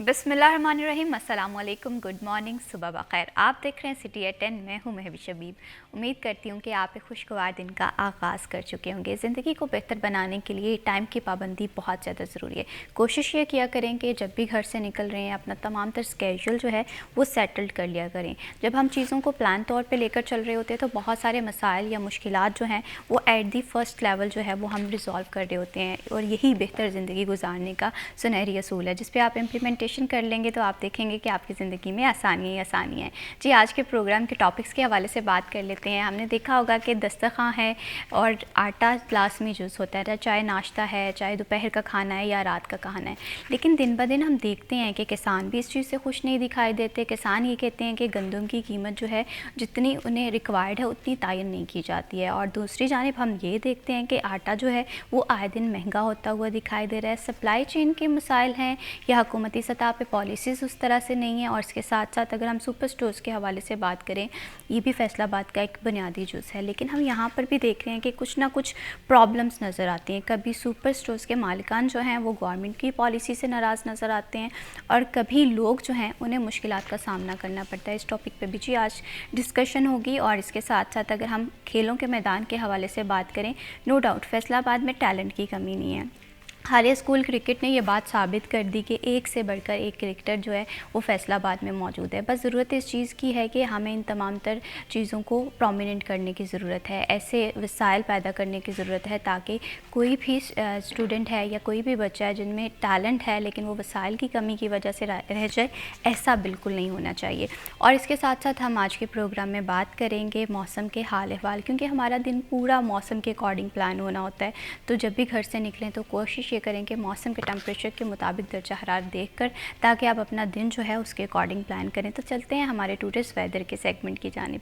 बिस्मिल्लाहिर्रहमानिर्रहीम, अस्सलाम वालेकुम, गुड मॉर्निंग, सुबह बखैर। आप देख रहे हैं सिटी एट 10। मैं हूं महविश शबीब। उम्मीद करती हूं कि आप एक खुशगवार दिन का आगाज़ कर चुके होंगे। ज़िंदगी को बेहतर बनाने के लिए टाइम की पाबंदी बहुत ज़्यादा ज़रूरी है। कोशिश ये किया करें कि जब भी घर से निकल रहे हैं अपना तमाम तर स्केड्यूल जो है वो सेटल्ड कर लिया करें। जब हम चीज़ों को प्लान तौर पर लेकर चल रहे होते हैं तो बहुत सारे मसाइल या मुश्किलात जो हैं वो एट दी फर्स्ट लेवल जो है वो हम रिज़ॉल्व कर रहे होते हैं, और यही बेहतर ज़िंदगी गुजारने का सुनहरी असूल है जिस पे आप इम्प्लीमेंटेशन कर लेंगे तो आप देखेंगे कि आपकी ज़िंदगी में आसानियाँ ही आसानियाँ हैं। जी, आज के प्रोग्राम के टॉपिक्स के हवाले से बात कर लेते हैं। हमने देखा होगा कि दस्तरखां है और आटा लाजमी जूस होता है, चाहे नाश्ता है, चाहे दोपहर का खाना है या रात का खाना है। लेकिन दिन ब दिन हम देखते हैं कि किसान भी इस चीज़ से खुश नहीं दिखाई देते। किसान ये कहते हैं कि गंदम की कीमत जो है जितनी उन्हें रिक्वायर्ड है उतनी तयन नहीं की जाती है, और दूसरी जानिब हम ये देखते हैं कि आटा जो है वो आए दिन महंगा होता हुआ दिखाई दे रहा है। सप्लाई चेन के मसाइल हैं या हुकूमती सतह पे पॉलिसीज़ उस तरह से नहीं है। और इसके साथ साथ अगर हम सुपर स्टोर्स के हवाले से बात करें, ये भी फैसलाबाद का एक बुनियादी जुज़ है, लेकिन हम यहाँ पर भी देख रहे हैं कि कुछ ना कुछ प्रॉब्लम्स नज़र आती हैं। कभी सुपर स्टोर्स के मालिकान जो हैं वो गवर्नमेंट की पॉलिसी से नाराज़ नज़र आते हैं, और कभी लोग जो हैं उन्हें मुश्किलात का सामना करना पड़ता है। इस टॉपिक पे भी जी आज डिस्कशन होगी। और इसके साथ साथ अगर हम खेलों के मैदान के हवाले से बात करें, नो डाउट फैसलाबाद में टैलेंट की कमी नहीं है। हालिया स्कूल क्रिकेट ने यह बात साबित कर दी कि एक से बढ़कर एक क्रिकेटर जो है वो फैसलाबाद में मौजूद है। बस ज़रूरत इस चीज़ की है कि हमें इन तमाम तर चीज़ों को प्रोमिनेंट करने की ज़रूरत है, ऐसे वसाइल पैदा करने की ज़रूरत है ताकि कोई भी स्टूडेंट है या कोई भी बच्चा है जिनमें टैलेंट है लेकिन वो वसाइल की कमी की वजह से रह जाए, ऐसा बिल्कुल नहीं होना चाहिए। और इसके साथ साथ हम आज के प्रोग्राम में बात करेंगे मौसम के हाल अहवाल, क्योंकि हमारा दिन पूरा मौसम के अकॉर्डिंग प्लान होना होता है। तो जब भी घर से निकलें तो कोशिश ये करें कि मौसम के टेम्परेचर के मुताबिक दर्जा हरारत देखकर, ताकि आप अपना दिन जो है उसके अकॉर्डिंग प्लान करें। तो चलते हैं हमारे टूरिस्ट वेदर के सेगमेंट की जानिब।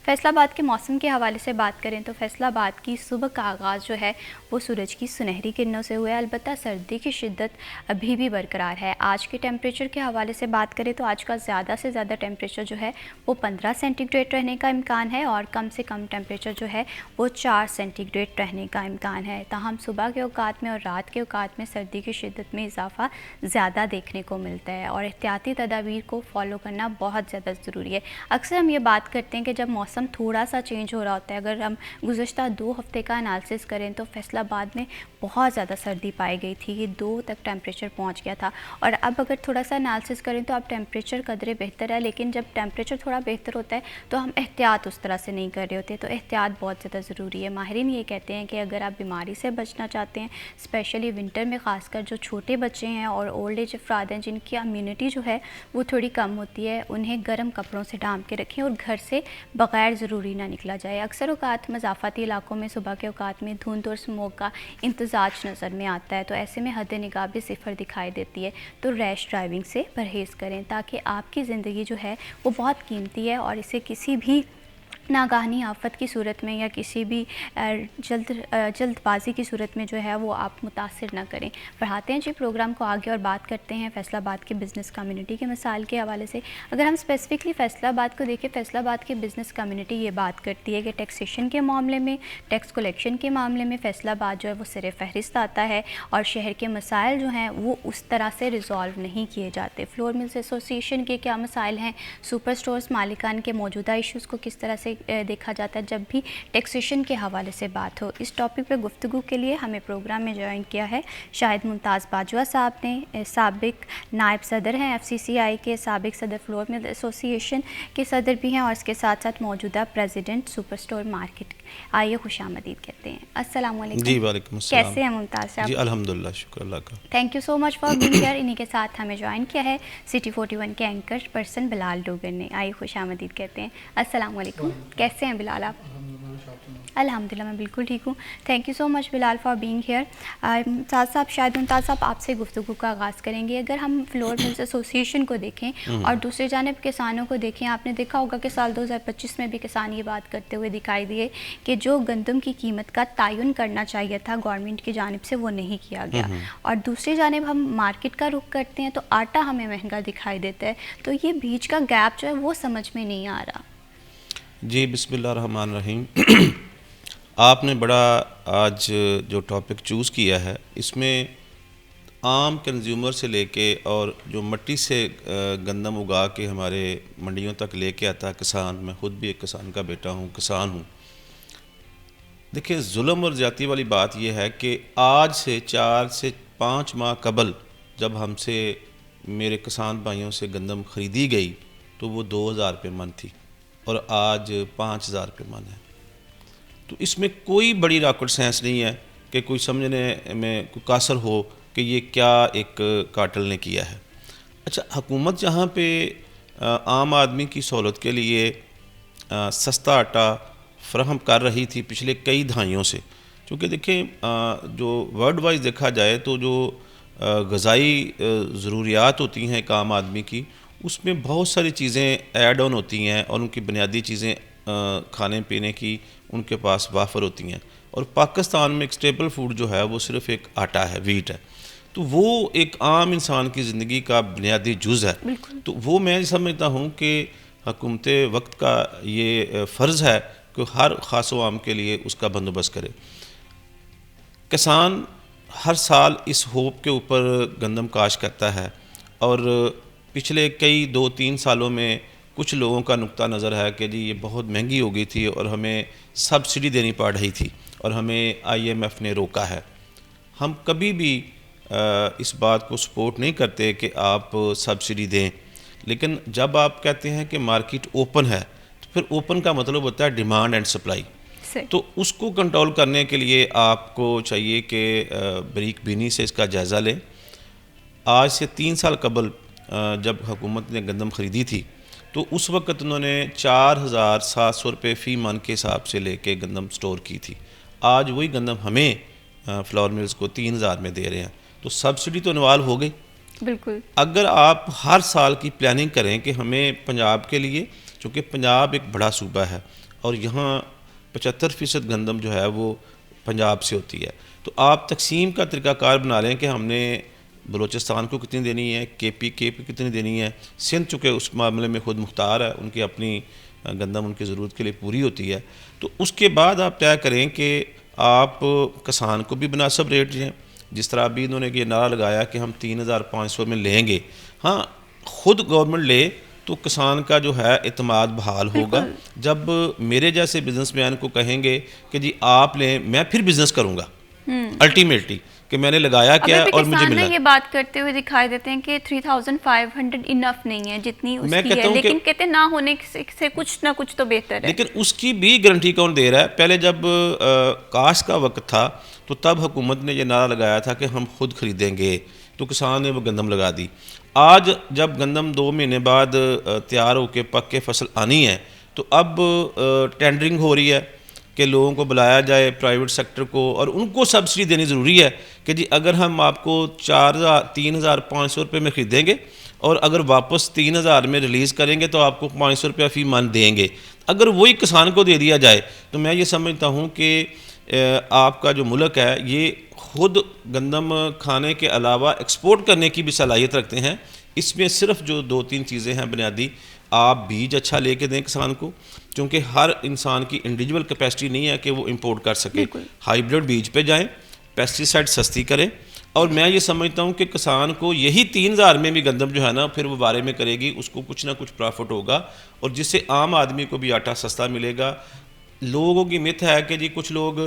फैसलाबाद के मौसम के हवाले से बात करें तो फैसलाबाद की सुबह का आगाज़ जो है वो सूरज की सुनहरी किरणों से हुआ है। अलबत्ता सर्दी की शिद्दत अभी भी बरकरार है। आज के टेम्परेचर के हवाले से बात करें तो आज का ज़्यादा से ज़्यादा टेम्परेचर जो है वो 15 सेंटीग्रेड रहने का इम्कान है, और कम से कम टेम्परेचर जो है वो 4 सेंटीग्रेड रहने का इम्कान है। ताहम सुबह के औकात में और रात के औकात में सर्दी की शिद्दत में इजाफा ज़्यादा देखने को मिलता है, और एहतियाती तदाबीर को फॉलो करना बहुत ज़्यादा ज़रूरी है। अक्सर हम ये बात करते हैं कि जब मौसम थोड़ा सा चेंज हो रहा होता है, अगर हम गुज़श्ता 2 हफ़्ते का एनालिसिस करें तो फैसलाबाद में बहुत ज़्यादा सर्दी पाई गई थी, ये 2 तक टेम्परेचर पहुंच गया था। और अब अगर थोड़ा सा एनालिसिस करें तो अब टेम्परेचर कदरे बेहतर है, लेकिन जब टेम्परेचर थोड़ा बेहतर होता है तो हम एहतियात उस तरह से नहीं कर रहे होते, तो एहतियात बहुत ज़्यादा ज़रूरी है। माहिरीन ये कहते हैं कि अगर आप बीमारी से बचना चाहते हैं, स्पेशली विंटर में ख़ासकर जो छोटे बच्चे हैं और ओल्ड एज अफराद हैं जिनकी इम्यूनिटी जो है वो थोड़ी कम होती है, उन्हें गर्म कपड़ों से ढांप के रखें और घर से बग़ैर ज़रूरी ना निकला जाए। अक्सर औकात मज़ाफ़ाती इलाकों में सुबह के औकात में धुंध और स्मोक का इम्तजाज नज़र में आता है, तो ऐसे में हद निगाह भी सिफर दिखाई देती है। तो रैश ड्राइविंग से परहेज़ करें ताकि आपकी ज़िंदगी जो है वो बहुत कीमती है, और इसे किसी भी नागाहनी आफत की सूरत में या किसी भी जल्दबाजी की सूरत में जो है वो आप मुतासिर ना करें। बढ़ाते हैं जी प्रोग्राम को आगे और बात करते हैं फैसलाबाद के बिज़नेस कम्युनिटी के मसाइल के हवाले से। अगर हम स्पेसिफिकली फैसलाबाद को देखें, फैसलाबाद की बिज़नेस कम्युनिटी ये बात करती है कि टैक्सेशन के मामले में, टैक्स कलेक्शन के मामले में फैसलाबाद जो है वो सिरे फहरिस्त आता है, और शहर के मसाइल जो हैं वो उस तरह से रिज़ॉल्व नहीं किए जाते। फ्लोर मिल्स एसोसिएशन के क्या मसाइल हैं, सुपर स्टोर्स मालिकान के मौजूदा इशूज़ को किस तरह से देखा जाता है जब भी टैक्सेशन के हवाले से बात हो। इस टॉपिक पे गुफ्तगू के लिए हमें प्रोग्राम में ज्वाइन किया है शाहिद मुमताज़ बाजवा साहब ने। साबिक नायब सदर हैं FCCI के, साबिक सदर फ्लोर मिल एसोसिएशन के सदर भी हैं, और इसके साथ साथ मौजूदा प्रेसिडेंट सुपर स्टोर मार्केट। आइए खुशामदीद कहते हैं। अस्सलाम वालेकुम। जी वालेकुम अस्सलाम। कैसे हैं मुमताज़ साहब? जी अल्हम्दुलिल्लाह, शुक्र अल्लाह का। Thank you so much for being here. इन्हीं के साथ हमें ज्वाइन किया है सिटी 41 के एंकर पर्सन बिलाल डोगर ने। आइए खुशामदीद कहते हैं। अस्सलाम वालेकुम। कैसे हैं बिलाल आप? अल्हम्दुलिल्लाह मैं बिल्कुल ठीक हूँ। Thank you so much Bilal for being here. Mumtaz साहब, शायद मुमताज़ साहब आपसे गुफ्तगू का आगाज़ करेंगे। अगर हम फ्लोर मिल्स एसोसिएशन को देखें और दूसरी जानिब किसानों को देखें, आपने देखा होगा कि साल 2025 में भी किसान ये बात करते हुए दिखाई दिए कि जो गंदम की कीमत का तयन करना चाहिए था गवर्नमेंट की जानिब से वो नहीं किया गया, और दूसरी जानिब हम मार्केट का रुख करते हैं तो आटा हमें महंगा दिखाई देता है। तो ये बीच का गैप जो है वो समझ में नहीं आ रहा। जी बिस्मिल्लाह रहमान रहीम। आपने बड़ा आज जो टॉपिक चूज़ किया है इसमें आम कंज्यूमर से लेके और जो मट्टी से गंदम उगा के हमारे मंडियों तक लेके आता है किसान, मैं ख़ुद भी एक किसान का बेटा हूँ, किसान हूँ। देखिए, जुल्म और ज़्यादती वाली बात यह है कि आज से 4 से 5 माह कबल जब हमसे मेरे किसान भाइयों से गंदम ख़रीदी गई तो वो 2000 रुपये मन थी और आज 5000 रुपये मन है। तो इसमें कोई बड़ी रॉकेट साइंस नहीं है कि कोई समझने में कोई कासर हो कि ये क्या एक कार्टेल ने किया है। अच्छा, हुकूमत जहाँ पे आम आदमी की सहूलत के लिए सस्ता आटा फ्राहम कर रही थी पिछले कई दहाइयों से, क्योंकि देखें जो वर्ल्ड वाइज देखा जाए तो जो ग़िज़ाई ज़रूरियात होती हैं एक आम आदमी की, उसमें बहुत सारी चीज़ें ऐड ऑन होती हैं और उनकी बुनियादी चीज़ें खाने पीने की उनके पास वाफर होती हैं। और पाकिस्तान में एक स्टेपल फूड जो है वो सिर्फ़ एक आटा है, वीट है, तो वो एक आम इंसान की ज़िंदगी का बुनियादी जुज़ है। तो वो मैं समझता हूँ कि हुकूमत वक्त का ये फ़र्ज़ है कि हर ख़ास व आम के लिए उसका बंदोबस्त करे। किसान हर साल इस होप के ऊपर गंदम काश करता है और पिछले कई 2-3 सालों में कुछ लोगों का नुक्ता नज़र है कि जी ये बहुत महंगी हो गई थी और हमें सब्सिडी देनी पड़ रही थी और हमें IMF ने रोका है। हम कभी भी इस बात को सपोर्ट नहीं करते कि आप सब्सिडी दें, लेकिन जब आप कहते हैं कि मार्केट ओपन है तो फिर ओपन का मतलब होता है डिमांड एंड सप्लाई। तो उसको कंट्रोल करने के लिए आपको चाहिए कि बारीक बीनी से इसका जायज़ा लें। आज से 3 साल कबल जब हुकूमत ने गंदम ख़रीदी थी तो उस वक़्त उन्होंने 4700 रुपये फ़ी मन के हिसाब से लेके गंदम स्टोर की थी। आज वही गंदम हमें फ्लावर मिल्स को 3000 में दे रहे हैं, तो सब्सिडी तो इन्वॉल्व हो गई। बिल्कुल। अगर आप हर साल की प्लानिंग करें कि हमें पंजाब के लिए, चूँकि पंजाब एक बड़ा सूबा है और यहाँ 75% गंदम जो है वो पंजाब से होती है, तो आप तकसीम का तरीक़ाकार बना लें कि हमने बलूचिस्तान को कितनी देनी है, KP कितनी देनी है। सिंध चूँकि उस मामले में खुद मुख्तार है, उनकी अपनी गंदम उनकी ज़रूरत के लिए पूरी होती है। तो उसके बाद आप तय करें कि आप किसान को भी मुनासिब रेट दें। जिस तरह अभी इन्होंने ये नारा लगाया कि हम 3500 में लेंगे, हाँ खुद गवर्नमेंट ले तो किसान का जो है एतमाद बहाल होगा। जब मेरे जैसे बिजनेसमैन को कहेंगे कि जी आप लें, मैं फिर बिज़नेस करूँगा अल्टीमेटली कि मैंने लगाया क्या और मुझे मिला। ये बात करते हुए दिखाई देते हैं कि 3500 इनफ नहीं है जितनी उसकी है, लेकिन कहते हैं ना होने से कुछ ना कुछ तो बेहतर है। लेकिन उसकी भी गारंटी कौन दे रहा है? पहले जब काश का वक्त था तो तब हुकूमत ने ये नारा लगाया था कि हम खुद खरीदेंगे, तो किसान ने वो गंदम लगा दी। आज जब गंदम 2 महीने बाद तैयार होकर पक के फसल आनी है तो अब टेंडरिंग हो रही है कि लोगों को बुलाया जाए प्राइवेट सेक्टर को और उनको सब्सिडी देनी ज़रूरी है कि जी अगर हम आपको 3500 रुपये में ख़रीदेंगे और अगर वापस 3000 में रिलीज़ करेंगे तो आपको 500 रुपया फ़ी मन देंगे। अगर वही किसान को दे दिया जाए तो मैं ये समझता हूँ कि आपका जो मुल्क है ये खुद गंदम खाने के अलावा एक्सपोर्ट करने की भी सलाहियत रखते हैं। इसमें सिर्फ जो 2-3 चीज़ें हैं बुनियादी, आप बीज अच्छा लेके दें किसान को, क्योंकि हर इंसान की इंडिविजुअल कैपेसिटी नहीं है कि वो इंपोर्ट कर सके। हाइब्रिड बीज पे जाएं, पेस्टिसाइड सस्ती करें, और मैं ये समझता हूँ कि किसान को यही 3000 में भी गंदम जो है ना फिर वो बारे में करेगी, उसको कुछ ना कुछ प्रॉफिट होगा और जिससे आम आदमी को भी आटा सस्ता मिलेगा। लोगों की मिथ है कि जी कुछ लोग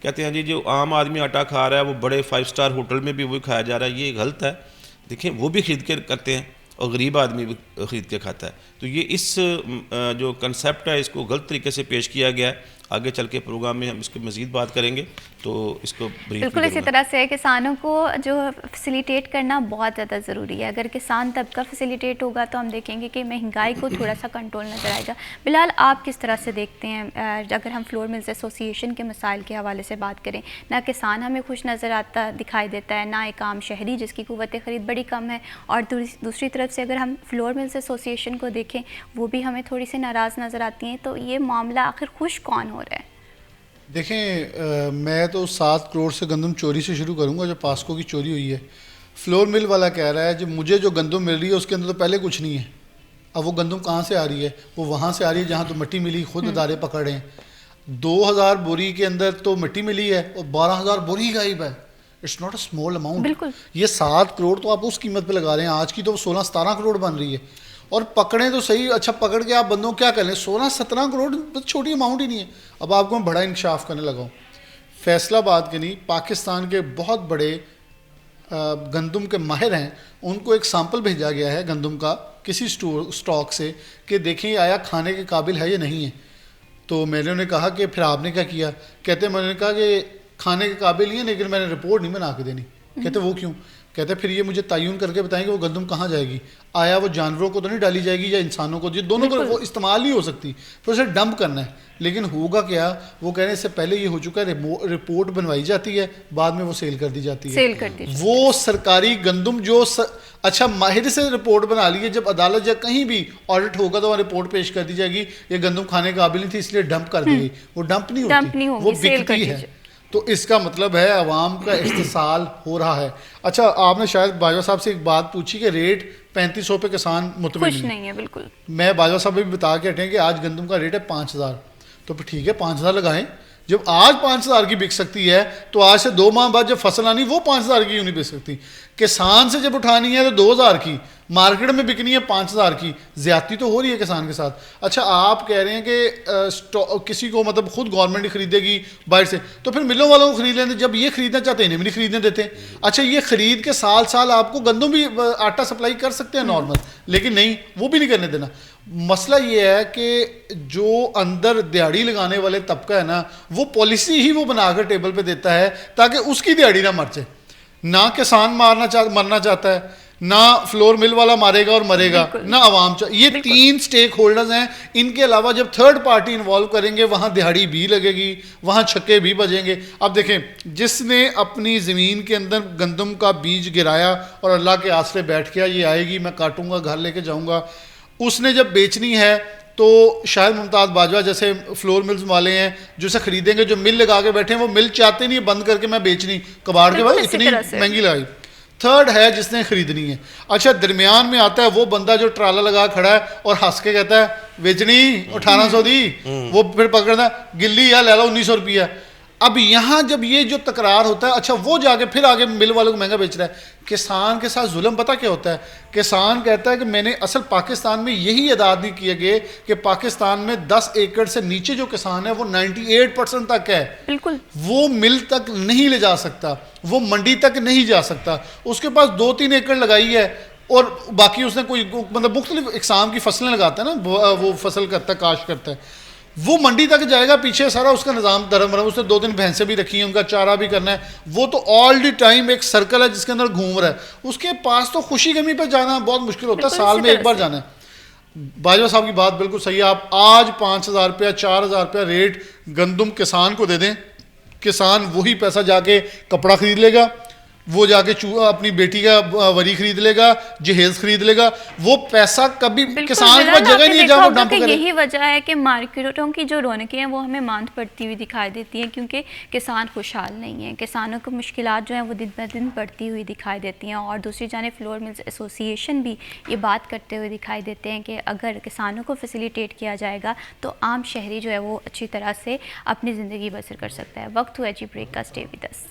कहते हैं जी जो आम आदमी आटा खा रहा है वो बड़े 5 स्टार होटल में भी वही खाया जा रहा है, ये गलत है। देखें, वो भी ख़रीद के करते हैं और गरीब आदमी भी ख़रीद के खाता है। तो ये इस जो कंसेप्ट है इसको गलत तरीके से पेश किया गया है। आगे चल के प्रोग्राम में हम इसको मज़ीद बात करेंगे तो इसको बिल्कुल इसी तरह से किसानों को जो फैसिलिटेट करना बहुत ज़्यादा ज़रूरी है। अगर किसान तबका फैसिलिटेट होगा तो हम देखेंगे कि महंगाई को थोड़ा सा कंट्रोल नज़र आएगा। बिलाल, आप किस तरह से देखते हैं? अगर हम फ्लोर मिल्स एसोसिएशन के मसाइल के हवाले से बात करें, ना किसान हमें खुश नज़र आता दिखाई देता है, ना एक आम शहरी जिसकी कुव्वत ख़रीद बड़ी कम है, और दूसरी तरफ से अगर हम फ्लोर मिल्स एसोसिएशन को देखें वो भी हमें थोड़ी सी नाराज़ नज़र आती हैं। तो ये मामला आखिर खुश कौन हो रहा है? देखें, मैं तो 7 करोड़ से गंदम चोरी से शुरू करूंगा जो पास्को की चोरी हुई है। फ्लोर मिल वाला कह रहा है जो मुझे जो गंदम मिल रही है उसके अंदर तो पहले कुछ नहीं है। अब वो गंदम कहाँ से आ रही है? वो वहाँ से आ रही है जहाँ तो मिट्टी मिली, खुद अदारे पकड़ रहे हैं। 2000 बोरी के अंदर तो मिट्टी मिली है और 12000 बोरी गायब है। It's not a small amount. बिल्कुल। ये 7 करोड़ तो आप उस कीमत पे लगा रहे हैं, आज की तो 16-17 करोड़ बन रही है। और पकड़ें तो सही, अच्छा पकड़ के आप बंदों क्या कर लें, 16-17 करोड़ तो छोटी अमाउंट ही नहीं है। अब आपको मैं बड़ा इंकशाफ करने लगा हूँ। फैसलाबाद के नहीं, पाकिस्तान के बहुत बड़े गंदम के माहिर हैं, उनको एक सैंपल भेजा गया है गंदम का किसी स्टॉक से कि देखिए आया खाने के काबिल है या नहीं है। तो मैंने उन्हें कहा कि फिर आपने क्या किया? कहते मैंने कहा कि खाने के काबिल नहीं है, लेकिन मैंने रिपोर्ट नहीं बना के देनी। कहते वो क्यों? कहते फिर ये मुझे तयन करके बताएं कि वो गंदम कहाँ जाएगी, आया वो जानवरों को तो नहीं डाली जाएगी या इंसानों को, ये दोनों को वो इस्तेमाल नहीं हो सकती, फिर उसे डंप करना है। लेकिन होगा क्या, वो कह रहे हैं इससे पहले ये हो चुका है, रिपोर्ट बनवाई जाती है, बाद में वो सेल कर दी जाती है। वो सरकारी गंदम जो अच्छा माहिर से रिपोर्ट बना ली है, जब अदालत या कहीं भी ऑडिट होगा तो वहाँ रिपोर्ट पेश कर दी जाएगी ये गंदम खाने के काबिल नहीं थी इसलिए डंप कर दी गई। वो डंप नहीं होती, वो बिकती है। तो इसका मतलब है अवाम का इस्तेसाल हो रहा है। अच्छा आपने शायद बाजवा साहब से एक बात पूछी कि रेट 3500 पे किसान मुतमिन नहीं है। बिल्कुल, मैं बाजवा साहब भी बता के हटें कि आज गंदम का रेट है 5000, तो फिर ठीक है 5000 लगाएं। जब आज 5000 की बिक सकती है तो आज से 2 माह बाद जब फसल आनी वो 5000 की क्यों नहीं बिक सकती? किसान से जब उठानी है तो 2000 की, मार्केट में बिकनी है 5000 की, ज्यादती तो हो रही है किसान के साथ। अच्छा आप कह रहे हैं कि किसी को मतलब खुद गवर्नमेंट ही खरीदेगी बाहर से, तो फिर मिलों वालों को खरीद लेते, जब ये खरीदना चाहते हैं इन्हें भी नहीं खरीदने देते। अच्छा ये खरीद के साल साल आपको गंदम भी आटा सप्लाई कर सकते हैं नॉर्मल, लेकिन नहीं, वो भी नहीं करने देना। मसला ये है कि जो अंदर दिहाड़ी लगाने वाले तबका है ना, वो पॉलिसी ही वो बनाकर टेबल पे देता है ताकि उसकी दिहाड़ी ना मर जाए। ना किसान मरना चाहता है, ना फ्लोर मिल वाला मारेगा और मरेगा, ना आवाम। ये 3 स्टेक होल्डर्स हैं। इनके अलावा जब थर्ड पार्टी इन्वॉल्व करेंगे वहाँ दिहाड़ी भी लगेगी, वहाँ छक्के भी बजेंगे। अब देखें जिसने अपनी ज़मीन के अंदर गंदम का बीज गिराया और अल्लाह के आसरे बैठ गया ये आएगी मैं काटूंगा घर लेके जाऊँगा, उसने जब बेचनी है तो शायद मुमताज़ बाजवा जैसे फ्लोर मिल्स वाले हैं जो इसे खरीदेंगे, जो मिल लगा के बैठे हैं, वो मिल चाहते नहीं बंद करके मैं बेचनी, कबाड़ के बाद इतनी महंगी लगाई। थर्ड है जिसने खरीदनी है। अच्छा दरमियान में आता है वो बंदा जो ट्राला लगा खड़ा है और हंस के कहता है बेचनी 1800 दी, वो फिर पकड़ता गिल्ली या ले लो 1900 रुपया। अब यहाँ जब ये जो तकरार होता है, अच्छा वो जाके फिर आगे मिल वालों को महंगा बेच रहा है। किसान के साथ जुल्म पता क्या होता है? किसान कहता है कि मैंने असल पाकिस्तान में यही अदाद नहीं किए गए कि पाकिस्तान में 10 एकड़ से नीचे जो किसान है वो 98% तक है, बिल्कुल वो मिल तक नहीं ले जा सकता, वो मंडी तक नहीं जा सकता। उसके पास 2-3 एकड़ लगाई है और बाकी उसने कोई मतलब मुख्तलिफ इकसाम की फसलें लगाता है ना, वो फसल करता है, काश्त करता है, वो मंडी तक जाएगा, पीछे सारा उसका निज़ाम धर्म रहा, उसने 2-3 भैंसें भी रखी हैं, उनका चारा भी करना है, वो तो ऑल द टाइम एक सर्कल है जिसके अंदर घूम रहा है। उसके पास तो खुशी गमी पे जाना बहुत मुश्किल होता है, साल में एक बार जाना है। बाजवा साहब की बात बिल्कुल सही है। आप आज 5000 रुपया 4000 रुपया रेट गंदम किसान को दे दें, किसान वही पैसा जाके कपड़ा खरीद लेगा, वो जाके अपनी बेटी का वरी खरीद लेगा, जहेज खरीद लेगा, वो पैसा कभी किसान के पास जगह नहीं है जहाँ वो डंप करे। यही वजह है कि मार्केटों की जो रौनकें हैं वो हमें मांद पड़ती हुई दिखाई देती हैं, क्योंकि किसान खुशहाल नहीं है, किसानों को मुश्किलात जो हैं वो दिन ब दिन बढ़ती हुई दिखाई देती हैं। और दूसरी जाने फ्लोर मिल्स एसोसिएशन भी ये बात करते हुए दिखाई देते हैं कि अगर किसानों को फैसिलिटेट किया जाएगा तो आम शहरी जो है वो अच्छी तरह से अपनी ज़िंदगी बसर कर सकता है। वक्त हुआ जी ब्रेक का, stay with us.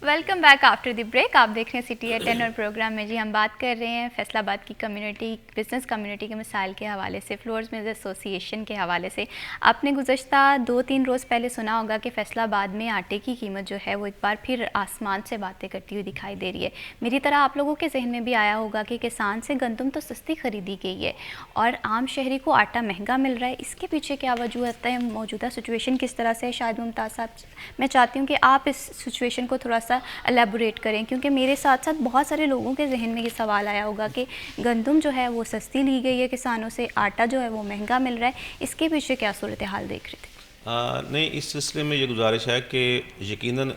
Welcome back after the break. आप देख रहे हैं सिटी एट 10 और प्रोग्राम में जी हम बात कर रहे हैं फैसलाबाद की कम्युनिटी, बिज़नेस कम्युनिटी के मसाइल के हवाले से, फ्लोर्स मिल्स एसोसिएशन के हवाले से। आपने गुज़श्ता 2-3 रोज़ पहले सुना होगा कि फैसलाबाद में आटे की कीमत जो है वो एक बार फिर आसमान से बातें करती हुई दिखाई दे रही है। मेरी तरह आप लोगों के जहन में भी आया होगा कि किसान से गंदम तो सस्ती खरीदी गई है और आम शहरी को आटा महंगा मिल रहा है। इसके पीछे क्या वजूहत है, मौजूदा सिचुएशन किस तरह से है? शायद मुमताज़ साहब, मैं चाहती हूँ कि आप इस सिचुएशन को थोड़ा सा एलेबोरेट करें, क्योंकि मेरे साथ साथ बहुत सारे लोगों के जहन में ये सवाल आया होगा कि गंदम जो है वो सस्ती ली गई है किसानों से, आटा जो है वो महंगा मिल रहा है, इसके पीछे क्या सूरत हाल देख रहे थे? नहीं, इस सिलसिले में ये गुजारिश है कि यकीनन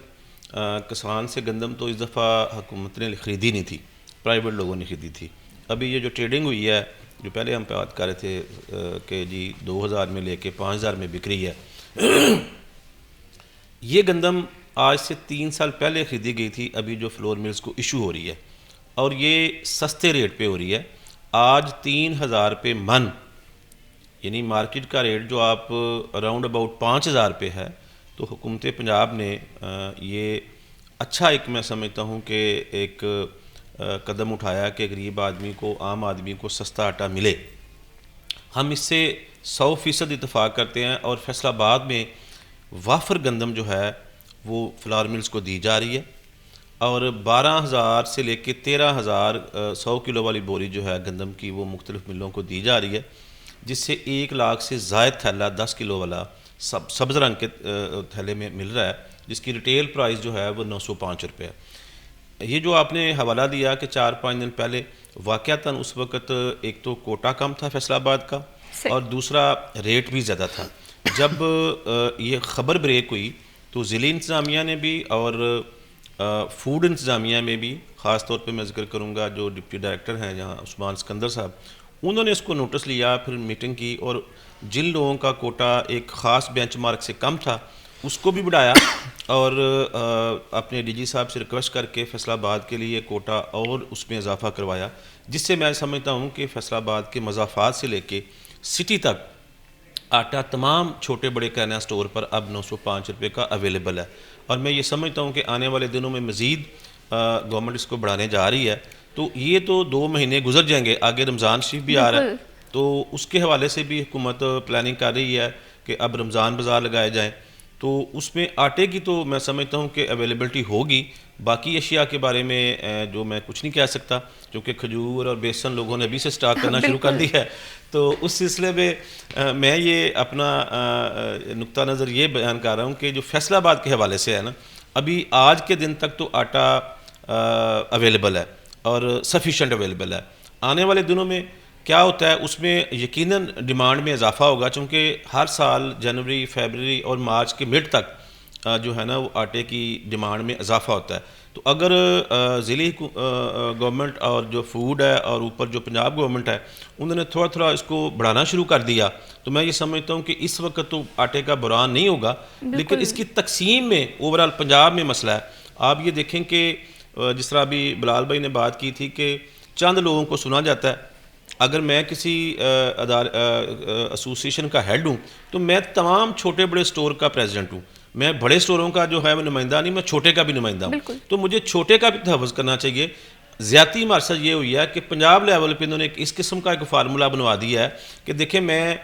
किसान से गंदम तो इस दफ़ा हुकूमत ने ख़रीदी नहीं थी, प्राइवेट लोगों ने ख़रीदी थी। अभी ये जो ट्रेडिंग हुई है, जो पहले हम बात कर रहे थे कि जी 2000 में लेके 5000 में बिक रही है, ये गंदम आज से 3 साल पहले ख़रीदी गई थी, अभी जो फ्लोर मिल्स को इशू हो रही है, और ये सस्ते रेट पे हो रही है। आज 3,000 रुपये मन, यानी मार्केट का रेट जो आप अराउंड अबाउट 5,000 रुपये है। तो हुकूमत पंजाब ने ये अच्छा एक मैं समझता हूँ कि एक कदम उठाया कि गरीब आदमी को, आम आदमी को सस्ता आटा मिले। हम इससे 100% इत्तेफाक करते हैं, और फैसलाबाद में वाफर गंदम जो है वो फ्लावर मिल्स को दी जा रही है, और 12,000 से लेके 13,000 100 किलो वाली बोरी जो है गंदम की वो मुख्तलिफ मिलों को दी जा रही है, जिससे 1 लाख से ज़ायद थैला 10 किलो वाला सब्ज़ रंग के थैले में मिल रहा है, जिसकी रिटेल प्राइस जो है वो 905 रुपये है। ये जो आपने हवाला दिया कि 4-5 दिन पहले वाक़यातन उस वक़्त एक तो कोटा कम था फैसलाबाद का, और दूसरा रेट भी ज़्यादा था। जब ये ख़बर ब्रेक हुई तो ज़िली इंतज़ामिया ने भी और फूड इंतज़ामिया में भी, ख़ास तौर पे मैं ज़िक्र करूँगा जो डिप्टी डायरेक्टर हैं यहाँ उस्मान सिकंदर साहब, उन्होंने इसको नोटिस लिया, फिर मीटिंग की, और जिन लोगों का कोटा एक ख़ास बेंचमार्क से कम था उसको भी बढ़ाया, और अपने डीजी साहब से रिक्वेस्ट करके फैसलाबाद के लिए कोटा और उसमें इजाफा करवाया, जिससे मैं समझता हूँ कि फैसलाबाद के मज़ाफ़ात से लेके सिटी तक आटा तमाम छोटे बड़े किराना स्टोर पर अब 905 रुपये का अवेलेबल है। और मैं ये समझता हूँ कि आने वाले दिनों में मज़ीद गवर्नमेंट इसको बढ़ाने जा रही है। तो ये तो 2 महीने गुजर जाएंगे, आगे रमज़ान शरीफ भी आ रहा है, तो उसके हवाले से भी हुकूमत प्लानिंग कर रही है कि अब रमज़ान बाज़ार लगाए जाएँ, तो उसमें आटे की तो मैं समझता हूँ कि अवेलेबिलिटी होगी। बाकी अशिया के बारे में जो मैं कुछ नहीं कह सकता, क्योंकि खजूर और बेसन लोगों ने अभी से स्टार्ट करना शुरू कर दिया है। तो उस सिलसिले में मैं ये अपना नुक्ता नज़र ये बयान कर रहा हूँ कि जो फैसलाबाद के हवाले से है ना, अभी आज के दिन तक तो आटा अवेलेबल है और सफिशेंट अवेलेबल है। आने वाले दिनों में क्या होता है उसमें यकीनन डिमांड में इजाफा होगा, चूँकि हर साल जनवरी, फरवरी और मार्च के मिड तक जो है ना वो आटे की डिमांड में इजाफा होता है। तो अगर ज़िली गवर्नमेंट और जो फूड है और ऊपर जो पंजाब गवर्नमेंट है उन्होंने थोड़ा थोड़ा इसको बढ़ाना शुरू कर दिया, तो मैं ये समझता हूँ कि इस वक्त तो आटे का बुरान नहीं होगा, लेकिन इसकी तकसीम में ओवरऑल पंजाब में मसला है। आप ये देखें कि जिस तरह अभी बिलाल भाई ने बात की थी कि चंद लोगों को सुना जाता है। अगर मैं किसी एसोसिएशन का हेड हूँ तो मैं तमाम छोटे बड़े स्टोर का प्रेसिडेंट हूँ, मैं बड़े स्टोरों का जो है वो नुमाइंदा नहीं, मैं छोटे का भी नुमाइंदा हूँ, तो मुझे छोटे का भी तहफ़्फ़ुज़ करना चाहिए। ज़्यादती हमारे साथ ये हुई है कि पंजाब लेवल पे इन्होंने इस किस्म का एक फार्मूला बनवा दिया है कि देखें मैं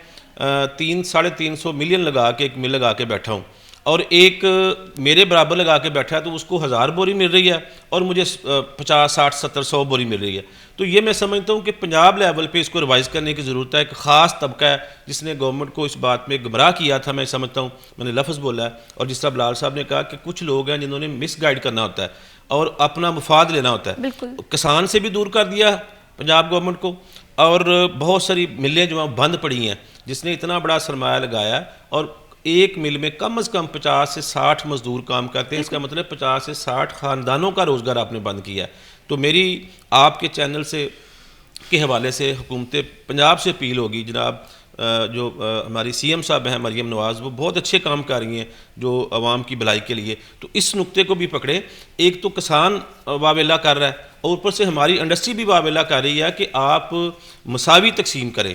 300-350 मिलियन लगा के एक मिल लगा के बैठा हूँ, और एक मेरे बराबर लगा के बैठा है तो उसको 1000 बोरी मिल रही है और मुझे 50, 60, 70, 100 बोरी मिल रही है। तो ये मैं समझता हूँ कि पंजाब लेवल पे इसको रिवाइज़ करने की ज़रूरत है। एक ख़ास तबका है जिसने गवर्नमेंट को इस बात में गुमराह किया था, मैं समझता हूँ, मैंने लफ्ज़ बोला है, और जिस तरह बिलाल साहब ने कहा कि कुछ लोग हैं जिन्होंने मिसगाइड करना होता है और अपना मुफाद लेना होता है। किसान से भी दूर कर दिया पंजाब गवर्नमेंट को, और बहुत सारी मिलें जो हैं बंद पड़ी हैं, जिसने इतना बड़ा सरमाया लगाया, और एक मिल में कम से कम 50 से 60 मजदूर काम करते हैं। इसका मतलब 50 से 60 ख़ानदानों का रोज़गार आपने बंद किया है। तो मेरी आपके चैनल से के हवाले से हुकूमत पंजाब से अपील होगी, जनाब जो हमारी CM साहब हैं मरियम नवाज़, वो बहुत अच्छे काम कर रही हैं जो आवाम की भलाई के लिए, तो इस नुक्ते को भी पकड़े। एक तो किसान वावेला कर रहा है और ऊपर से हमारी इंडस्ट्री भी वावेला कर रही है कि आप मसावी तकसीम करें।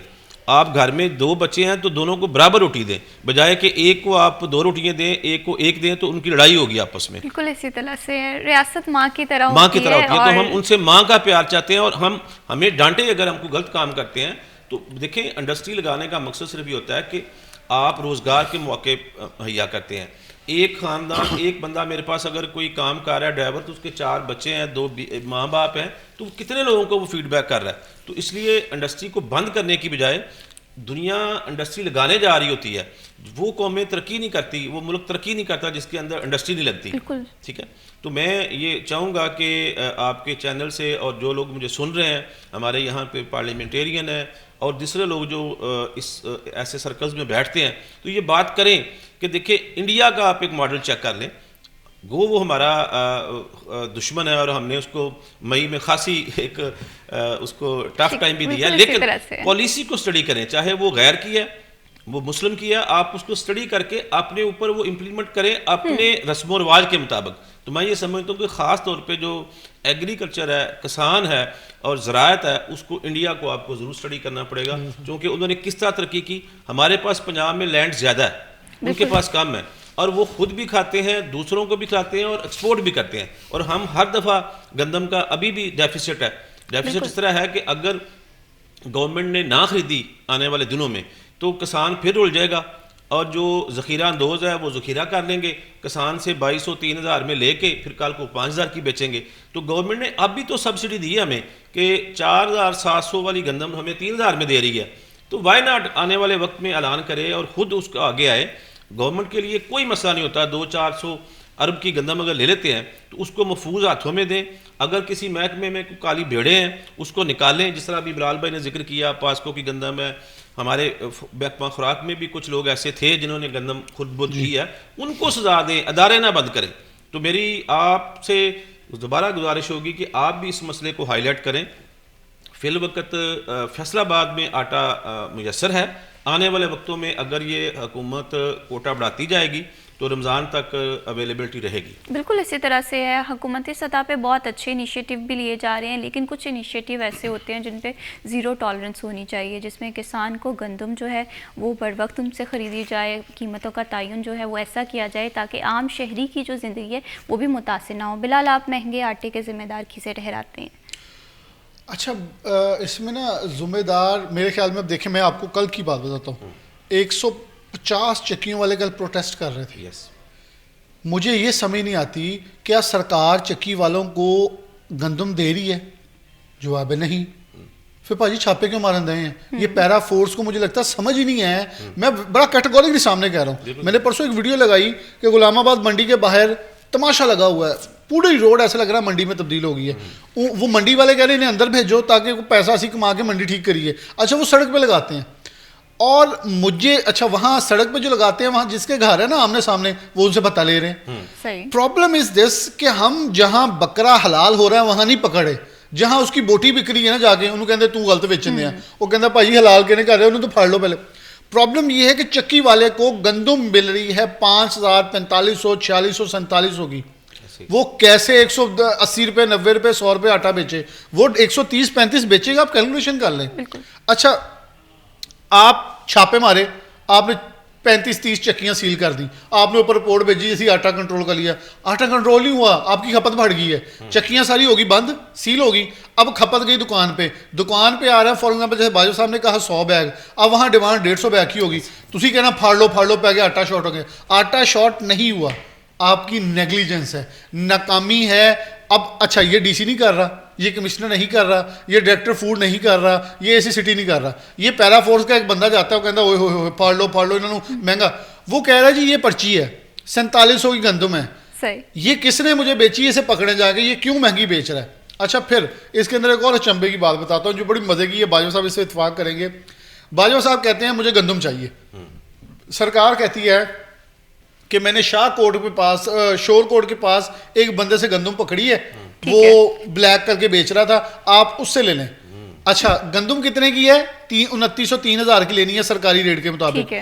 आप घर में 2 बच्चे हैं तो दोनों को बराबर रोटी दें, बजाय कि एक को आप 2 रोटियां दें, एक को एक दें, तो उनकी लड़ाई होगी आपस में। बिल्कुल इसी तरह से रियासत माँ की तरह होती है, तो हम उनसे माँ का प्यार चाहते हैं, और हमें डांटे अगर हमको गलत काम करते हैं। तो देखें, इंडस्ट्री लगाने का मकसद सिर्फ ये होता है कि आप रोज़गार के मौके मुहैया करते हैं। एक ख़ानदान, एक बंदा मेरे पास अगर कोई काम कर रहा है ड्राइवर, तो उसके 4 बच्चे हैं, 2 माँ बाप हैं, तो कितने लोगों को वो फीडबैक कर रहा है। तो इसलिए इंडस्ट्री को बंद करने की बजाय दुनिया इंडस्ट्री लगाने जा रही होती है। वो कौमें तरक्की नहीं करती, वो मुल्क तरक्की नहीं करता जिसके अंदर इंडस्ट्री नहीं लगती। ठीक है, तो मैं ये चाहूँगा कि आपके चैनल से, और जो लोग मुझे सुन रहे हैं, हमारे यहाँ पे पार्लियामेंटेरियन है और दूसरे लोग जो इस ऐसे सर्कल्स में बैठते हैं, तो ये बात करें कि देखिए इंडिया का आप एक मॉडल चेक कर लें। वो हमारा दुश्मन है और हमने उसको मई में खासी एक उसको टफ टाइम भी दिया, लेकिन पॉलिसी को स्टडी करें, चाहे वो गैर की है, वो मुस्लिम की है, आप उसको स्टडी करके अपने ऊपर वो इम्प्लीमेंट करें अपने रस्म रिवाज के मुताबिक। तो मैं ये समझता हूँ कि ख़ास तौर पे जो एग्रीकल्चर है, किसान है और ज़राअत है, उसको इंडिया को आपको ज़रूर स्टडी करना पड़ेगा, क्योंकि उन्होंने किस तरह तरक्की की। हमारे पास पंजाब में लैंड ज़्यादा है, उनके पास कम है, और वो खुद भी खाते हैं, दूसरों को भी खाते हैं और एक्सपोर्ट भी करते हैं। और हम हर दफ़ा गंदम का अभी भी डेफिसिट है। डेफिसिट इस तरह है कि अगर गवर्नमेंट ने ना खरीदी आने वाले दिनों में तो किसान फिर उड़ जाएगा, और जो ज़ख़ीरा अंदोज़ है वो ज़ख़ीरा कर लेंगे, किसान से 2200-3000 में लेके फिर कल को 5000 की बेचेंगे। तो गवर्नमेंट ने अब भी तो सब्सिडी दी है हमें कि 4700 वाली गंदम हमें 3000 में दे रही है। तो वाई नॉट आने वाले वक्त में ऐलान करे और ख़ुद उसका आगे आए। गवर्नमेंट के लिए कोई मसला नहीं होता, 200-400 अरब की गंदम अगर ले लेते हैं तो उसको महफूज हाथों में दें। अगर किसी महकमे में कोई काली भेड़े हैं उसको निकालें, जिस तरह अभी बिलाल भाई ने जिक्र किया पास्को की गंदम है, हमारे महकमा खुराक में भी कुछ लोग ऐसे थे जिन्होंने गंदम खुद बुद की है, उनको सजा दें, अदारे ना बंद करें। तो मेरी आपसे दोबारा गुजारिश होगी कि आप भी इस मसले को हाईलाइट करें। फिल वक्त फैसलाबाद में आटा मुयसर है, आने वाले वक्तों में अगर ये हुकूमत कोटा बढ़ाती जाएगी तो रमज़ान तक अवेलेबिलिटी रहेगी। बिल्कुल इसी तरह से है, हुकूमती सतह पे बहुत अच्छे इनिशिएटिव भी लिए जा रहे हैं, लेकिन कुछ इनिशिएटिव ऐसे होते हैं जिन पे ज़ीरो टॉलरेंस होनी चाहिए, जिसमें किसान को गंदम जो है वो बर वक्त उनसे ख़रीदी जाए, कीमतों का तयन जो है वो ऐसा किया जाए ताकि आम शहरी की जो ज़िंदगी है वो भी मुतासिर ना हो। बिलाल, आप महंगे आटे के ज़िम्मेदार किसे ठहराते हैं? अच्छा, इसमें ना ज़िम्मेदार मेरे ख्याल में, अब देखें मैं आपको कल की बात बताता हूँ, 150 चक्कियों वाले कल प्रोटेस्ट कर रहे थे। यस, मुझे ये समझ नहीं आती, क्या सरकार चक्की वालों को गंदम दे रही है? जवाब है नहीं। फिर भाजी छापे क्यों मारन रहे हैं? ये पैरा फोर्स को मुझे लगता है समझ ही नहीं है। मैं बड़ा कैटेगोरिकली सामने कह रहा हूँ। मैंने परसों एक वीडियो लगाई कि गुलामाबाद मंडी के बाहर तमाशा लगा हुआ है, पूरी रोड ऐसा लग रहा है मंडी में तब्दील हो गई है। वो मंडी वाले कह रहे हैं इन्हें अंदर भेजो ताकि वो पैसा ऐसी कमा के मंडी ठीक करिए। अच्छा, वो सड़क पे लगाते हैं, और मुझे अच्छा वहाँ सड़क पे जो लगाते हैं, वहाँ जिसके घर है ना आमने सामने, वो उनसे पता ले रहे हैं। सही प्रॉब्लम इज दिस कि हम जहाँ बकरा हलाल हो रहा है वहाँ नहीं पकड़े, जहाँ उसकी बोटी बिक रही है ना जाके उन्होंने कहते तू गलत बेचन दिया, वो कहता भाई हलाल के नहीं कर रहे, उन्होंने तो फाड़ लो पहले। प्रॉब्लम ये है कि चक्की वाले को गंदम मिल रही है 5000, 4500, 4600, 4700 की, वो कैसे 180 रुपये, 90 रुपये, 100 रुपये आटा बेचे? वो 130-35 बेचेगा, आप कैलकुलेशन कर लें। अच्छा, आप छापे मारे, आपने 35-30 चक्कियां सील कर दी, आपने ऊपर रिपोर्ट भेजी जैसे आटा कंट्रोल कर लिया। आटा कंट्रोल नहीं हुआ, आपकी खपत बढ़ गई है, चक्कियां सारी होगी बंद, सील होगी। अब खपत गई दुकान पे आ रहा है फॉर एग्जाम्पल, जैसे बाजू साहब ने कहा 100 बैग, अब वहाँ डिमांड 150 बैग की होगी। तुसी कहना फाड़ लो पै गया, आटा शॉर्ट हो गया। आटा शॉर्ट नहीं हुआ, आपकी नेग्लिजेंस है, नाकामी है। अब अच्छा, ये डीसी नहीं कर रहा, ये कमिश्नर नहीं कर रहा, ये डायरेक्टर फूड नहीं कर रहा, ये एसी सिटी नहीं कर रहा, ये पैरा फोर्स का एक बंदा जाता है, वो कहता है ओए होए फाड़ लो इन्होंने महंगा। वो कह रहा है जी ये पर्ची है 4700 की गंदम है, सही, ये किसने मुझे बेची है, इसे पकड़े जाके, ये क्यों महंगी बेच रहा है। अच्छा, फिर इसके अंदर एक और अचंभे की बात बताता हूँ जो बड़ी मजे की है, बाजवा साहब इससे इत्तेफाक करेंगे। बाजवा साहब कहते हैं मुझे गंदम चाहिए, सरकार कहती है कि मैंने शाह कोर्ट के पास, शोर कोर्ट के पास एक बंदे से गंदम पकड़ी है, वो ब्लैक करके बेच रहा था, आप उससे ले लें। अच्छा, गंदम कितने की है? 2900-3000 की लेनी है सरकारी रेट के मुताबिक।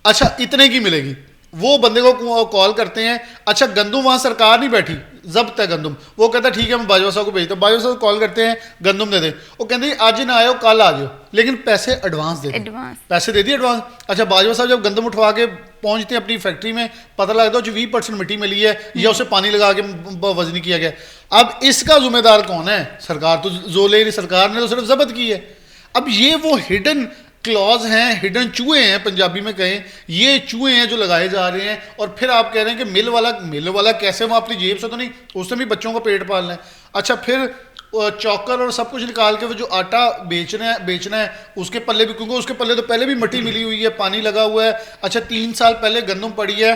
अच्छा, इतने की मिलेगी। वो बंदे को कॉल करते हैं, अच्छा गंदम वहां सरकार नहीं बैठी, जब्त है गंदम। वो कहता है ठीक है मैं बाजवा साहब को भेजता हूँ, बाजवा साहब कॉल करते हैं गंदम दे दें, वो कहते हैं आज ना आयो कल आ जाओ, लेकिन पैसे एडवांस दे दें। पैसे दे दिए एडवांस। अच्छा, बाजवा साहब जब गंदम उठवा के पहुंचते हैं अपनी फैक्ट्री में, पता लगता है जो 20% मिट्टी मिली है या उसे पानी लगा के वजनी किया गया। अब इसका जिम्मेदार कौन है? सरकार तो जोले, सरकार ने तो सिर्फ जब्त की है। अब ये वो हिडन क्लॉज हैं, हिडन चूहे हैं, पंजाबी में कहें, ये चूहे हैं जो लगाए जा रहे हैं। और फिर आप कह रहे हैं कि मिल वाला कैसे, वो अपनी जेब से तो नहीं, उसने भी बच्चों का पेट पालना है। अच्छा, फिर चौकर और सब कुछ निकाल के वो जो आटा बेचना है उसके पल्ले भी, क्योंकि उसके पल्ले तो पहले भी मिट्टी मिली हुई है, पानी लगा हुआ है। अच्छा, 3 साल पहले गंदम पड़ी है,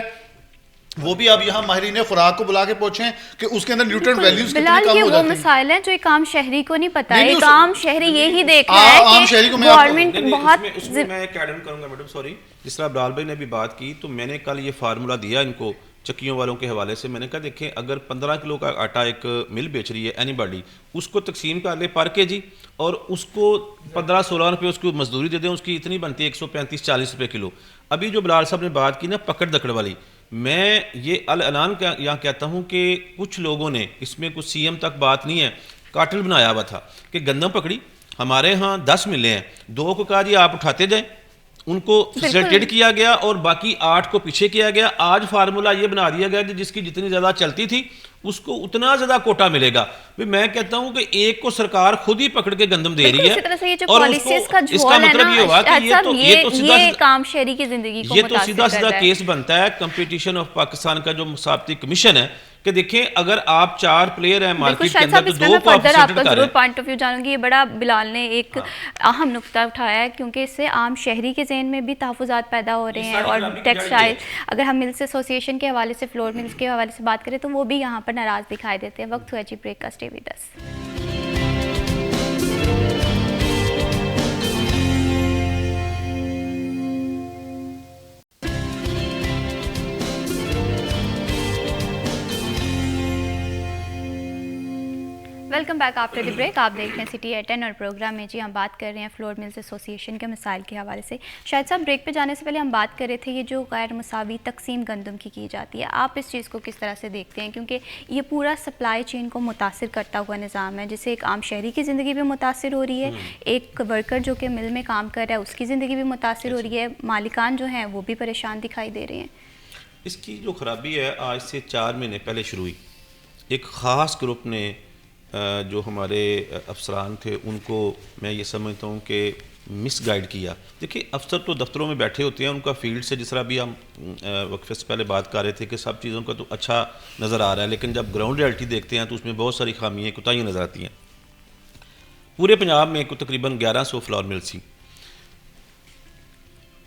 वो भी आप यहाँ माहिरीन खुराक को बुला के पूछें कि उसके अंदर न्यूट्रिएंट वैल्यूज कितनी कम हो जाती है। वो मसाइल है जो एक आम शहरी को नहीं पता है। एक आम शहरी यही देख रहा है आम शहरी को गवर्नमेंट बहुत, मैं एक ऐड करूंगा मैडम, सॉरी, जिस तरह अब्राल भाई ने भी बात की, तो मैंने कल ये फार्मूला दिया इनको चक्कियों वालों के हवाले से। मैंने कहा देखें, अगर 15 किलो का आटा एक मिल बेच रही है एनीबॉडी, उसको तकसीम कर ले पर केजी और उसको 15-16 रुपये उसको मजदूरी दे दें, उसकी इतनी बनती है 135-40 रुपये किलो। अभी जो बिलाल साहब ने बात की ना पकड़ दकड़ वाली, मैं ये अल-ऐलान का यहाँ कहता हूँ कि कुछ लोगों ने, इसमें कुछ सीएम तक बात नहीं है, कार्टेल बनाया हुआ था कि गंदम पकड़ी, हमारे यहाँ 10 मिले हैं, 2 को कहा जी आप उठाते जाएं, उनको फैसिलिटेट किया गया और बाकी 8 को पीछे किया गया। आज फार्मूला ये बना दिया गया कि जिसकी जितनी ज़्यादा चलती थी उसको उतना ज़्यादा कोटा मिलेगा। भी मैं कहता हूँ कि एक को सरकार खुद ही पकड़ के गंदम दे रही है और उसको, इसका मतलब ये हुआ कि ये तो सीधा काम शहरी की जिंदगी को ये तो सीधा केस बनता है कंपटीशन ऑफ पाकिस्तान का जो मुसाफती कमीशन है कि देखें अगर आप 4 प्लेयर हैं मार्केट के अंदर तो 2 को फर्दर आपका जरूर पॉइंट ऑफ व्यू जानूंगी। ये बड़ा बिलाल ने एक अहम नुक्ता उठाया है क्योंकि इससे आम शहरी के जहन में भी तहफ़्फ़ुज़ात पैदा हो रहे हैं और टेक्सटाइल, अगर हम मिल्स एसोसिएशन के हवाले से, फ्लोर मिल्स के हवाले से बात करें तो वो भी यहाँ पर नाराज़ दिखाई देते हैं। वक्त हुआ जी ब्रेक का, stay with us. Welcome back after the break. आप देख रहे हैं सिटी एट 10 और प्रोग्राम में जी हम बात कर रहे हैं फ्लोर मिल्स एसोसिएशन के मसाइल के हवाले से। शायद साहब ब्रेक पे जाने से पहले हम बात कर रहे थे ये जो गैर मुसावी तकसीम गंदम की जाती है, आप इस चीज़ को किस तरह से देखते हैं? क्योंकि ये पूरा सप्लाई चेन को मुतासिर करता हुआ निज़ाम है, जिससे एक आम शहरी की ज़िंदगी भी मुतासिर हो रही है, एक वर्कर जो कि मिल में काम कर रहा है उसकी ज़िंदगी भी मुतासिर हो रही है, मालिकान जो हैं वो भी परेशान दिखाई दे रहे हैं। इसकी जो ख़राबी है आज से 4 महीने पहले शुरू हुई। एक ख़ास ग्रुप ने जो हमारे अफसरान थे उनको मैं ये समझता हूँ कि मिसगाइड किया। देखिए अफसर तो दफ्तरों में बैठे होते हैं, उनका फील्ड से जिस तरह भी हम वक्फे से पहले बात कर रहे थे कि सब चीज़ों का तो अच्छा नज़र आ रहा है, लेकिन जब ग्राउंड रियलिटी देखते हैं तो उसमें बहुत सारी खामियाँ कोताहियाँ नज़र आती हैं। पूरे पंजाब में तकरीबन 1100 फ्लोर मिल्स थी।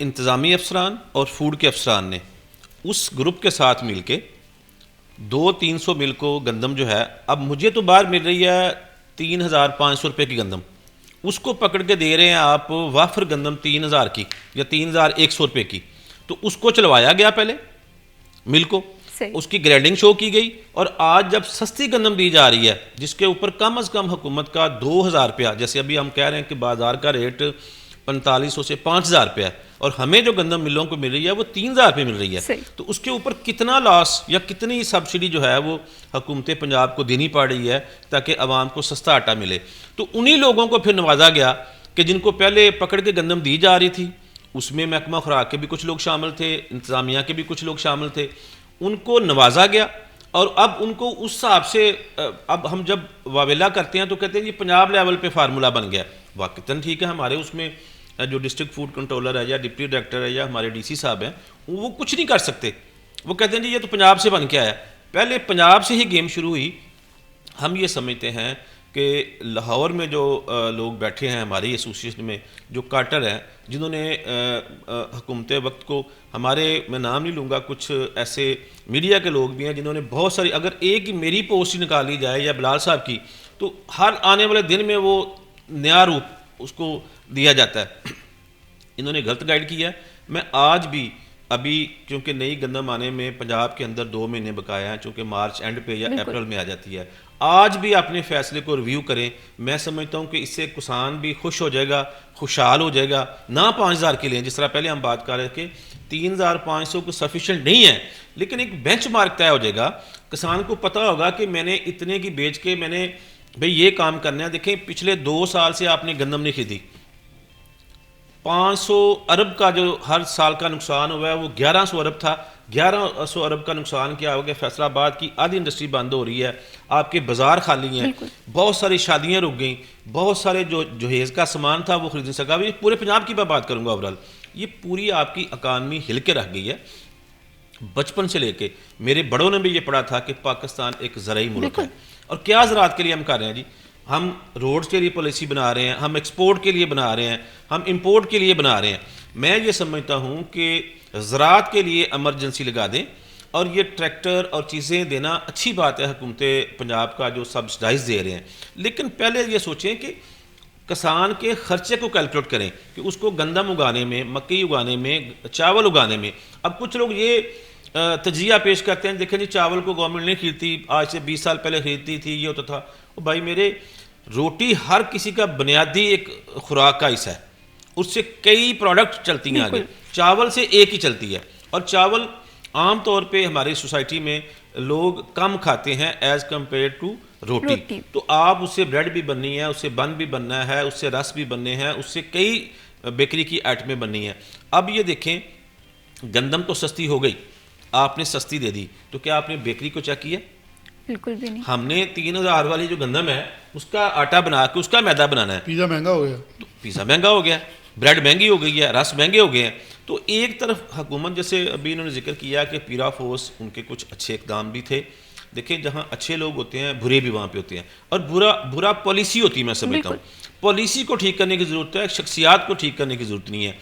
इंतज़ामी अफसरान और फूड के अफसरान ने उस ग्रुप के साथ मिल के 200-300 मिल को गंदम जो है, अब मुझे तो बाहर मिल रही है 3500 रुपये की गंदम, उसको पकड़ के दे रहे हैं आप वाफर गंदम 3000 की या 3100 रुपये की। तो उसको चलवाया गया पहले मिल को, उसकी ग्रेडिंग शो की गई और आज जब सस्ती गंदम दी जा रही है जिसके ऊपर कम अज़ कम हुकूमत का 2000 रुपया, जैसे अभी हम कह रहे हैं कि बाज़ार का रेट 4500 से 5000 रुपया है और हमें जो गंदम मिलों को मिल रही है वो 3000 रुपये मिल रही है, तो उसके ऊपर कितना लॉस या कितनी सब्सिडी जो है वो हुकूमत पंजाब को देनी पड़ रही है ताकि आवाम को सस्ता आटा मिले। तो उन्हीं लोगों को फिर नवाजा गया कि जिनको पहले पकड़ के गंदम दी जा रही थी, उसमें महकमा खुराक के भी कुछ लोग शामिल थे, इंतज़ामिया के भी कुछ लोग शामिल थे, उनको नवाजा गया और अब उनको उस हिसाब से अब हम जब वावेला करते हैं तो कहते हैं ये पंजाब लेवल पे फार्मूला बन गया। वाकई ठीक है, हमारे उसमें जो डिस्ट्रिक्ट फूड कंट्रोलर है या डिप्टी डायरेक्टर है या हमारे डीसी साहब हैं वो कुछ नहीं कर सकते, वो कहते हैं जी ये तो पंजाब से बन के आया। पहले पंजाब से ही गेम शुरू हुई। हम ये समझते हैं कि लाहौर में जो लोग बैठे हैं हमारी एसोसिएशन में, जो कार्टर हैं जिन्होंने हुकूमत वक्त को, हमारे मैं नाम नहीं लूँगा, कुछ ऐसे मीडिया के लोग भी हैं जिन्होंने बहुत सारी, अगर एक ही मेरी पोस्ट ही निकाली जाए या बिलाल साहब की तो हर आने वाले दिन में वो नया रूप उसको दिया जाता है। इन्होंने गलत गाइड किया है। मैं आज भी अभी क्योंकि नई गंदम आने में पंजाब के अंदर 2 महीने बकाया हैं, चूँकि मार्च एंड पे या अप्रैल में आ जाती है, आज भी अपने फैसले को रिव्यू करें। मैं समझता हूँ कि इससे किसान भी खुश हो जाएगा, खुशहाल हो जाएगा। ना 5000 के लिए जिस तरह पहले हम बात कर रहे थे 3500 को सफिशेंट नहीं है, लेकिन एक बेंचमार्क तय हो जाएगा। किसान को पता होगा कि मैंने इतने की बेच के मैंने भाई ये काम करना है। देखें पिछले 2 साल से आपने गंदम नहीं खरीदी, 500 अरब का जो हर साल का नुकसान हुआ है वो 1100 अरब था। 1100 अरब का नुकसान क्या हो गया? फैसलाबाद की आधी इंडस्ट्री बंद हो रही है, आपके बाजार खाली हैं, बहुत सारी शादियां रुक गई, बहुत सारे जो जहेज़ का सामान था वो खरीद नहीं सका। अभी पूरे पंजाब की मैं बात करूंगा ओवरऑल, ये पूरी आपकी इकानमी हिल के रख गई है। बचपन से लेके मेरे बड़ों ने भी ये पढ़ा था कि पाकिस्तान एक ज़राई मुल्क है और क्या ज़राअत के लिए हम कर रहे हैं जी, हम रोड्स के लिए पॉलिसी बना रहे हैं, हम एक्सपोर्ट के लिए बना रहे हैं, हम इंपोर्ट के लिए बना रहे हैं। मैं ये समझता हूँ कि ज़राअत के लिए एमरजेंसी लगा दें और ये ट्रैक्टर और चीज़ें देना अच्छी बात है, हुकूमत पंजाब का जो सब्सिडाइज दे रहे हैं, लेकिन पहले ये सोचें कि किसान के खर्चे को कैलकुलेट करें कि उसको गंदम उगाने में, मकई उगाने में, चावल उगाने में। अब कुछ लोग ये तजिया पेश करते हैं, देखें जी चावल को गवर्नमेंट नहीं खरीदती, आज से 20 साल पहले खरीदती थी, ये होता था। वो भाई मेरे, रोटी हर किसी का बुनियादी एक खुराक का हिस्सा है, उससे कई प्रोडक्ट चलती हैं आगे। चावल से एक ही चलती है, और चावल आम तौर पे हमारी सोसाइटी में लोग कम खाते हैं एज कम्पेयर टू रोटी। तो आप उससे ब्रेड भी बननी है, उससे बन भी बनना है, उससे रस भी बनने हैं, उससे कई बेकरी की आइटमें बननी है। अब ये देखें, गंदम तो सस्ती हो गई, आपने सस्ती दे दी, तो क्या आपने बेकरी को चेक किया? बिल्कुल भी नहीं। हमने 3000 वाली जो गंदम है उसका आटा बना के उसका मैदा बनाना है। पिज़्ज़ा महंगा हो गया, तो पिज़्ज़ा महंगा हो गया, ब्रेड महंगी हो गई है, रस महंगे हो गए हैं। तो एक तरफ हुकूमत, जैसे अभी इन्होंने जिक्र किया कि पीरा फोर्स, उनके कुछ अच्छे इकदाम भी थे। देखिए, जहाँ अच्छे लोग होते हैं बुरे भी वहाँ पे होते हैं, और बुरा पॉलिसी होती है। मैं समझता हूँ पॉलिसी को ठीक करने की ज़रूरत है, शख्सियात को ठीक करने की ज़रूरत नहीं है।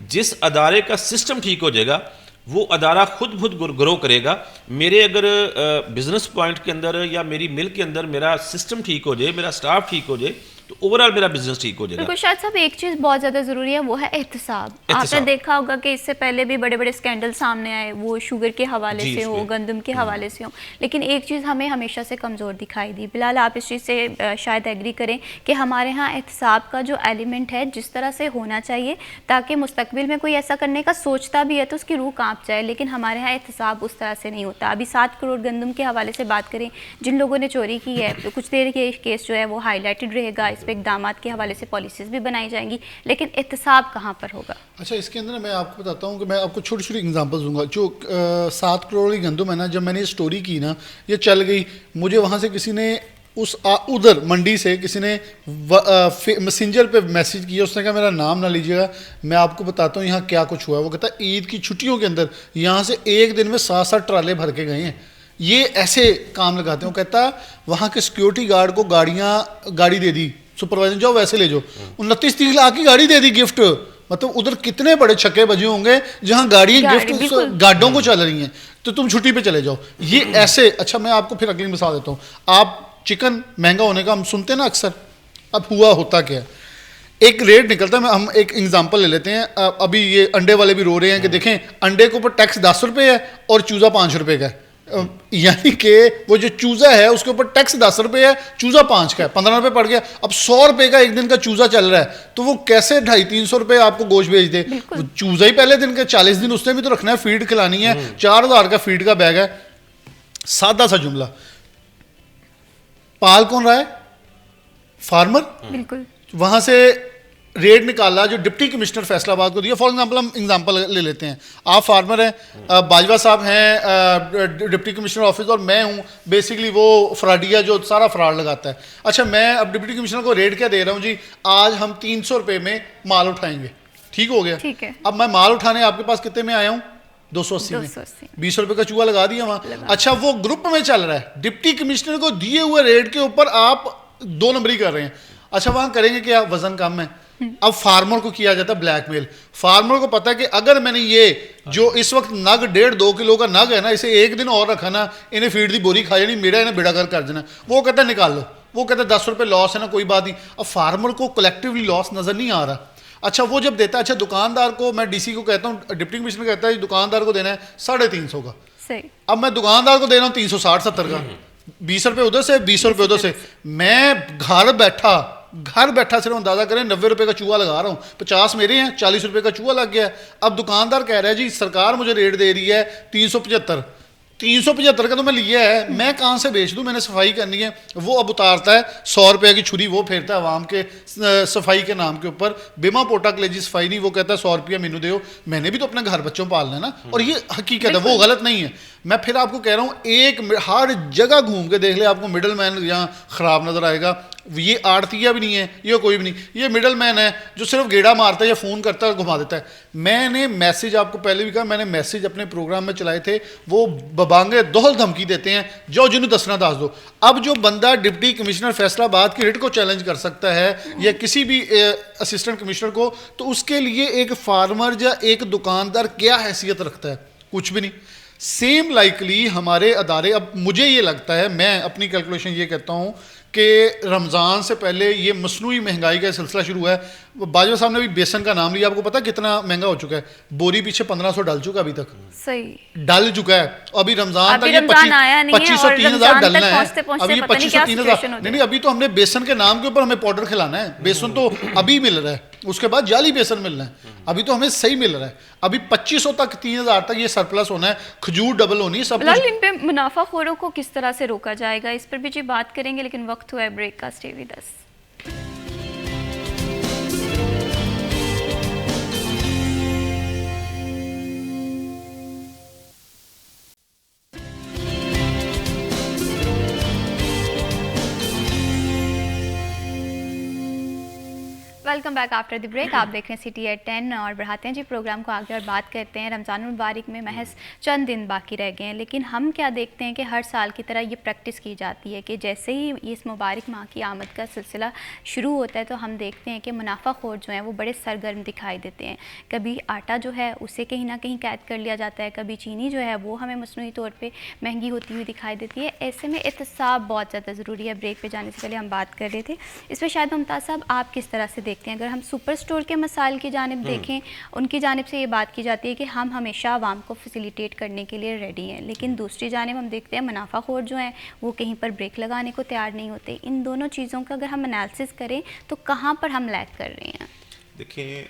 जिस अदारे का सिस्टम ठीक हो जाएगा वो अदारा खुद ग्रो करेगा। मेरे अगर बिजनेस पॉइंट के अंदर या मेरी मिल के अंदर मेरा सिस्टम ठीक हो जाए, मेरा स्टाफ ठीक हो जाए, तो ओवरऑल मेरा बिजनेस ठीक हो जाएगा। बिल्कुल शायद साहब, एक चीज़ बहुत ज़्यादा ज़रूरी है, वो है एहतसाब। आपने देखा होगा कि इससे पहले भी बड़े बड़े स्कैंडल सामने आए, वो शुगर के हवाले से हो, गंदम के हवाले से हो, लेकिन एक चीज़ हमें हमेशा से कमज़ोर दिखाई दी। बिलाल, आप इस चीज़ से शायद एग्री करें कि हमारे यहाँ एहतसाब का जो एलिमेंट है जिस तरह से होना चाहिए, ताकि मुस्तकबिल में कोई ऐसा करने का सोचता भी है तो उसकी रूह काँप जाए, लेकिन हमारे यहाँ एहतसाब उस तरह से नहीं होता। अभी 7 करोड़ गंदम के हवाले से बात करें, जिन लोगों ने चोरी की है, तो कुछ देर के केस जो है वो हाईलाइटेड रहेगा, इस पर इकदाम के हवाले से पॉलिसीज भी बनाई जाएंगी, लेकिन एहतसाब कहाँ पर होगा? अच्छा, इसके अंदर मैं आपको बताता हूँ कि मैं आपको छोटी छोटी एग्जांपल्स दूंगा। जो 7 करोड़ की गंदम है ना, जब मैंने ये स्टोरी की ना, ये चल गई, मुझे वहाँ से किसी ने उधर मंडी से किसी ने मैसेंजर पे मैसेज किया, उसने कहा मेरा नाम ना लीजिएगा, मैं आपको बताता हूँ यहाँ क्या कुछ हुआ है। वो कहता ईद की छुट्टियों के अंदर यहाँ से एक दिन में 7-7 ट्राले भर के गए हैं, ये ऐसे काम लगाते हैं। वो कहता वहाँ के सिक्योरिटी गार्ड को गाड़ी दे दी, सुपरवाइजर जाओ वैसे ले जाओ, 29-30 लाख की गाड़ी दे दी गिफ्ट। मतलब उधर कितने बड़े छक्के बजे होंगे जहां गाड़ियां गिफ्ट गार्डों को चल रही हैं, तो तुम छुट्टी पे चले जाओ, ये ऐसे। अच्छा, मैं आपको फिर अगली मिसाल देता हूँ। आप चिकन महंगा होने का हम सुनते हैं ना अक्सर, अब होता क्या है, एक रेट निकलता है। हम एक एग्जांपल ले लेते हैं। अभी ये अंडे वाले भी रो रहे हैं कि देखें, अंडे के ऊपर टैक्स 10 रुपये है और चूज़ा 5 रुपये का है, यानी कि वो जो चूज़ा है उसके ऊपर टैक्स 10 रुपये है, चूज़ा 5 का है, 15 रुपये पड़ गया। अब 100 रुपये का एक दिन का चूज़ा चल रहा है, तो वो कैसे 250-300 रुपये आपको गोश्त भेज दे? चूज़ा ही पहले दिन के 40 दिन उसने भी तो रखना है, फीड खिलानी है, 4000 का फीड का बैग है। सादा सा जुमला, पाल कौन रहा है? फार्मर। बिल्कुल। वहां से रेट निकाला जो डिप्टी कमिश्नर फैसलाबाद को दिया। फॉर एग्जांपल, हम एग्जांपल ले लेते हैं, आप फार्मर हैं, बाजवा साहब हैं डिप्टी कमिश्नर ऑफिस, और मैं हूं बेसिकली वो फ्रॉडिया जो सारा फ्रॉड लगाता है। अच्छा, मैं अब डिप्टी कमिश्नर को रेट क्या दे रहा हूं जी, आज हम 300 रुपये में माल उठाएंगे, ठीक हो गया। ठीक है। अब मैं माल उठाने आपके पास कितने में आया हूं? 280 में। 20 रुपये का चूहा लगा दिया वहां। अच्छा, वो ग्रुप में चल रहा है, डिप्टी कमिश्नर को दिए हुए रेट के ऊपर आप 2 नंबरी कर रहे हैं। अच्छा, वहां करेंगे क्या? वजन कम है। अब फार्मर को किया जाता है ब्लैकमेल। फार्मर को पता है कि अगर मैंने ये जो इस वक्त नग 1.5-2 किलो का नग है ना, इसे एक दिन और रखा ना, इन्हें फीड दी बोरी खा जानी, मेरा इन्हें बेड़ा कर देना। वो कहता है निकाल लो, वो कहता है 10 रुपये लॉस है ना, कोई बात नहीं। अब फार्मर को कलेक्टिवली लॉस नजर नहीं आ रहा। अच्छा, वो जब देता है, अच्छा दुकानदार को, मैं डीसी को कहता हूँ, डिप्टी कमिश्नर कहता है दुकानदार को देना है 350 का, सही। अब मैं दुकानदार को दे रहा हूँ 360-70 का, 20 रुपये उधर से, 20 रुपये उधर से। मैं घर बैठा सिर्फ अंदाजा करें 90 रुपये का चूहा लगा रहा हूँ, 50 मेरे हैं, 40 रुपये का चूहा लग गया है। अब दुकानदार कह रहा है जी सरकार मुझे रेट दे रही है 375 का, तो मैं लिया है, मैं कहाँ से बेच दूँ, मैंने सफाई करनी है। वो अब उतारता है 100 रुपये की छुरी, वो फेरता है आवाम के सफाई के नाम के ऊपर, बिमा पोटा कलेजी सफाई नहीं, वो कहता है 100 रुपया मैनू दो, मैंने भी तो अपने घर बच्चों पालना है ना। और ये हकीकत है, वो गलत नहीं है। मैं फिर आपको कह रहा हूँ, एक हर जगह घूम के देख ले, आपको मिडल मैन यहाँ ख़राब नज़र आएगा। ये आड़तिया भी नहीं है, ये कोई भी नहीं, ये मिडल मैन है जो सिर्फ गेड़ा मारता है या फ़ोन करता है और घुमा देता है। मैंने मैसेज आपको पहले भी कहा, मैंने मैसेज अपने प्रोग्राम में चलाए थे, वो बबांगे दोहल धमकी देते हैं, जो जिन्हें दसना दस दो। अब जो बंदा डिप्टी कमिश्नर फैसलाबाद की रिट को चैलेंज कर सकता है या किसी भी असिस्टेंट कमिश्नर को, तो उसके लिए एक फार्मर या एक दुकानदार क्या हैसियत रखता है? कुछ भी नहीं। सेम लाइकली हमारे अदारे, अब मुझे ये लगता है, मैं अपनी कैलकुलेशन ये कहता हूँ कि रमज़ान से पहले ये मसनूई महंगाई का सिलसिला शुरू है। बाजवा साहब ने भी बेसन का नाम लिया, आपको पता कितना महंगा हो चुका है? बोरी पीछे 1500 डल चुका, अभी तक सही डल चुका है। अभी रमज़ान तक ये 2500-3000 डलना है, अभी ये 2500-3000 नहीं, अभी तो हमने बेसन के नाम के ऊपर हमें पाउडर खिलाना है, बेसन तो अभी मिल रहा है। उसके बाद जाली बेसन मिलना है। अभी तो हमें सही मिल रहा है, अभी 2500 तक 3000 तक ये सरप्लस होना है, खजूर डबल होनी है, सब फिलहाल कुछ। इन पे मुनाफाखोरों को किस तरह से रोका जाएगा, इस पर भी जी बात करेंगे, लेकिन वक्त हुआ है ब्रेक का। Stay with us. Welcome back after the break. आप देख रहे हैं सिटी एट 10 और बढ़ाते हैं जी प्रोग्राम को आगे और बात करते हैं रमज़ान मुबारक में महज चंद दिन बाकी रह गए हैं, लेकिन हम क्या देखते हैं कि हर साल की तरह ये प्रैक्टिस की जाती है कि जैसे ही इस मुबारक माह की आमद का सिलसिला शुरू होता है तो हम देखते हैं कि मुनाफाखोर जो हैं वो बड़े सरगर्म दिखाई देते हैं। कभी आटा जो है उसे कहीं ना कहीं कैद कर लिया जाता है, कभी चीनी जो है वो हमें मसनूई तौर पर महंगी होती हुई दिखाई देती है। ऐसे में एहतसाब बहुत ज़्यादा ज़रूरी है। ब्रेक पर जाने से पहले हम बात कर रहे थे इस पर, शायद मुमताज़ साहब आप किस तरह से देखते हैं? अगर हम सुपर स्टोर के मसाइल की जानिब देखें, उनकी जानिब से ये बात की जाती है कि हम हमेशा आवाम को फैसिलिटेट करने के लिए रेडी हैं, लेकिन दूसरी जानिब हम देखते हैं मुनाफाखोर जो हैं वो कहीं पर ब्रेक लगाने को तैयार नहीं होते। इन दोनों चीज़ों का अगर हम एनालिसिस करें तो कहाँ पर हम लैग कर रहे हैं? देखिए,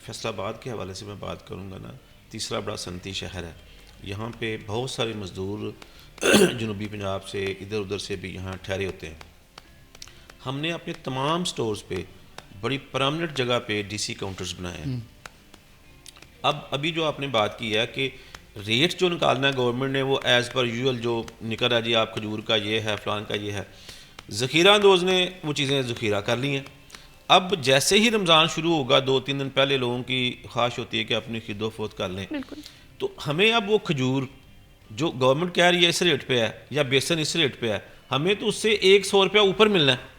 फैसलाबाद के हवाले से मैं बात करूँगा ना, तीसरा बड़ा सनती शहर है। यहाँ पे बहुत सारे मज़दूर जनूबी पंजाब से इधर उधर से भी यहाँ ठहरे होते हैं। हमने अपने तमाम स्टोर्स पे बड़ी परमानेंट जगह पे डीसी काउंटर्स बनाए हैं। अब अभी जो आपने बात की है कि रेट जो निकालना है गवर्नमेंट ने वो एज़ पर यूजुअल जो निकल रहा है जी, आप खजूर का ये है, फ़लान का ये है, ज़ख़ीरा अंदोज़ ने वो चीज़ें ज़ख़ीरा कर ली हैं। अब जैसे ही रमज़ान शुरू होगा 2-3 दिन पहले लोगों की ख्वाहिश होती है कि अपनी खरीदो फरोख्त कर लें, तो हमें अब वो खजूर जो गवर्नमेंट कह रही है इस रेट पे है या बेसन इस रेट पे है, हमें तो उससे 100 रुपया ऊपर मिलना है।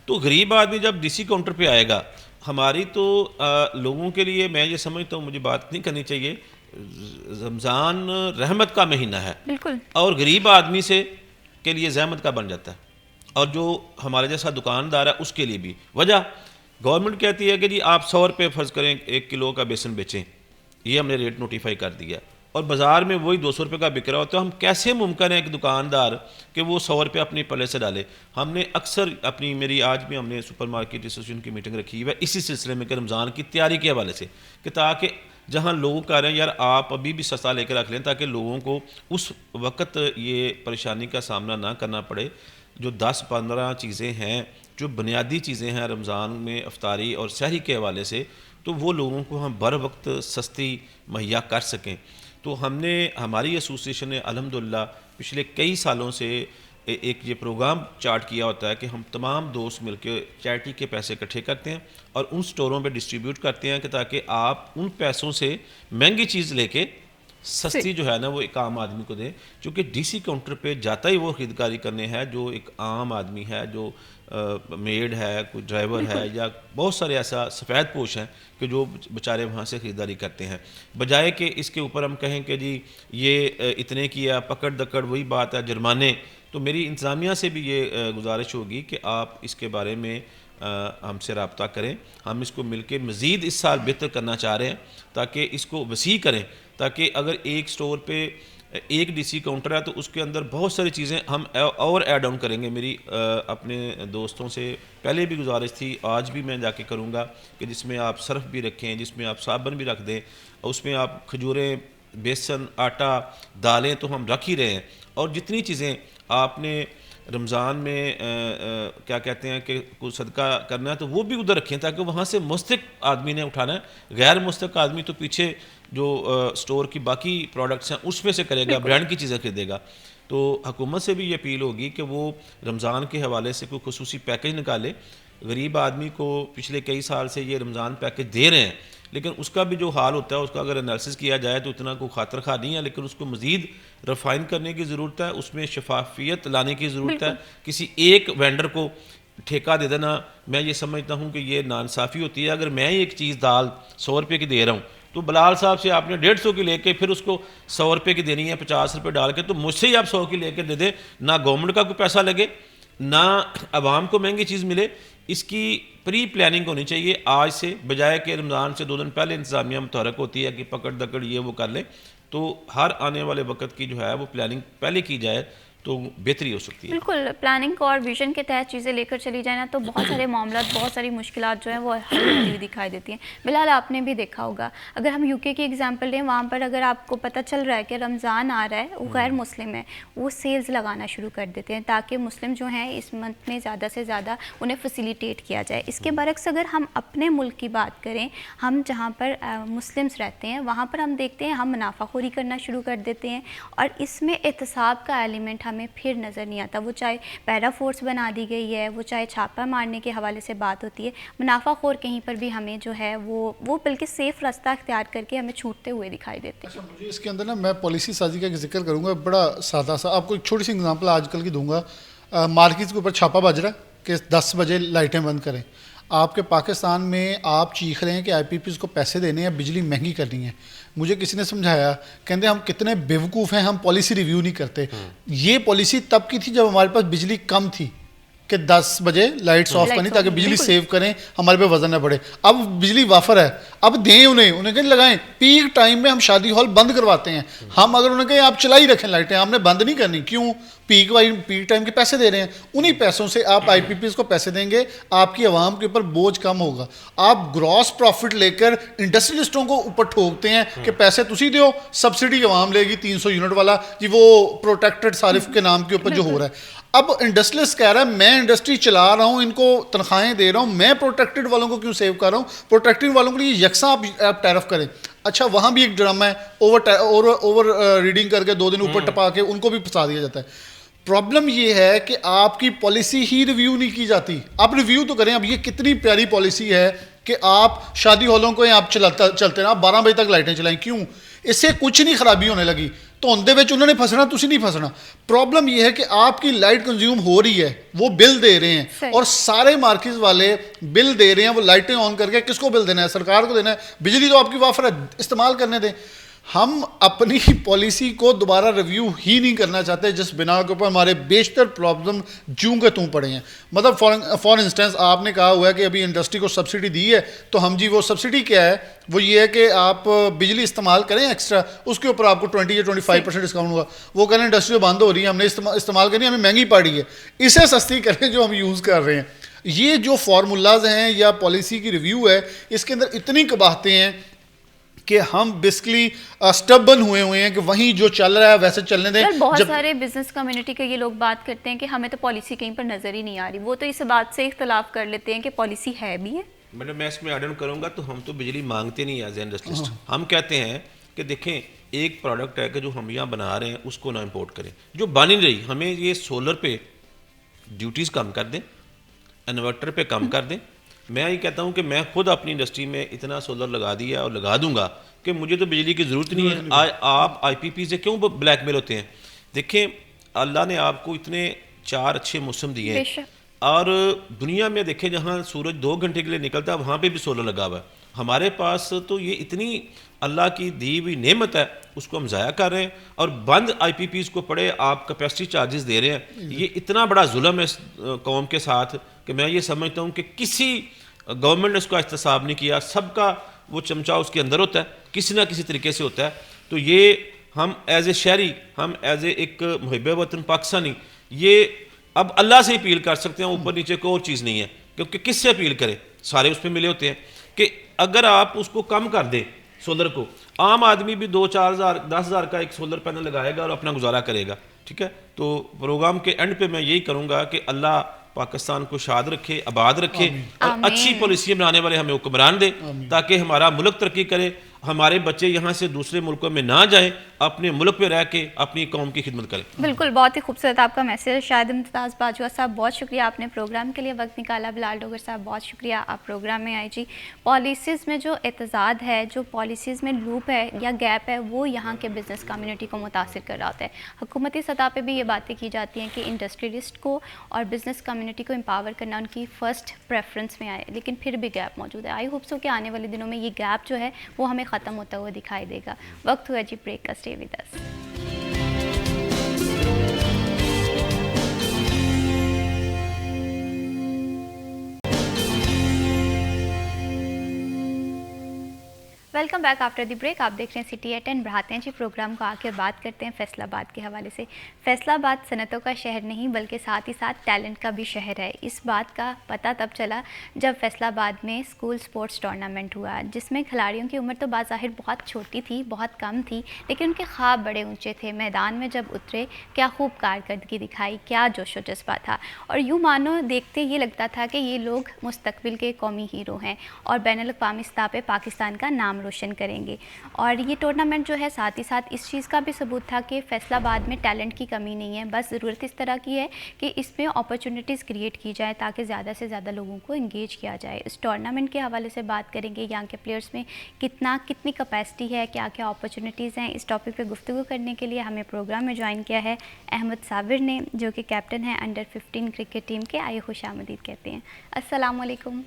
तो गरीब आदमी जब डीसी काउंटर पे आएगा, हमारी तो लोगों के लिए मैं ये समझता हूँ, मुझे बात नहीं करनी चाहिए, रमज़ान रहमत का महीना है बिल्कुल, और गरीब आदमी से के लिए ज़हमत का बन जाता है, और जो हमारे जैसा दुकानदार है उसके लिए भी। वजह गवर्नमेंट कहती है कि जी आप 100 रुपये फ़र्ज़ करें 1 किलो का बेसन बेचें, ये हमने रेट नोटिफाई कर दिया और बाज़ार में वही 200 रुपये का बिक रहा हो, तो हम कैसे मुमकिन है एक दुकानदार कि वो 100 रुपये अपनी पल्ले से डाले? हमने अक्सर अपनी मेरी आज भी हमने सुपर मार्केट एसोसिएशन की मीटिंग रखी है इसी सिलसिले में कि रमज़ान की तैयारी के हवाले से, कि ताकि जहाँ लोग कह रहे हैं यार आप अभी भी सस्ता लेकर रख लें, ताकि लोगों को उस वक़्त ये परेशानी का सामना ना करना पड़े। जो 10-15 चीज़ें हैं, जो बुनियादी चीज़ें हैं रमज़ान में अफ्तारी और सहरी के हवाले से, तो वो लोगों को हम बर वक्त सस्ती मुहैया कर सकें। तो हमने हमारी एसोसिएशन ने अल्हम्दुलिल्लाह पिछले कई सालों से एक ये प्रोग्राम चार्ट किया होता है कि हम तमाम दोस्त मिलकर चैरिटी के पैसे इकट्ठे करते हैं और उन स्टोरों पे डिस्ट्रीब्यूट करते हैं कि ताकि आप उन पैसों से महंगी चीज़ लेके सस्ती जो है ना वो एक आम आदमी को दें, क्योंकि डीसी काउंटर पे जाता ही वो खरीददारी करने है जो एक आम आदमी है, जो मेड है, कोई ड्राइवर है, या बहुत सारे ऐसा सफ़ेद पोश हैं कि जो बेचारे वहाँ से ख़रीदारी करते हैं। बजाय कि इसके ऊपर हम कहें कि जी ये इतने की है, पकड़ दकड़ वही बात है, जुर्माने। तो मेरी इंतज़ामिया से भी ये गुजारिश होगी कि आप इसके बारे में हमसे रब्ता करें। हम इसको मिलके मज़ीद इस साल बेहतर करना चाह रहे हैं ताकि इसको वसी करें, ताकि अगर एक स्टोर पे एक डीसी काउंटर है तो उसके अंदर बहुत सारी चीज़ें हम और ऐड ऑन करेंगे। मेरी अपने दोस्तों से पहले भी गुजारिश थी, आज भी मैं जाके करूँगा कि जिसमें आप सर्फ भी रखें, जिसमें आप साबुन भी रख दें, उसमें आप खजूरें, बेसन, आटा, दालें तो हम रख ही रहे हैं, और जितनी चीज़ें आपने रमज़ान में क्या कहते हैं कि कुछ सदका करना है तो वो भी उधर रखें, ताकि वहाँ से मुस्तक आदमी ने उठाना है। गैर मुस्तक आदमी तो पीछे जो स्टोर की बाकी प्रोडक्ट्स हैं उसमें से करेगा, ब्रांड की चीज़ें खरीदेगा। तो हुकूमत से भी ये अपील होगी कि वो रमज़ान के हवाले से कोई खुसूसी पैकेज निकाले। गरीब आदमी को पिछले कई साल से ये रमज़ान पैकेज दे रहे हैं, लेकिन उसका भी जो हाल होता है उसका अगर एनालिसिस किया जाए तो इतना कोई खातर खा नहीं है, लेकिन उसको मज़ीद रिफ़ाइन करने की ज़रूरत है, उसमें शफाफियत लाने की ज़रूरत है। किसी एक वेंडर को ठेका दे देना, मैं ये समझता हूँ कि ये नाइंसाफ़ी होती है। अगर मैं एक चीज़ दाल 100 रुपये की दे रहा हूँ तो बलाल साहब से आपने 150 की लेके फिर उसको 100 रुपये की देनी है, 50 रुपये डाल के, तो मुझसे ही आप 100 की लेकर दे दें, ना गवर्नमेंट का कोई पैसा लगे, ना आवाम को महंगी चीज़ मिले। इसकी प्री प्लानिंग होनी चाहिए आज से, बजाय कि रमज़ान से 2 दिन पहले इंतज़ामिया मुतहरक होती है कि पकड़ दकड़ ये वो कर लें। तो हर आने वाले वक्त की जो है वो प्लानिंग पहले की जाए, तो बेहतरी हो सकती है। बिल्कुल, प्लानिंग और विजन के तहत चीज़ें लेकर चली जाए ना तो बहुत सारे मामला, बहुत सारी मुश्किलात जो हैं वो हल होती हुई दिखाई देती हैं। बिलाल, आपने भी देखा होगा, अगर हम यूके की एग्जांपल लें, वहाँ पर अगर आपको पता चल रहा है कि रमज़ान आ रहा है, वो गैर मुस्लिम है, वो सेल्स लगाना शुरू कर देते हैं ताकि मुस्लिम जो हैं इस मंथ में ज़्यादा से ज़्यादा उन्हें फैसिलिटेट किया जाए। इसके बरक्स अगर हम अपने मुल्क की बात करें, हम जहाँ पर मुस्लिम्स रहते हैं वहाँ पर हम देखते हैं हम मुनाफाखोरी करना शुरू कर देते हैं और इसमें एहतसाब का एलिमेंट हमें फिर नज़र नहीं आता। वो चाहे पैरा फोर्स बना दी गई है, वो चाहे छापा मारने के हवाले से बात होती है, मुनाफाखोर कहीं पर भी हमें जो है वो बल्कि सेफ़ रास्ता अख्तियार करके हमें छूटते हुए दिखाई देते हैं। अच्छा, मुझे इसके अंदर ना मैं पॉलिसी साजी का जिक्र करूँगा, बड़ा सादा सा आपको एक छोटी सी एग्जांपल आजकल की दूंगा। मार्केट के ऊपर छापा बज रहा है कि 10 बजे लाइटें बंद करें। आपके पाकिस्तान में आप चीख रहे हैं कि आईपीपीज़ को पैसे देने हैं, बिजली महंगी करनी है। मुझे किसी ने समझाया, कहते हम कितने बेवकूफ़ हैं, हम पॉलिसी रिव्यू नहीं करते। ये पॉलिसी तब की थी जब हमारे पास बिजली कम थी कि 10 बजे लाइट्स ऑफ करनी ताकि बिजली सेव करें, हमारे पे वजन ना बढ़े। अब बिजली वाफर है, अब दें उन्हें कहीं लगाएं। पीक टाइम में हम शादी हॉल बंद करवाते हैं, हम अगर उन्हें कहें आप चलाई रखें लाइटें, हमने बंद नहीं करनी, क्यों? पीक टाइम के पैसे दे रहे हैं, उन्हीं पैसों से आप आईपीपीज़ को पैसे देंगे, आपकी आवाम के ऊपर बोझ कम होगा। आप ग्रॉस प्रॉफिट लेकर इंडस्ट्रियलिस्टों को ऊपर ठोकते हैं कि पैसे तुसी दो, सब्सिडी आवाम लेगी 300 यूनिट वाला जी, वो प्रोटेक्टेड सारिफ के नाम के ऊपर जो हो रहा है। अब इंडस्ट्रियलिस्ट कह रहा है मैं इंडस्ट्री चला रहा हूँ, इनको तनख्वाहें दे रहा हूँ, मैं प्रोटेक्टेड वालों को क्यों सेव कर रहा हूँ? प्रोटेक्टेड वालों के लिए यकसा आप टैरिफ करें। अच्छा, वहाँ भी एक ड्रामा है, ओवर रीडिंग करके 2 दिन ऊपर टपा के उनको भी फंसा दिया जाता है। प्रॉब्लम ये है कि आपकी पॉलिसी ही रिव्यू नहीं की जाती। आप रिव्यू तो करें। अब ये कितनी प्यारी पॉलिसी है कि आप शादी हॉलों को आप चलते ना, आप 12 बजे तक लाइटें चलाएं, क्यों? इससे कुछ नहीं खराबी होने लगी, तो उनके विच उन्होंने फंसना, तुसी नहीं फंसना। प्रॉब्लम यह है कि आपकी लाइट कंज्यूम हो रही है, वो बिल दे रहे हैं और सारे मार्केट वाले बिल दे रहे हैं, वो लाइटें ऑन करके किसको बिल देना है? सरकार को देना है। बिजली तो आपकी वाफर है, इस्तेमाल करने दें। हम अपनी पॉलिसी को दोबारा रिव्यू ही नहीं करना चाहते, जिस बिना के ऊपर हमारे बेशतर प्रॉब्लम जूं के तूं पड़े हैं। मतलब फॉर इंस्टेंस आपने कहा हुआ है कि अभी इंडस्ट्री को सब्सिडी दी है, तो हम जी वो सब्सिडी क्या है? वो ये है कि आप बिजली इस्तेमाल करें एक्स्ट्रा, उसके ऊपर आपको 20 या 25% डिस्काउंट होगा। वो कह रहे हैं इंडस्ट्री बंद हो रही है, हमने इस्तेमाल करनी, हमें महंगी पड़ रही है, इसे सस्ती करें जो हम यूज़ कर रहे हैं। ये जो फार्मूलाज हैं या पॉलिसी की रिव्यू है, इसके अंदर इतनी कबाहतें हैं कि हम बेसिकली स्टबन हुए हैं कि वहीं जो चल रहा है वैसे चलने दें। बहुत सारे बिजनेस कम्युनिटी के ये लोग बात करते हैं कि हमें तो पॉलिसी कहीं पर नजर ही नहीं आ रही, वो तो इस बात से इख्तलाफ कर लेते हैं कि पॉलिसी है भी है। मैडम, मैं इसमें ऐड ऑन करूंगा, तो हम तो बिजली मांगते नहीं एज ए इंडस्ट्रियलिस्ट। हम कहते हैं कि देखें, एक प्रोडक्ट है कि जो हम यहाँ बना रहे हैं उसको ना इम्पोर्ट करें, जो बन नहीं रही, हमें ये सोलर पे ड्यूटीज़ कम कर दें, इन्वर्टर पे कम कर दें। मैं ये कहता हूँ कि मैं खुद अपनी इंडस्ट्री में इतना सोलर लगा दिया और लगा दूंगा कि मुझे तो बिजली की ज़रूरत नहीं है। आप आईपीपी से क्यों ब्लैकमेल होते हैं? देखें, अल्लाह ने आपको इतने 4 अच्छे मौसम दिए हैं, और दुनिया में देखें जहाँ सूरज 2 घंटे के लिए निकलता है वहाँ पे भी सोलर लगा हुआ है। हमारे पास तो ये इतनी अल्लाह की दी हुई नेमत है, उसको हम ज़ाया कर रहे हैं और बंद आईपीपीज़ को पड़े आप कैपेसिटी चार्जेस दे रहे हैं। ये इतना बड़ा जुल्म है इस कौम के साथ कि मैं ये समझता हूँ कि किसी गवर्नमेंट ने उसका एहतसाब नहीं किया। सबका वो चमचा उसके अंदर होता है, किसी ना किसी तरीके से होता है। तो ये हम एज ए शहरी, हम एज ए एक मुहिब वतन पाकिस्तानी, ये अब अल्लाह से अपील कर सकते हैं, ऊपर नीचे कोई और चीज़ नहीं है। क्योंकि किससे अपील करें? सारे उस पर मिले होते हैं कि अगर आप उसको कम कर दें सोलर को, आम आदमी भी 2-4 हज़ार 10 हज़ार का एक सोलर पैनल लगाएगा और अपना गुजारा करेगा। ठीक है, तो प्रोग्राम के एंड पे मैं यही करूँगा कि अल्लाह पाकिस्तान को शाद रखे, आबाद रखे और अच्छी पॉलिसी बनाने वाले हमें हुक्मरान दे, ताकि हमारा मुल्क तरक्की करे, हमारे बच्चे यहाँ से दूसरे मुल्कों में ना जाएं, अपने मुल्क पे रह के अपनी कौम की खिदमत करें। बिल्कुल, बहुत ही खूबसूरत आपका मैसेज। शाहिद इम्तियाज़ बाजवा साहब, बहुत शुक्रिया, आपने प्रोग्राम के लिए वक्त निकाला। बिलाल डोगर साहब, बहुत शुक्रिया, आप प्रोग्राम में आए जी। पॉलिसीज़ में जो एतज़ाद है, जो पॉलिसीज़ में लूप है या गैप है, वो यहाँ के बिज़नेस कम्युनिटी को मुतासिर कर रहा होता है। हुकूमती सतह पर भी ये बातें की जाती हैं कि इंडस्ट्रियलिस्ट को और बिज़नेस कम्युनिटी को एम्पावर करना उनकी फ़र्स्ट प्रेफरेंस में आए, लेकिन फिर भी गैप मौजूद है। आई होप सो कि आने वाले दिनों में ये गैप जो है वो हमें ख़त्म होता हुआ दिखाई देगा। वक्त हुआ जी ब्रेक का, stay with us. Welcome back after the break. आप देख रहे हैं सिटी एट एंड बढ़ाते हैं जी प्रोग्राम को। आके बात करते हैं फैसलाबाद के हवाले से। फैसलाबाद सनतों का शहर नहीं बल्कि साथ ही साथ टैलेंट का भी शहर है। इस बात का पता तब चला जब फैसलाबाद में स्कूल स्पोर्ट्स टूर्नामेंट हुआ, जिसमें खिलाड़ियों की उम्र तो बाज़ाहिर बहुत छोटी थी, बहुत कम थी, लेकिन उनके ख्वाब बड़े ऊँचे थे। मैदान में जब उतरे क्या खूब कारकर्दगी दिखाई, क्या जोशो जज्बा था, और यूँ मानो देखते ये लगता था कि ये लोग मुस्तकबिल के कौमी हीरो हैं और बैनुल-अक़वामी सतह पे पाकिस्तान का नाम रोशन करेंगे। और ये टूर्नामेंट जो है साथ ही साथ इस चीज़ का भी सबूत था कि फैसलाबाद में टैलेंट की कमी नहीं है, बस ज़रूरत इस तरह की है कि इसमें अपॉर्चुनिटीज़ क्रिएट की जाए ताकि ज़्यादा से ज़्यादा लोगों को इंगेज किया जाए। इस टूर्नामेंट के हवाले से बात करेंगे, यहाँ के प्लेयर्स में कितनी कैपेसिटी है, क्या क्या अपॉर्चुनिटीज़ हैं। इस टॉपिक पर गुफ्तगू करने के लिए हमें प्रोग्राम में ज्वाइन किया है अहमद साबिर ने, जो कि कैप्टन है अंडर 15 क्रिकेट टीम के। आइए खुशामदीद कहते हैं। अस्सलाम वालेकुम।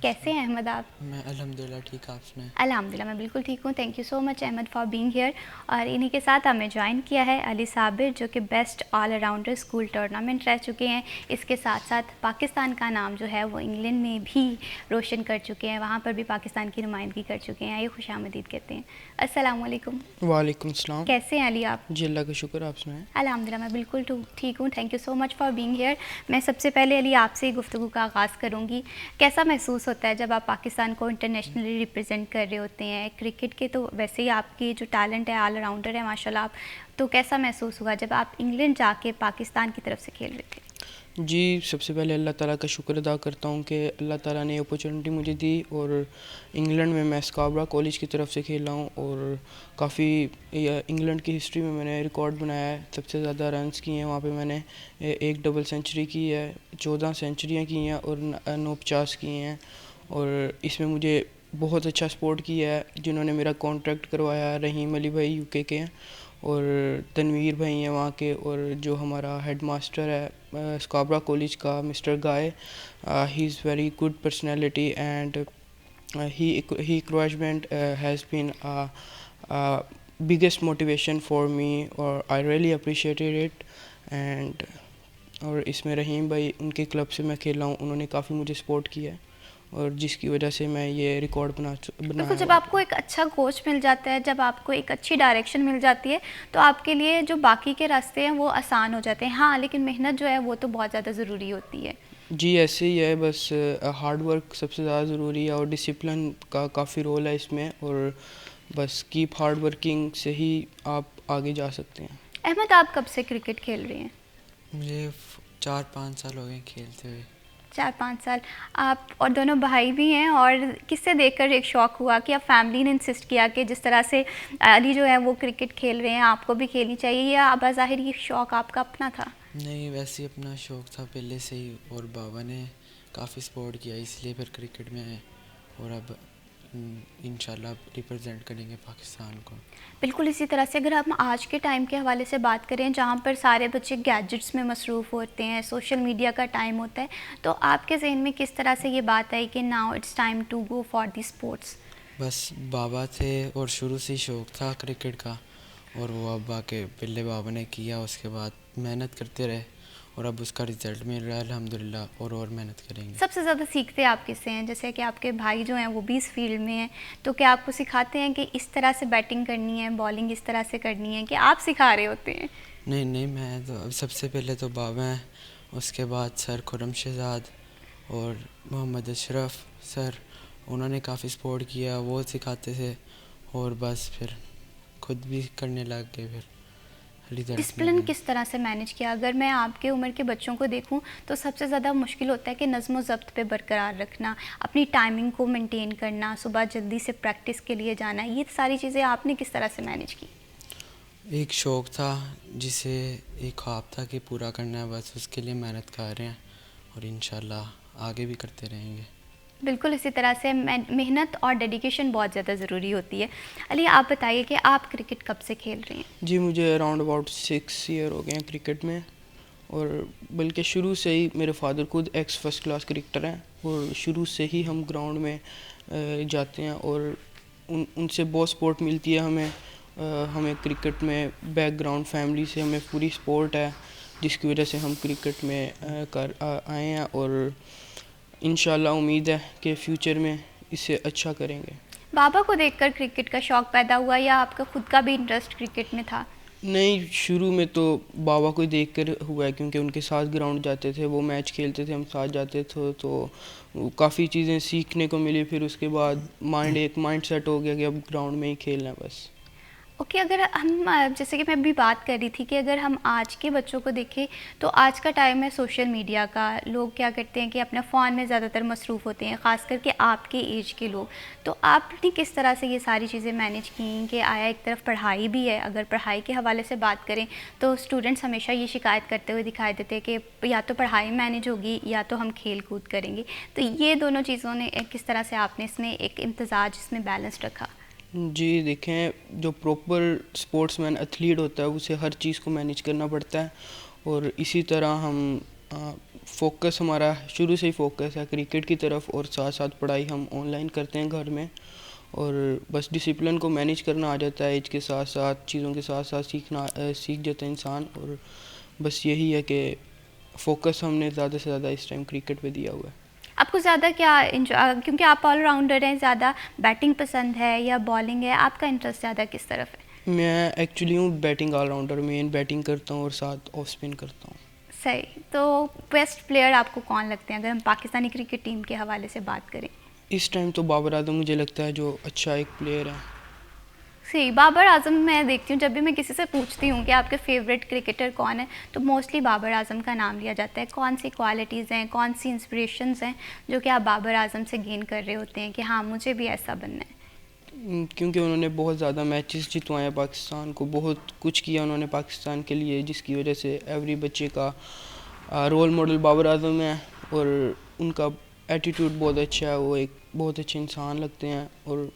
कैसे हैं अहमद आप? मैं अल्हम्दुलिल्लाह ठीक, आप सुनाएं? अल्हम्दुलिल्लाह मैं बिल्कुल ठीक हूँ। Thank you so much Ahmad for being here. और इन्हीं के साथ हमें ज्वाइन किया है अली साबिर, जो कि बेस्ट ऑलराउंडर स्कूल टूर्नामेंट रह चुके हैं। इसके साथ साथ पाकिस्तान का नाम जो है वो इंग्लैंड में भी रोशन कर चुके हैं, वहाँ पर भी पाकिस्तान की नुमाइंदगी कर चुके हैं। आइए खुशामदीद कहते हैं। अस्सलाम वालेकुम। वालेकुम सलाम। कैसे हैं अली आप? जी अल्लाह का शुक्र, आप सुनाएं? अल्हम्दुलिल्लाह मैं बिल्कुल ठीक हूँ। Thank you so much for being here. मैं सबसे पहले अली आपसे गुफ्तगू का आगाज़ करूँगी। कैसा महसूस होता है जब आप पाकिस्तान को इंटरनेशनली रिप्रेजेंट कर रहे होते हैं? क्रिकेट के तो वैसे ही आपकी जो टैलेंट है, ऑलराउंडर है माशाल्लाह आप, तो कैसा महसूस हुआ जब आप इंग्लैंड जाके पाकिस्तान की तरफ से खेल रहे थे? जी सबसे पहले अल्लाह ताला का शुक्र अदा करता हूँ कि अल्लाह ताला ने अपॉर्चुनिटी मुझे दी और इंग्लैंड में मैं स्काबरा कॉलेज की तरफ से खेला हूँ और काफ़ी इंग्लैंड की हिस्ट्री में मैंने रिकॉर्ड बनाया है। सबसे ज़्यादा रन्स किए हैं वहाँ पे मैंने, एक डबल सेंचुरी की है, 14 सेंचुरियाँ की हैं और 950 किए हैं। और इसमें मुझे बहुत अच्छा सपोर्ट किया है जिन्होंने मेरा कॉन्ट्रैक्ट करवाया। रहीम अली भाई यूके के हैं और तनवीर भाई हैं वहाँ के, और जो हमारा हेड मास्टर है स्काबरा कॉलेज का mister guy, he is very good personality and he encouragement has been biggest motivation for me or I really appreciated it and और इसमें रहीम भाई उनके क्लब से मैं खेला हूँ, उन्होंने काफ़ी मुझे सपोर्ट किया है और जिसकी वजह से मैं ये रिकॉर्ड बना जब आपको एक अच्छा कोच मिल जाता है, जब आपको एक अच्छी डायरेक्शन मिल जाती है, तो आपके लिए जो बाकी के रास्ते हैं वो आसान हो जाते हैं। हाँ, लेकिन मेहनत जो है वो तो बहुत ज़्यादा ज़रूरी होती है। जी ऐसे ही है, बस हार्ड वर्क सबसे ज़्यादा ज़रूरी है और डिसिप्लिन का काफ़ी रोल है इसमें, और बस कीप हार्ड वर्किंग से ही आप आगे जा सकते हैं। अहमद आप कब से क्रिकेट खेल रहे हैं? मुझे 4-5 साल हो गए खेलते हुए। 4-5 साल। आप और दोनों भाई भी हैं, और किससे देखकर एक शौक़ हुआ कि आप फैमिली ने इंसिस्ट किया कि जिस तरह से अली जो है वो क्रिकेट खेल रहे हैं आपको भी खेलनी चाहिए, या बाज़ाहिर ये शौक़ आपका अपना था? नहीं, वैसे ही अपना शौक़ था पहले से ही, और बाबा ने काफ़ी सपोर्ट किया इसलिए फिर क्रिकेट में आए और अब इंशाल्लाह रिप्रेजेंट करेंगे पाकिस्तान को। बिल्कुल इसी तरह से अगर हम आज के टाइम के हवाले से बात करें, जहाँ पर सारे बच्चे गैजेट्स में मसरूफ़ होते हैं, सोशल मीडिया का टाइम होता है, तो आपके जहन में किस तरह से ये बात आई कि now it's time to go for the sports? बस बाबा थे और शुरू से ही शौक़ था क्रिकेट का, और वो अब आके पहले बाबा ने किया, उसके बाद मेहनत करते रहे और अब उसका रिज़ल्ट मिल रहा है अल्हम्दुलिल्लाह, और मेहनत करेंगे। सबसे ज़्यादा सीखते आप किससे हैं? जैसे कि आपके भाई जो हैं वो भी इस फील्ड में हैं, तो क्या आपको सिखाते हैं कि इस तरह से बैटिंग करनी है, बॉलिंग इस तरह से करनी है, कि आप सिखा रहे होते हैं? नहीं, मैं तो सबसे पहले तो बाबा हैं, उसके बाद सर खुर्रम शहजाद और मोहम्मद अशरफ सर, उन्होंने काफ़ी सपोर्ट किया, वो सिखाते थे, और बस फिर खुद भी करने लग गए। फिर डिसिप्लिन किस तरह से मैनेज किया? अगर मैं आपके उम्र के बच्चों को देखूं तो सबसे ज़्यादा मुश्किल होता है कि नज़्म ज़ब्त पे बरकरार रखना, अपनी टाइमिंग को मेंटेन करना, सुबह जल्दी से प्रैक्टिस के लिए जाना, ये सारी चीज़ें आपने किस तरह से मैनेज की? एक शौक़ था जिसे एक ख्वाब था कि पूरा करना है, बस उसके लिए मेहनत कर रहे हैं और इंशाल्लाह आगे भी करते रहेंगे। बिल्कुल इसी तरह से मेहनत और डेडिकेशन बहुत ज़्यादा ज़रूरी होती है। अली आप बताइए कि आप क्रिकेट कब से खेल रहे हैं? जी मुझे अराउंड अबाउट 6 ईयर हो गए हैं क्रिकेट में, और बल्कि शुरू से ही मेरे फादर खुद एक्स फर्स्ट क्लास क्रिकेटर हैं और शुरू से ही हम ग्राउंड में जाते हैं और उनसे बहुत सपोर्ट मिलती है हमें क्रिकेट में। बैकग्राउंड फैमिली से हमें पूरी सपोर्ट है, जिसकी वजह से हम क्रिकेट में आए हैं और इंशाल्लाह उम्मीद है कि फ्यूचर में इसे अच्छा करेंगे। बाबा को देखकर क्रिकेट का शौक़ पैदा हुआ या आपका खुद का भी इंटरेस्ट क्रिकेट में था? नहीं, शुरू में तो बाबा को ही देख कर हुआ है, क्योंकि उनके साथ ग्राउंड जाते थे, वो मैच खेलते थे, हम साथ जाते थे, तो काफ़ी चीज़ें सीखने को मिली। फिर उसके बाद एक माइंड सेट हो गया कि अब ग्राउंड में ही खेलना है बस। ओके, अगर हम जैसे कि मैं अभी बात कर रही थी कि अगर हम आज के बच्चों को देखें तो आज का टाइम है सोशल मीडिया का। लोग क्या करते हैं कि अपना फ़ोन में ज़्यादातर मसरूफ़ होते हैं, ख़ास करके आपके एज के लोग। तो आपने किस तरह से ये सारी चीज़ें मैनेज की कि आया एक तरफ पढ़ाई भी है? अगर पढ़ाई के हवाले से बात करें तो स्टूडेंट्स हमेशा ये शिकायत करते हुए दिखाई देते हैं कि या तो पढ़ाई मैनेज होगी या तो हम खेल कूद करेंगे। तो ये दोनों चीज़ों ने किस तरह से आपने इसमें एक इम्तजाज, इसमें बैलेंस रखा? जी देखें, जो प्रॉपर स्पोर्ट्समैन एथलीट होता है उसे हर चीज़ को मैनेज करना पड़ता है, और इसी तरह हम फोकस हमारा शुरू से ही फोकस है क्रिकेट की तरफ, और साथ साथ पढ़ाई हम ऑनलाइन करते हैं घर में, और बस डिसिप्लिन को मैनेज करना आ जाता है। एज के साथ साथ चीज़ों के साथ साथ सीख जाता है इंसान, और बस यही है कि फ़ोकस हमने ज़्यादा से ज़्यादा इस टाइम क्रिकेट पे दिया हुआ है। आपको ज़्यादा क्या क्योंकि आप ऑलराउंडर हैं, ज़्यादा बैटिंग पसंद है या बॉलिंग है? आपका इंटरेस्ट ज़्यादा किस तरफ है? मैं एक्चुअली हूँ बैटिंग ऑलराउंडर, मेन बैटिंग करता हूँ और साथ ऑफ स्पिन करता हूँ। सही। तो बेस्ट प्लेयर आपको कौन लगते हैं अगर हम पाकिस्तानी क्रिकेट टीम के हवाले से बात करें? इस टाइम तो बाबर आजम मुझे लगता है जो अच्छा एक प्लेयर है। सही। बाबर आजम मैं देखती हूँ, जब भी मैं किसी से पूछती हूँ कि आपके फेवरेट क्रिकेटर कौन है तो मोस्टली बाबर आजम का नाम लिया जाता है। कौन सी क्वालिटीज़ हैं, कौन सी इंस्पिरेशंस हैं जो कि आप बाबर आजम से गेन कर रहे होते हैं कि हाँ मुझे भी ऐसा बनना है? क्योंकि उन्होंने बहुत ज़्यादा मैचेस जितवाए पाकिस्तान को, बहुत कुछ किया उन्होंने पाकिस्तान के लिए, जिसकी वजह से एवरी बच्चे का रोल मॉडल बाबर आजम है, और उनका एटीट्यूड बहुत अच्छा है। वो एक बहुत अच्छे इंसान लगते हैं और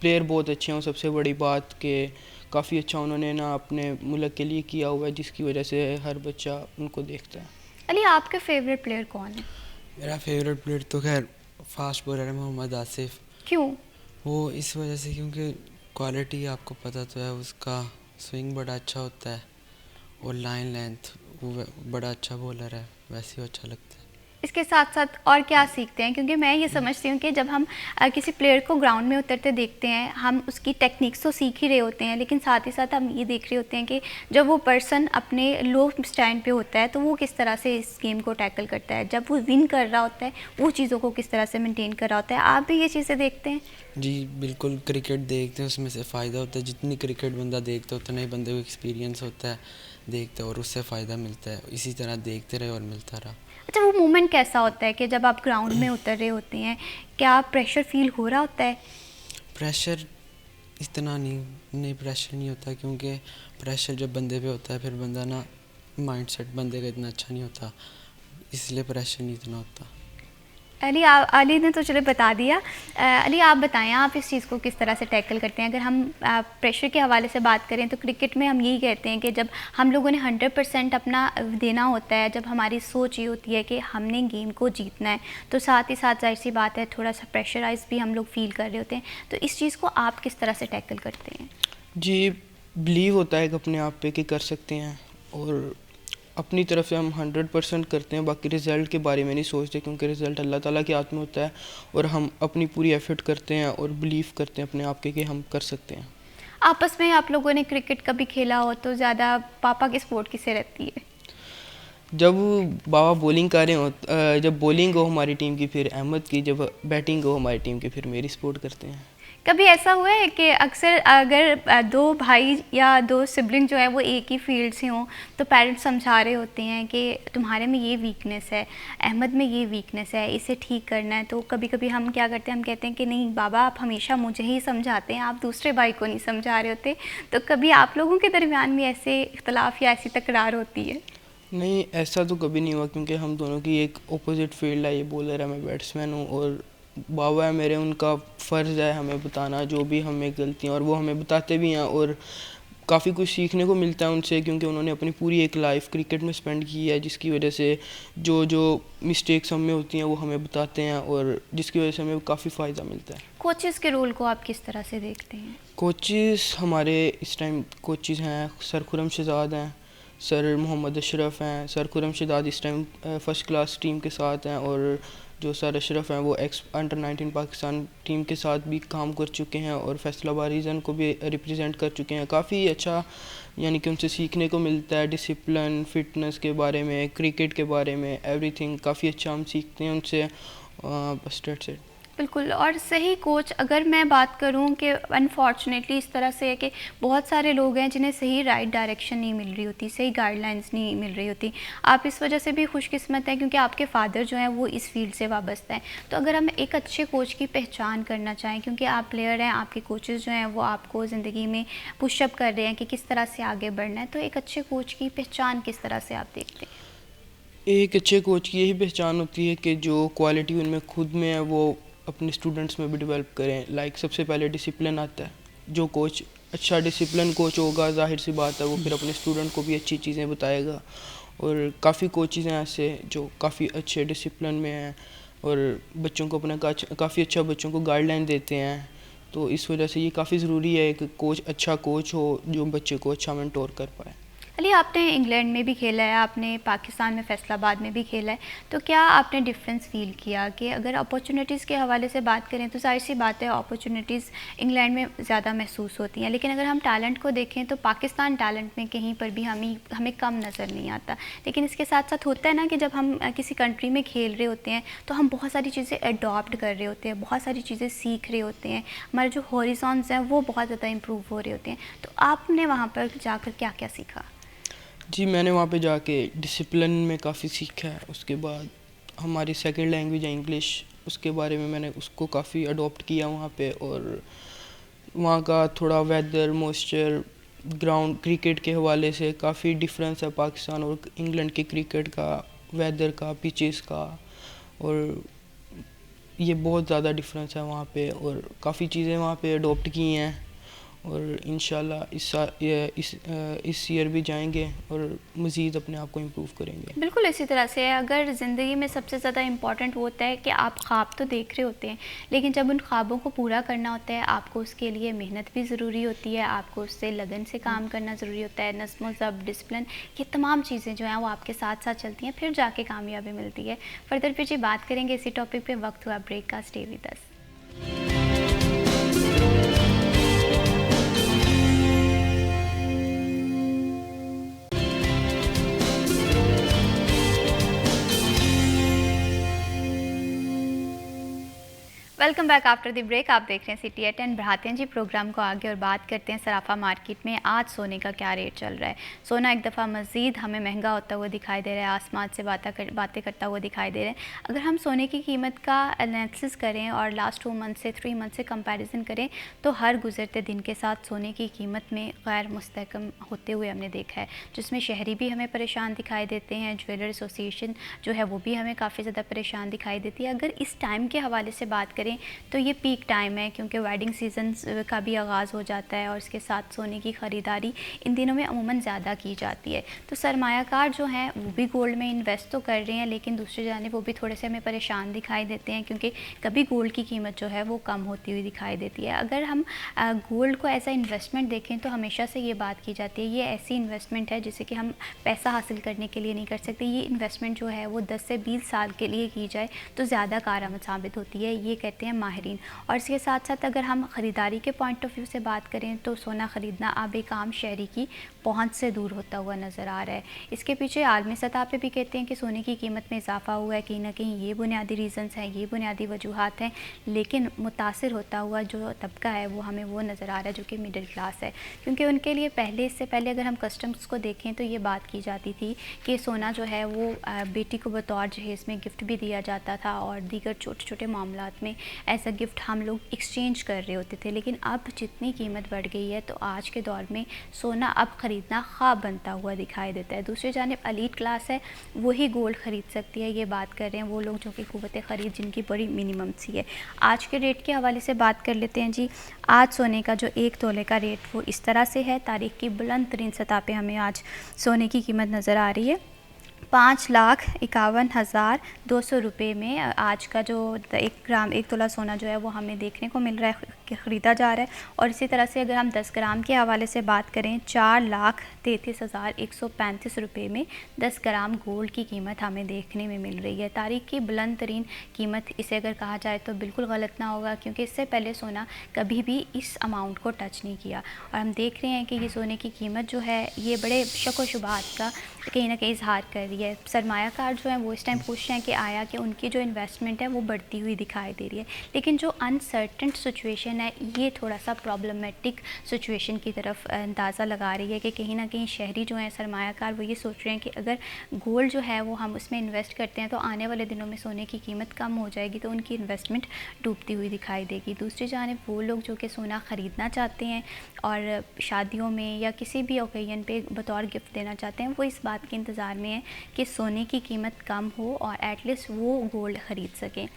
प्लेयर बहुत अच्छे हैं। सबसे बड़ी बात कि काफ़ी अच्छा उन्होंने ना अपने मुल्क के लिए किया हुआ है, जिसकी वजह से हर बच्चा उनको देखता है। अली, आपके फेवरेट प्लेयर कौन है? मेरा फेवरेट प्लेयर तो खैर फास्ट बॉलर है मोहम्मद आसिफ। क्यों? वो इस वजह से क्योंकि क्वालिटी आपको पता तो है, उसका स्विंग बड़ा अच्छा होता है और लाइन लेंथ, वो बड़ा अच्छा बॉलर है, वैसे ही अच्छा लगता है। इसके साथ साथ और क्या सीखते हैं? क्योंकि मैं ये समझती हूँ कि जब हम किसी प्लेयर को ग्राउंड में उतरते देखते हैं, हम उसकी टेक्निक्स तो सीख ही रहे होते हैं, लेकिन साथ ही साथ हम ये देख रहे होते हैं कि जब वो पर्सन अपने लो स्टैंड पे होता है तो वो किस तरह से इस गेम को टैकल करता है, जब वो विन कर रहा होता है वो चीज़ों को किस तरह से मेंटेन कर रहा होता है। आप भी ये चीज़ें देखते हैं? जी बिल्कुल, क्रिकेट देखते हैं, उसमें से फ़ायदा होता है। जितनी क्रिकेट बंदा देखता है उतना ही बंदे को एक्सपीरियंस होता है, देखता है और उससे फ़ायदा मिलता है। इसी तरह देखते रहे और मिलता रहा। अच्छा, वो मोमेंट कैसा होता है कि जब आप ग्राउंड में उतर रहे होते हैं, क्या प्रेशर फील हो रहा होता है? प्रेशर इतना नहीं प्रेशर नहीं होता, क्योंकि प्रेशर जब बंदे पे होता है फिर बंदा ना माइंडसेट बंदे का इतना अच्छा नहीं होता, इसलिए प्रेशर नहीं इतना होता। अली ने तो चलो बता दिया। अली, आप बताएं आप इस चीज़ को किस तरह से टैकल करते हैं? अगर हम प्रेशर के हवाले से बात करें तो क्रिकेट में हम यही कहते हैं कि जब हम लोगों ने 100% अपना देना होता है, जब हमारी सोच ये होती है कि हमने गेम को जीतना है, तो साथ ही साथ जाहिर सी बात है थोड़ा सा प्रेशराइज भी हम लोग फील कर रहे होते हैं। तो इस चीज़ को आप किस तरह से टैकल करते हैं? जी, बिलीव होता है कि अपने आप पे कि कर सकते हैं, और अपनी तरफ से हम 100% करते हैं। बाकी रिज़ल्ट के बारे में नहीं सोचते, क्योंकि रिज़ल्ट अल्लाह ताला के हाथ में होता है, और हम अपनी पूरी एफर्ट करते हैं और बिलीव करते हैं अपने आप के कि हम कर सकते हैं। आपस में आप लोगों ने क्रिकेट कभी खेला हो तो ज़्यादा पापा की सपोर्ट किससे रहती है? जब बाबा बॉलिंग कर रहे हो, जब बॉलिंग हो हमारी टीम की फिर अहमद की, जब बैटिंग हो हमारी टीम की फिर मेरी सपोर्ट करते हैं। कभी ऐसा हुआ है कि अक्सर अगर दो भाई या दो सिबलिंग जो है वो एक ही फील्ड से हों तो पेरेंट्स समझा रहे होते हैं कि तुम्हारे में ये वीकनेस है, अहमद में ये वीकनेस है, इसे ठीक करना है, तो कभी कभी हम क्या करते हैं, हम कहते हैं कि नहीं बाबा आप हमेशा मुझे ही समझाते हैं, आप दूसरे भाई को नहीं समझा रहे होते। तो कभी आप लोगों के दरमियान में ऐसे इख्तलाफ या ऐसी तकरार होती है? नहीं, ऐसा तो कभी नहीं हुआ, क्योंकि हम दोनों की एक अपोजिट फील्ड है। ये बॉलर है, मैं बैट्समैन हूँ, और बाबा है मेरे, उनका फ़र्ज़ है हमें बताना जो भी हमें गलतियाँ, और वो हमें बताते भी हैं, और काफ़ी कुछ सीखने को मिलता है उनसे, क्योंकि उन्होंने अपनी पूरी एक लाइफ क्रिकेट में स्पेंड की है, जिसकी वजह से जो मिस्टेक्स हम में होती हैं वो हमें बताते हैं, और जिसकी वजह से हमें काफ़ी फ़ायदा मिलता है। कोचेस के रोल को आप किस तरह से देखते हैं? कोचेस हमारे इस टाइम कोचेस हैं, सर खुरम शहजाद हैं, सर मोहम्मद अशरफ हैं। सर खुरम शहजाद इस टाइम फर्स्ट क्लास टीम के साथ हैं, और जो सर अशरफ हैं वो एक्स अंडर-19 पाकिस्तान टीम के साथ भी काम कर चुके हैं और फैसलाबाद रीजन को भी रिप्रेजेंट कर चुके हैं। काफ़ी अच्छा यानी कि उनसे सीखने को मिलता है, डिसिप्लिन, फिटनेस के बारे में, क्रिकेट के बारे में, एवरीथिंग काफ़ी अच्छा हम सीखते हैं उनसे। बस दैट्स इट। बिल्कुल। और सही कोच अगर मैं बात करूं कि अनफॉर्चुनेटली इस तरह से है कि बहुत सारे लोग हैं जिन्हें सही राइट डायरेक्शन नहीं मिल रही होती, सही गाइडलाइंस नहीं मिल रही होती। आप इस वजह से भी खुशकिस्मत हैं क्योंकि आपके फादर जो हैं वो इस फील्ड से वाबस्ता हैं। तो अगर हम एक अच्छे कोच की पहचान करना चाहें, क्योंकि आप प्लेयर हैं, आपके कोचेज़ जो हैं वो आपको ज़िंदगी में पुशअप कर रहे हैं कि किस तरह से आगे बढ़ना है, तो एक अच्छे कोच की पहचान किस तरह से आप देखते हैं? एक अच्छे कोच की यही पहचान होती है कि जो क्वालिटी उनमें खुद में है वो अपने स्टूडेंट्स में भी डेवलप करें। लाइक सबसे पहले डिसिप्लिन आता है। जो कोच अच्छा डिसिप्लिन कोच होगा, जाहिर सी बात है वो फिर अपने स्टूडेंट को भी अच्छी चीज़ें बताएगा। और काफ़ी कोचेज़ हैं ऐसे जो काफ़ी अच्छे डिसिप्लिन में हैं और बच्चों को अपना काफ़ी अच्छा बच्चों को गाइडलाइन देते हैं। तो इस वजह से ये काफ़ी ज़रूरी है कि कोच अच्छा कोच हो जो बच्चे को अच्छा मेंटोर कर पाए। अली, आपने इंग्लैंड में भी खेला है, आपने पाकिस्तान में फैसलाबाद में भी खेला है, तो क्या आपने डिफरेंस फ़ील किया कि अगर अपॉर्चुनिटीज़ के हवाले से बात करें तो जाहिर सी बात है अपॉर्चुनिटीज़ इंग्लैंड में ज़्यादा महसूस होती हैं, लेकिन अगर हम टैलेंट को देखें तो पाकिस्तान टैलेंट में कहीं पर भी हमें कम नज़र नहीं आता। लेकिन इसके साथ साथ होता है ना कि जब हम किसी कंट्री में खेल रहे होते हैं तो हम बहुत सारी चीज़ें अडॉप्ट कर रहे होते हैं, बहुत सारी चीज़ें सीख रहे होते हैं, हमारे जो हॉरिज़ॉन्स हैं वो बहुत ज़्यादा इम्प्रूव हो रहे होते हैं। तो आपने वहाँ पर जाकर क्या क्या सीखा? जी, मैंने वहाँ पे जाके डिसिप्लिन में काफ़ी सीखा है। उसके बाद हमारी सेकंड लैंग्वेज है इंग्लिश, उसके बारे में मैंने उसको काफ़ी अडॉप्ट किया वहाँ पे। और वहाँ का थोड़ा वेदर, मॉइस्चर, ग्राउंड, क्रिकेट के हवाले से काफ़ी डिफरेंस है पाकिस्तान और इंग्लैंड के क्रिकेट का, वेदर का, पिचेस का। और ये बहुत ज़्यादा डिफरेंस है वहाँ पे और काफ़ी चीज़ें वहाँ पे अडॉप्ट की हैं। और इंशाल्लाह इस ईयर भी जाएंगे और मज़ीद अपने आप को इम्प्रूव करेंगे। बिल्कुल इसी तरह से है। अगर ज़िंदगी में सबसे ज़्यादा इम्पॉर्टेंट वो होता है कि आप ख्वाब तो देख रहे होते हैं, लेकिन जब उन ख्वाबों को पूरा करना होता है आपको उसके लिए मेहनत भी ज़रूरी होती है, आपको उससे लगन से काम करना ज़रूरी होता है, नज़्म ज़ब्त, डिसिप्लिन, ये तमाम चीज़ें जो हैं वो आपके साथ साथ चलती हैं, फिर जाके कामयाबी मिलती है। फर्दर फिर जी बात करेंगे इसी टॉपिक पर। वक्त हुआ ब्रेक का, stay with us. Welcome back after the break. आप देख रहे हैं सिटी एट एंड बढ़ाते हैं जी प्रोग्राम को आगे और बात करते हैं सराफा मार्केट में आज सोने का क्या रेट चल रहा है। सोना एक दफ़ा मज़ीद हमें महंगा होता हुआ दिखाई दे रहा है, आसमान से बातें करता हुआ दिखाई दे रहा है। अगर हम सोने की कीमत का एनालिसिस करें और लास्ट 2 मंथ से 3 मंथ से कंपैरिजन करें तो हर गुजरते दिन के साथ सोने की कीमत में गैर मुस्तहकम होते हुए हमने देखा है, जिसमें शहरी भी हमें परेशान दिखाई देते हैं, ज्वेलर एसोसिएशन जो है वो भी हमें काफ़ी ज़्यादा परेशान दिखाई देती है। अगर इस टाइम के हवाले से बात करें तो ये पीक टाइम है क्योंकि वेडिंग सीज़न का भी आगाज़ हो जाता है और इसके साथ सोने की ख़रीदारी इन दिनों में अमूमन ज़्यादा की जाती है। तो सरमायाकार जो हैं वो भी गोल्ड में इन्वेस्ट तो कर रहे हैं, लेकिन दूसरी जानिब वो भी थोड़े से हमें परेशान दिखाई देते हैं क्योंकि कभी गोल्ड की कीमत जो है वो कम होती हुई दिखाई देती है। अगर हम गोल्ड को एज आ इन्वेस्टमेंट देखें तो हमेशा से ये बात की जाती है ये ऐसी इन्वेस्टमेंट है जिसे कि हम पैसा हासिल करने के लिए नहीं कर सकते। ये इन्वेस्टमेंट जो है वो 10 से 20 साल के लिए की जाए तो ज़्यादा कारआमद साबित होती है, ये कहते हैं माहिरीन। और इसके साथ साथ अगर हम ख़रीदारी के पॉइंट ऑफ व्यू से बात करें तो सोना ख़रीदना अब एक आम शहरी की पहुंच से दूर होता हुआ नज़र आ रहा है। इसके पीछे आलमी सतह पे भी कहते हैं कि सोने की कीमत में इजाफा हुआ है, कहीं ना कहीं ये बुनियादी रीज़न्स हैं, ये बुनियादी वजूहात हैं, लेकिन मुतासिर होता हुआ जो तबका है वो हमें वो नज़र आ रहा है जो कि मिडिल क्लास है, क्योंकि उनके लिए इससे पहले अगर हम कस्टम्स को देखें तो ये बात की जाती थी कि सोना जो है वो बेटी को बतौर जहेज़ में गिफ्ट भी दिया जाता था और दीगर छोटे छोटे मामलात में ऐसा गिफ्ट हम लोग एक्सचेंज कर रहे होते थे। लेकिन अब जितनी कीमत बढ़ गई है तो आज के दौर में सोना अब ख़रीदना ख्वाब बनता हुआ दिखाई देता है। दूसरी जानिब एलीट क्लास है वही गोल्ड ख़रीद सकती है, ये बात कर रहे हैं वो लोग जो कि क़ुव्वत ख़रीद जिनकी बड़ी मिनिमम सी है। आज के रेट के हवाले से बात कर लेते हैं जी। आज सोने का जो 1 तोले का रेट वो इस तरह से है, तारीख़ की बुलंद तरीन सतह पे हमें आज सोने की कीमत नज़र आ रही है 5,51,200 रुपये में। आज का जो 1 तोला सोना जो है वो हमें देखने को मिल रहा है के ख़रीदा जा रहा है। और इसी तरह से अगर हम 10 ग्राम के हवाले से बात करें, 4,33,135 रुपये में 10 ग्राम गोल्ड की कीमत हमें देखने में मिल रही है। तारीख की बुलंद तरीन कीमत इसे अगर कहा जाए तो बिल्कुल गलत ना होगा, क्योंकि इससे पहले सोना कभी भी इस अमाउंट को टच नहीं किया। और हम देख रहे हैं कि ये सोने की कीमत जो है ये बड़े शक व शुबहात का कहीं ना कहीं इजहार कर रही है। सरमायाकार जो हैं वो इस टाइम पूछ रहे हैं कि आया कि उनकी जो इन्वेस्टमेंट है वो बढ़ती हुई दिखाई दे रही है, लेकिन जो अनसर्टन सिचुएशन है ये थोड़ा सा प्रॉब्लमेटिक सिचुएशन की तरफ अंदाज़ा लगा रही है कि कहीं ना कहीं शहरी जो हैं सरमायाकार वो ये सोच रहे हैं कि अगर गोल्ड जो है वो हम उसमें इन्वेस्ट करते हैं तो आने वाले दिनों में सोने की कीमत कम हो जाएगी, तो उनकी इन्वेस्टमेंट डूबती हुई दिखाई देगी। दूसरी जानिब वो लोग जो कि सोना ख़रीदना चाहते हैं और शादियों में या किसी भी ओकेजन पे बतौर गिफ्ट देना चाहते हैं, वो इस बात के इंतज़ार में है कि सोने की कीमत कम हो और एटलीस्ट वो गोल्ड ख़रीद सकें।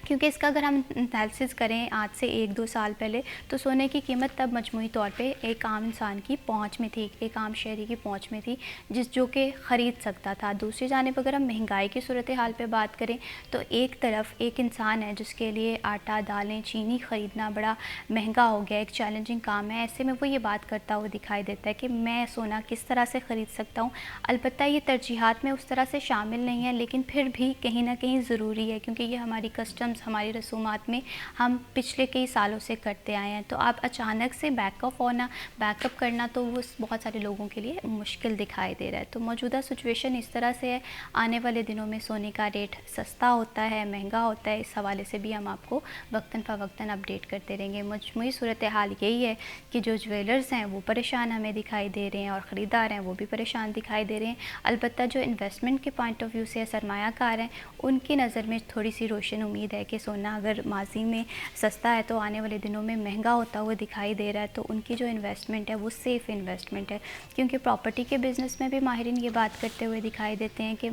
क्योंकि इसका अगर हम एनालिसिस करें आज से 1-2 साल पहले, तो सोने की कीमत तब मजमूई तौर पे एक आम इंसान की पहुंच में थी, एक आम शहरी की पहुंच में थी जो कि ख़रीद सकता था। दूसरी जानिब अगर हम महंगाई की सूरत हाल पे बात करें तो एक तरफ एक इंसान है जिसके लिए आटा, दालें, चीनी ख़रीदना बड़ा महंगा हो गया, एक चैलेंजिंग काम है। ऐसे में वो ये बात करता हुआ दिखाई देता है कि मैं सोना किस तरह से ख़रीद सकता हूँ। अलबत्ता ये तरजीहात में उस तरह से शामिल नहीं है, लेकिन फिर भी कहीं ना कहीं ज़रूरी है, क्योंकि ये हमारी कस्टम्स, हमारी रसूमात में हम पिछले कई सालों से करते आए हैं। तो आप अचानक से बैकअप करना तो वो बहुत सारे लोगों के लिए मुश्किल दिखाई दे रहा है। तो मौजूदा सिचुएशन इस तरह से है। आने वाले दिनों में सोने का रेट सस्ता होता है, महंगा होता है, इस हवाले से भी हम आपको वक्तन फ़वक्तन अपडेट करते रहेंगे। मजमूई सूरत हाल यही है कि जो ज्वेलर्स हैं वो परेशान हमें दिखाई दे रहे हैं और ख़रीदार हैं वो भी परेशान दिखाई दे रहे हैं। अलबत्ता जो इन्वेस्टमेंट के पॉइंट ऑफ व्यू से सरमायाकार हैं उनकी नज़र में थोड़ी सी रोशन उम्मीद है कि सोना अगर माजी में सस्ता है तो आने वाले दिनों में महंगा होता हुआ दिखाई दे रहा है। तो उनकी जो इन्वेस्टमेंट है वो सेफ़ इन्वेस्टमेंट है, क्योंकि प्रॉपर्टी के बिज़नेस में भी माहिरीन ये बात करते हुए दिखाई देते हैं कि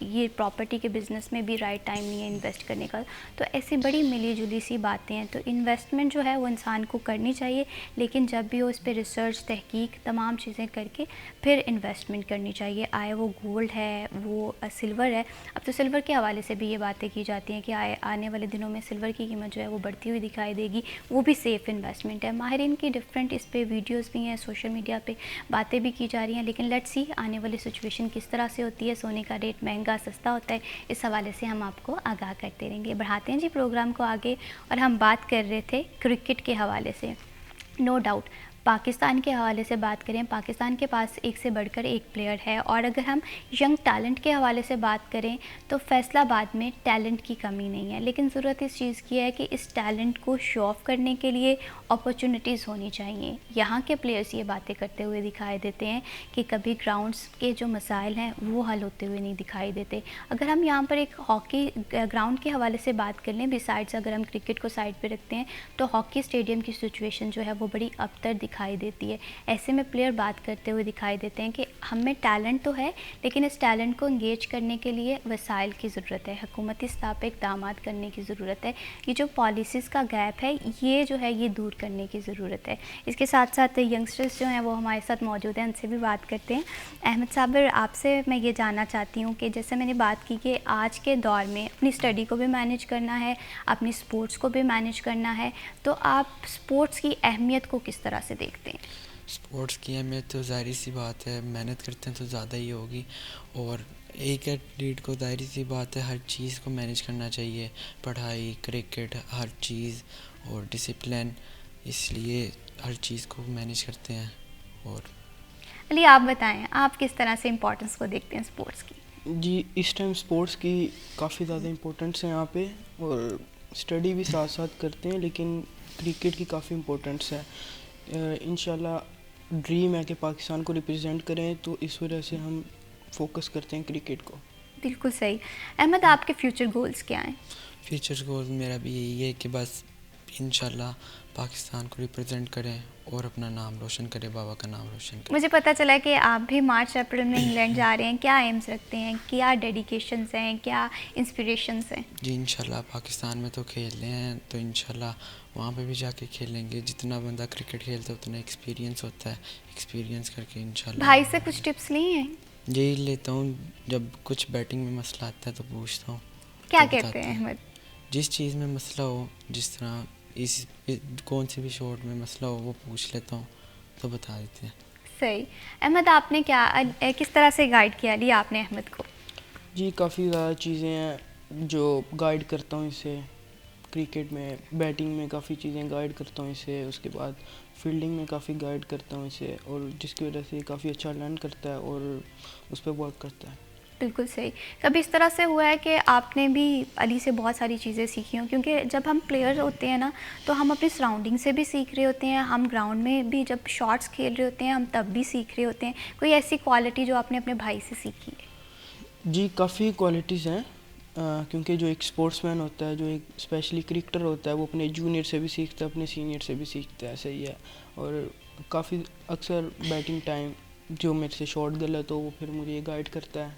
ये प्रॉपर्टी के बिज़नेस में भी राइट टाइम नहीं है इन्वेस्ट करने का। तो ऐसी बड़ी मिली जुली सी बातें हैं। तो इन्वेस्टमेंट जो है वो इंसान को करनी चाहिए, लेकिन जब भी हो उस पर रिसर्च, तहकीक, तमाम चीज़ें करके फिर इन्वेस्टमेंट करनी चाहिए। आए वो गोल्ड है, वो सिल्वर है। अब तो सिल्वर के हवाले से भी ये बातें की जाती हैं कि आने वाले दिनों में सिल्वर की कीमत जो है वो बढ़ती हुई दिखाई देगी, वो भी सेफ़ इन्वेस्टमेंट है। माहिरीन की डिफरेंट इस पे वीडियोस भी हैं, सोशल मीडिया पे बातें भी की जा रही हैं, लेकिन लेट्स सी आने वाली सिचुएशन किस तरह से होती है, सोने का रेट महंगा सस्ता होता है, इस हवाले से हम आपको आगाह करते रहेंगे। बढ़ाते हैं जी प्रोग्राम को आगे, और हम बात कर रहे थे क्रिकेट के हवाले से। नो डाउट पाकिस्तान के हवाले से बात करें, पाकिस्तान के पास एक से बढ़कर एक प्लेयर है। और अगर हम यंग टैलेंट के हवाले से बात करें तो फैसलाबाद में टैलेंट की कमी नहीं है, लेकिन ज़रूरत इस चीज़ की है कि इस टैलेंट को शो ऑफ़ करने के लिए अपॉर्चुनिटीज़ होनी चाहिए। यहाँ के प्लेयर्स ये बातें करते हुए दिखाई देते हैं कि कभी ग्राउंड्स के जो मसाइल हैं वो हल होते हुए नहीं दिखाई देते। अगर हम यहाँ पर एक हॉकी ग्राउंड के हवाले से बात कर लें, बिसाइड्स अगर हम क्रिकेट को साइड पर रखते हैं, तो हॉकी स्टेडियम की सिचुएशन जो है वो बड़ी अबतर दिखाई देती है। ऐसे में प्लेयर बात करते हुए दिखाई देते हैं कि हमें टैलेंट तो है, लेकिन इस टैलेंट को इंगेज करने के लिए वसाइल की ज़रूरत है, हुकूमती सतह पे इक़दाम करने की ज़रूरत है। ये जो पॉलिसीज़ का गैप है ये जो है ये दूर करने की ज़रूरत है। इसके साथ साथ यंगस्टर्स जो हैं वो हमारे साथ मौजूद हैं, उनसे भी बात करते हैं। अहमद साबिर, आपसे मैं ये जानना चाहती हूँ कि जैसे मैंने बात की कि आज के दौर में अपनी स्टडी को भी मैनेज करना है, अपनी स्पोर्ट्स को भी मैनेज करना है, तो आप स्पोर्ट्स की अहमियत को किस तरह से देखते हैं? स्पोर्ट्स की अहमियत तो ज़ाहिर सी बात है, मेहनत करते हैं तो ज़्यादा ही होगी। और एक एथलीट को ज़ाहिर सी बात है हर चीज़ को मैनेज करना चाहिए, पढ़ाई, क्रिकेट, हर चीज़ और डिसिप्लिन, इसलिए हर चीज़ को मैनेज करते हैं। और अली, आप बताएं, आप किस तरह से इम्पोर्टेंस को देखते हैं स्पोर्ट्स की? जी, इस टाइम स्पोर्ट्स की काफ़ी ज़्यादा इम्पोर्टेंस है यहाँ पे, और स्टडी भी साथ साथ करते हैं, लेकिन क्रिकेट की काफ़ी इम्पोर्टेंस है। इंशाल्लाह ड्रीम है कि पाकिस्तान को रिप्रेजेंट करें, तो इस वजह से हम फोकस करते हैं क्रिकेट को। बिल्कुल सही। अहमद, आपके फ्यूचर गोल्स क्या हैं? फ्यूचर गोल मेरा भी यही है कि बस इंशाल्लाह पाकिस्तान को रिप्रेजेंट करें और अपना नाम रोशन करें, बाबा का नाम रोशन करें। मुझे पता चला कि आप भी मार्च अप्रैल में इंग्लैंड जा रहे हैं। क्या एम्स रखते हैं, क्या डेडिकेशंस हैं, क्या इंस्पिरेशंस हैं? जी इंशाल्लाह पाकिस्तान में तो खेल रहे हैं, तो इंशाल्लाह वहाँ पे भी जाके खेलेंगे। जितना बंदा क्रिकेट खेलता है उतना एक्सपीरियंस होता है, एक्सपीरियंस करके इंशाल्लाह। भाई से कुछ टिप्स ली हैं? यही लेता हूँ, जब कुछ बैटिंग में मसला आता है तो पूछता हूँ। क्या तो कहते बताते हैं हैं। अहमद? जिस चीज़ में मसला हो, जिस तरह कौन से भी शॉट में मसला हो वो पूछ लेता हूँ तो बता देते हैं। सही। अहमद, आपने क्या किस तरह से गाइड किया अली आपने अहमद को? जी काफ़ी ज़्यादा चीज़ें हैं जो गाइड करता हूँ इसे। क्रिकेट में बैटिंग में काफ़ी चीज़ें गाइड करता हूँ इसे, उसके बाद फील्डिंग में काफ़ी गाइड करता हूँ इसे, और जिसकी वजह से काफ़ी अच्छा लर्न करता है और उस पर वर्क करता है। बिल्कुल सही। कभी इस तरह से हुआ है कि आपने भी अली से बहुत सारी चीज़ें सीखी हों? क्योंकि जब हम प्लेयर होते हैं ना, तो हम अपनी सराउंडिंग से भी सीख रहे होते हैं, हम ग्राउंड में भी जब शॉट्स खेल रहे होते हैं हम तब भी सीख रहे होते हैं। कोई ऐसी क्वालिटी जो आपने अपने भाई से सीखी है? जी काफ़ी क्वालिटीज़ हैं, क्योंकि जो एक स्पोर्ट्समैन होता है, जो एक स्पेशली क्रिकेटर होता है, वो अपने जूनियर से भी सीखता है, अपने सीनियर से भी सीखता है, सही है। और काफ़ी अक्सर बैटिंग टाइम जो मेरे से शॉट गलत हो वो फिर मुझे ये गाइड करता है,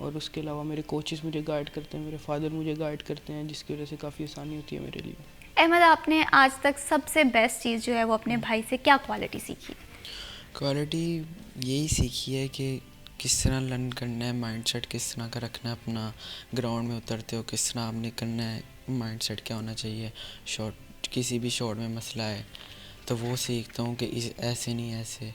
और उसके अलावा मेरे कोचेस मुझे गाइड करते हैं, मेरे फादर मुझे गाइड करते हैं, जिसकी वजह से काफ़ी आसानी होती है मेरे लिए। अहमद, आपने आज तक सबसे बेस्ट चीज़ जो है वो अपने भाई से क्या क्वालिटी सीखी? क्वालिटी यही सीखी है कि किस तरह लर्न करना है, माइंडसेट किस तरह का रखना है अपना, ग्राउंड में उतरते हो किस तरह आपने करना है, माइंडसेट क्या होना चाहिए, शॉट किसी भी शॉट में मसला है तो वो सीखता हूँ कि ऐसे नहीं ऐसे,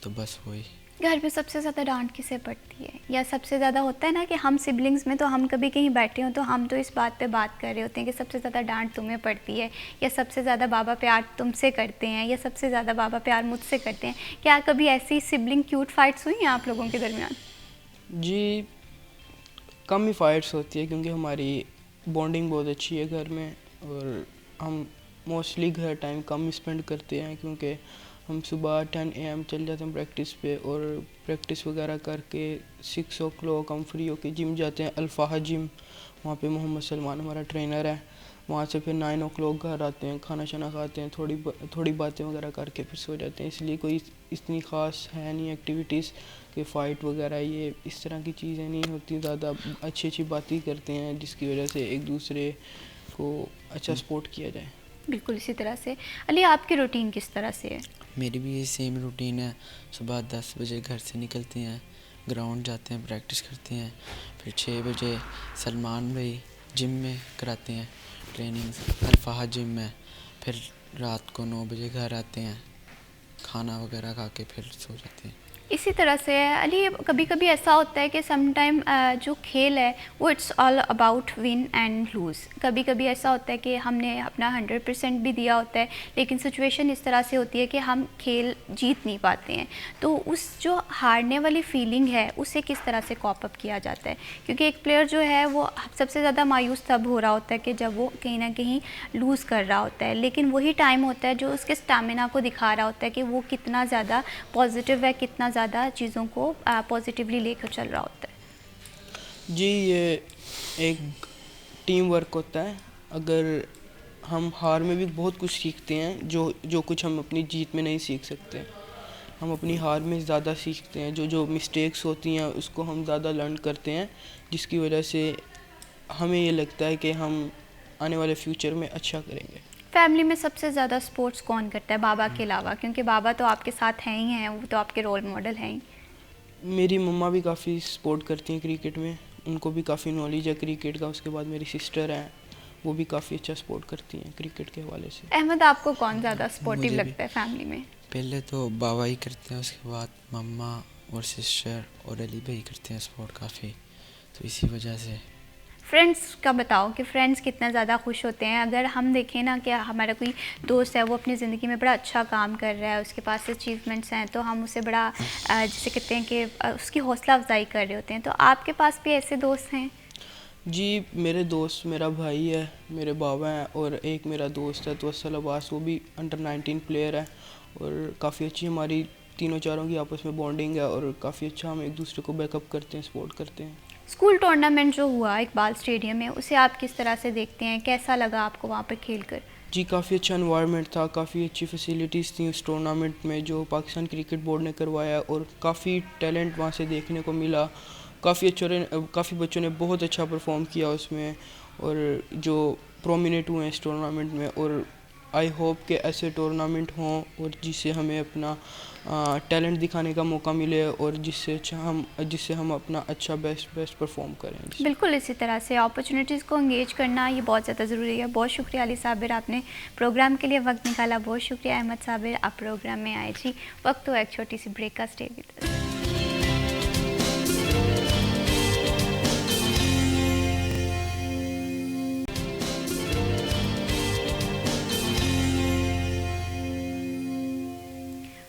तो बस वही। घर पे सबसे ज़्यादा डांट किसे पड़ती है? या सबसे ज़्यादा होता है ना कि हम सिबलिंग्स में तो हम कभी कहीं बैठे हों तो हम तो इस बात पे बात कर रहे होते हैं कि सबसे ज़्यादा डांट तुम्हें पड़ती है, या सबसे ज़्यादा बाबा प्यार तुमसे करते हैं, या सबसे ज़्यादा बाबा प्यार मुझसे करते हैं। क्या कभी ऐसी सिबलिंग क्यूट फाइट्स हुई हैं आप लोगों के दरमियान? जी कम ही फाइट्स होती है, क्योंकि हमारी बॉन्डिंग बहुत अच्छी है घर में, और हम मोस्टली घर टाइम कम स्पेंड करते हैं, क्योंकि हम सुबह 10 AM चल जाते हैं प्रैक्टिस पे, और प्रैक्टिस वगैरह करके 6 o'clock हम फ्री होके जिम जाते हैं, अल्फाहा जिम। वहाँ पे मोहम्मद सलमान हमारा ट्रेनर है। वहाँ से फिर 9 o'clock घर आते हैं, खाना शाना खाते हैं, थोड़ी बातें वगैरह करके फिर सो जाते हैं। इसलिए कोई इतनी ख़ास है नहीं एक्टिविटीज़ कि फ़ाइट वगैरह ये इस तरह की चीज़ें नहीं होती। ज़्यादा अच्छी अच्छी बातें करते हैं, जिसकी वजह से एक दूसरे को अच्छा सपोर्ट किया जाए। बिल्कुल इसी तरह से। अली, आपकी रूटीन किस तरह से है? मेरी भी ये सेम रूटीन है। सुबह 10 बजे घर से निकलते हैं, ग्राउंड जाते हैं, प्रैक्टिस करते हैं, फिर 6 बजे सलमान भाई जिम में कराते हैं ट्रेनिंग, अल्फाहा जिम में। फिर रात को 9 बजे घर आते हैं, खाना वगैरह खा के फिर सो जाते हैं। इसी तरह से अली, कभी कभी ऐसा होता है कि सम टाइम जो खेल है वो it's all about win and lose. कभी कभी ऐसा होता है कि हमने अपना 100% भी दिया होता है, लेकिन सिचुएशन इस तरह से होती है कि हम खेल जीत नहीं पाते हैं। तो उस जो हारने वाली फीलिंग है उसे किस तरह से कॉप अप किया जाता है? क्योंकि एक प्लेयर जो है वो सबसे ज़्यादा मायूस तब हो रहा होता है कि जब वो कहीं ना कहीं लूज़ कर रहा होता है, लेकिन वही टाइम होता है जो उसके स्टैमिना को दिखा रहा होता है कि वो कितना ज़्यादा पॉजिटिव है, कितना ज़्यादा चीज़ों को पॉजिटिवली लेकर चल रहा होता है। जी ये एक टीम वर्क होता है। अगर हम हार में भी बहुत कुछ सीखते हैं, जो कुछ हम अपनी जीत में नहीं सीख सकते, हम अपनी हार में ज़्यादा सीखते हैं। जो मिस्टेक्स होती हैं उसको हम ज़्यादा लर्न करते हैं, जिसकी वजह से हमें ये लगता है कि हम आने वाले फ्यूचर में अच्छा करेंगे। फैमिली में सबसे ज़्यादा स्पोर्ट्स कौन करता है बाबा के अलावा? क्योंकि बाबा तो आपके साथ हैं ही हैं, वो तो आपके रोल मॉडल हैं ही। मेरी मम्मा भी काफ़ी सपोर्ट करती हैं क्रिकेट में, उनको भी काफ़ी नॉलेज है क्रिकेट का। उसके बाद मेरी सिस्टर हैं, वो भी काफ़ी अच्छा सपोर्ट करती हैं क्रिकेट के हवाले से। अहमद, आपको कौन ज़्यादा सपोर्टिव मुझे भी। लगता है फैमिली में? पहले तो बाबा ही करते हैं, उसके बाद मम्मा और सिस्टर और अली भाई करते हैं सपोर्ट काफ़ी, तो इसी वजह से। फ्रेंड्स का बताओ कि फ्रेंड्स कितना ज़्यादा खुश होते हैं अगर हम देखें ना कि हमारा कोई दोस्त है वो अपनी ज़िंदगी में बड़ा अच्छा काम कर रहा है, उसके पास अचीवमेंट्स हैं, तो हम उसे बड़ा जिसे कहते हैं कि उसकी हौसला अफजाई कर रहे होते हैं। तो आपके पास भी ऐसे दोस्त हैं? जी मेरे दोस्त, मेरा भाई है, मेरे बाबा हैं, और एक मेरा दोस्त है तवस्सल अब्बास, वो भी अंडर 19 प्लेयर है, और काफ़ी अच्छी हमारी तीनों चारों की आपस में बॉन्डिंग है, और काफ़ी अच्छा हम एक दूसरे को बैकअप करते हैं, सपोर्ट करते हैं। स्कूल टूर्नामेंट जो हुआ इकबाल स्टेडियम में, उसे आप किस तरह से देखते हैं? कैसा लगा आपको वहाँ पर खेल कर? जी काफ़ी अच्छा एनवायरनमेंट था, काफ़ी अच्छी फैसिलिटीज़ थी उस टूर्नामेंट में जो पाकिस्तान क्रिकेट बोर्ड ने करवाया, और काफ़ी टैलेंट वहाँ से देखने को मिला। काफ़ी बच्चों ने बहुत अच्छा परफॉर्म किया उसमें, और जो प्रोमिनेंट हुए इस टूर्नामेंट में, और आई होप कि ऐसे टूर्नामेंट हों और जिससे हमें अपना टैलेंट दिखाने का मौका मिले और जिससे हम अपना अच्छा बेस्ट परफॉर्म करें। बिल्कुल इसी तरह से अपॉर्चुनिटीज़ को एंगेज करना ये बहुत ज़्यादा ज़रूरी है। बहुत शुक्रिया अली साबिर, आपने प्रोग्राम के लिए वक्त निकाला। बहुत शुक्रिया अहमद साबिर, आप प्रोग्राम में आए। जी वक्त तो एक छोटी सी ब्रेक का, stay with us.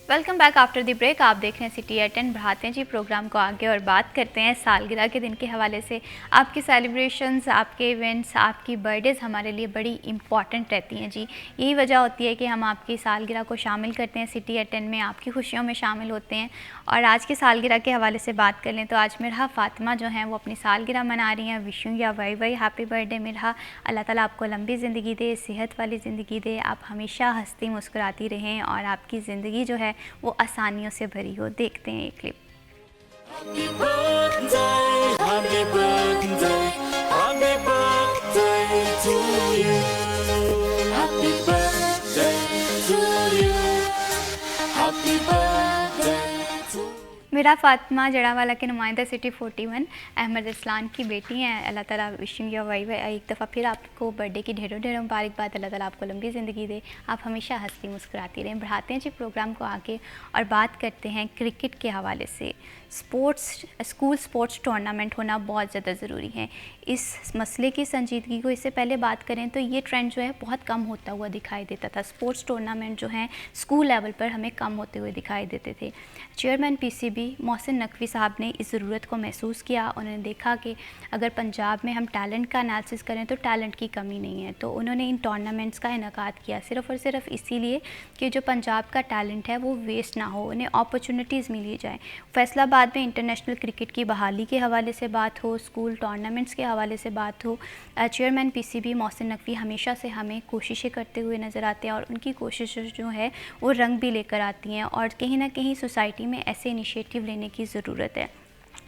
Welcome back after the break. आप देख रहे हैं सिटी एट 10। बढ़ाते हैं जी प्रोग्राम को आगे और बात करते हैं सालगिरह के दिन के हवाले से। आपकी सेलिब्रेशंस, आपके इवेंट्स, आपकी बर्थडेज़ हमारे लिए बड़ी इंपॉर्टेंट रहती हैं जी। यही वजह होती है कि हम आपकी सालगिरह को शामिल करते हैं सिटी एट 10 में, आपकी खुशियों में शामिल होते हैं। और आज की सालगिरह के हवाले से बात कर लें तो आज मिरहा फ़ातिमा जो हैं वो अपनी सालगिरह मना रही हैं। विश यू या वाई हैप्पी बर्थडे मिरहा। अल्लाह ताला आपको लंबी ज़िंदगी दे, सेहत वाली ज़िंदगी दे, आप हमेशा हंसती मुस्कुराती रहें और आपकी ज़िंदगी जो है वो आसानियों से भरी हो। देखते हैं ये clip. Happy birthday, happy birthday, happy birthday to you. Happy birthday to you. Happy birthday to you. Mirha Fatima Jaranwala के नुमाइंदा सिटी 41 अहमद इस्लान की बेटी हैं। अल्लाह ताला विशिंग योर वाई एक दफ़ा फिर आपको बर्थडे की ढेरों ढेरों मुबारकबाद। अल्लाह ताला आपको लंबी ज़िंदगी दे, आप हमेशा हंसती मुस्कुराती रहें। बढ़ाते हैं जी प्रोग्राम को आगे और बात करते हैं क्रिकेट के हवाले से। स्कूल स्पोर्ट्स टूर्नामेंट होना बहुत ज़्यादा ज़रूरी है। इस मसले की संजीदगी को इससे पहले बात करें तो ये ट्रेंड जो है बहुत कम होता हुआ दिखाई देता था। स्पोर्ट्स टूर्नामेंट जो हैं स्कूल लेवल पर हमें कम होते हुए दिखाई देते थे। चेयरमैन पीसीबी मोहसिन नकवी साहब ने इस ज़रूरत को महसूस किया। उन्होंने देखा कि अगर पंजाब में हम टैलेंट का एनालिसिस करें तो टैलेंट की कमी नहीं है, तो उन्होंने इन टूर्नामेंट्स का इनेकाद किया सिर्फ़ और सिर्फ इसीलिए कि जो पंजाब का टैलेंट है वो वेस्ट ना हो, उन्हें अपॉर्चुनिटीज़ मिली जाए। फैसलाबाद में इंटरनेशनल क्रिकेट की बहाली के हवाले से बात हो, स्कूल टूर्नामेंट्स के हवाले से बात हो, चेयरमैन पीसीबी मोहसिन नकवी हमेशा से हमें कोशिशें करते हुए नज़र आते हैं और उनकी कोशिशें जो है वो रंग भी लेकर आती हैं और कहीं ना कहीं सोसाइटी में ऐसे इनिशिएटिव लेने की ज़रूरत है।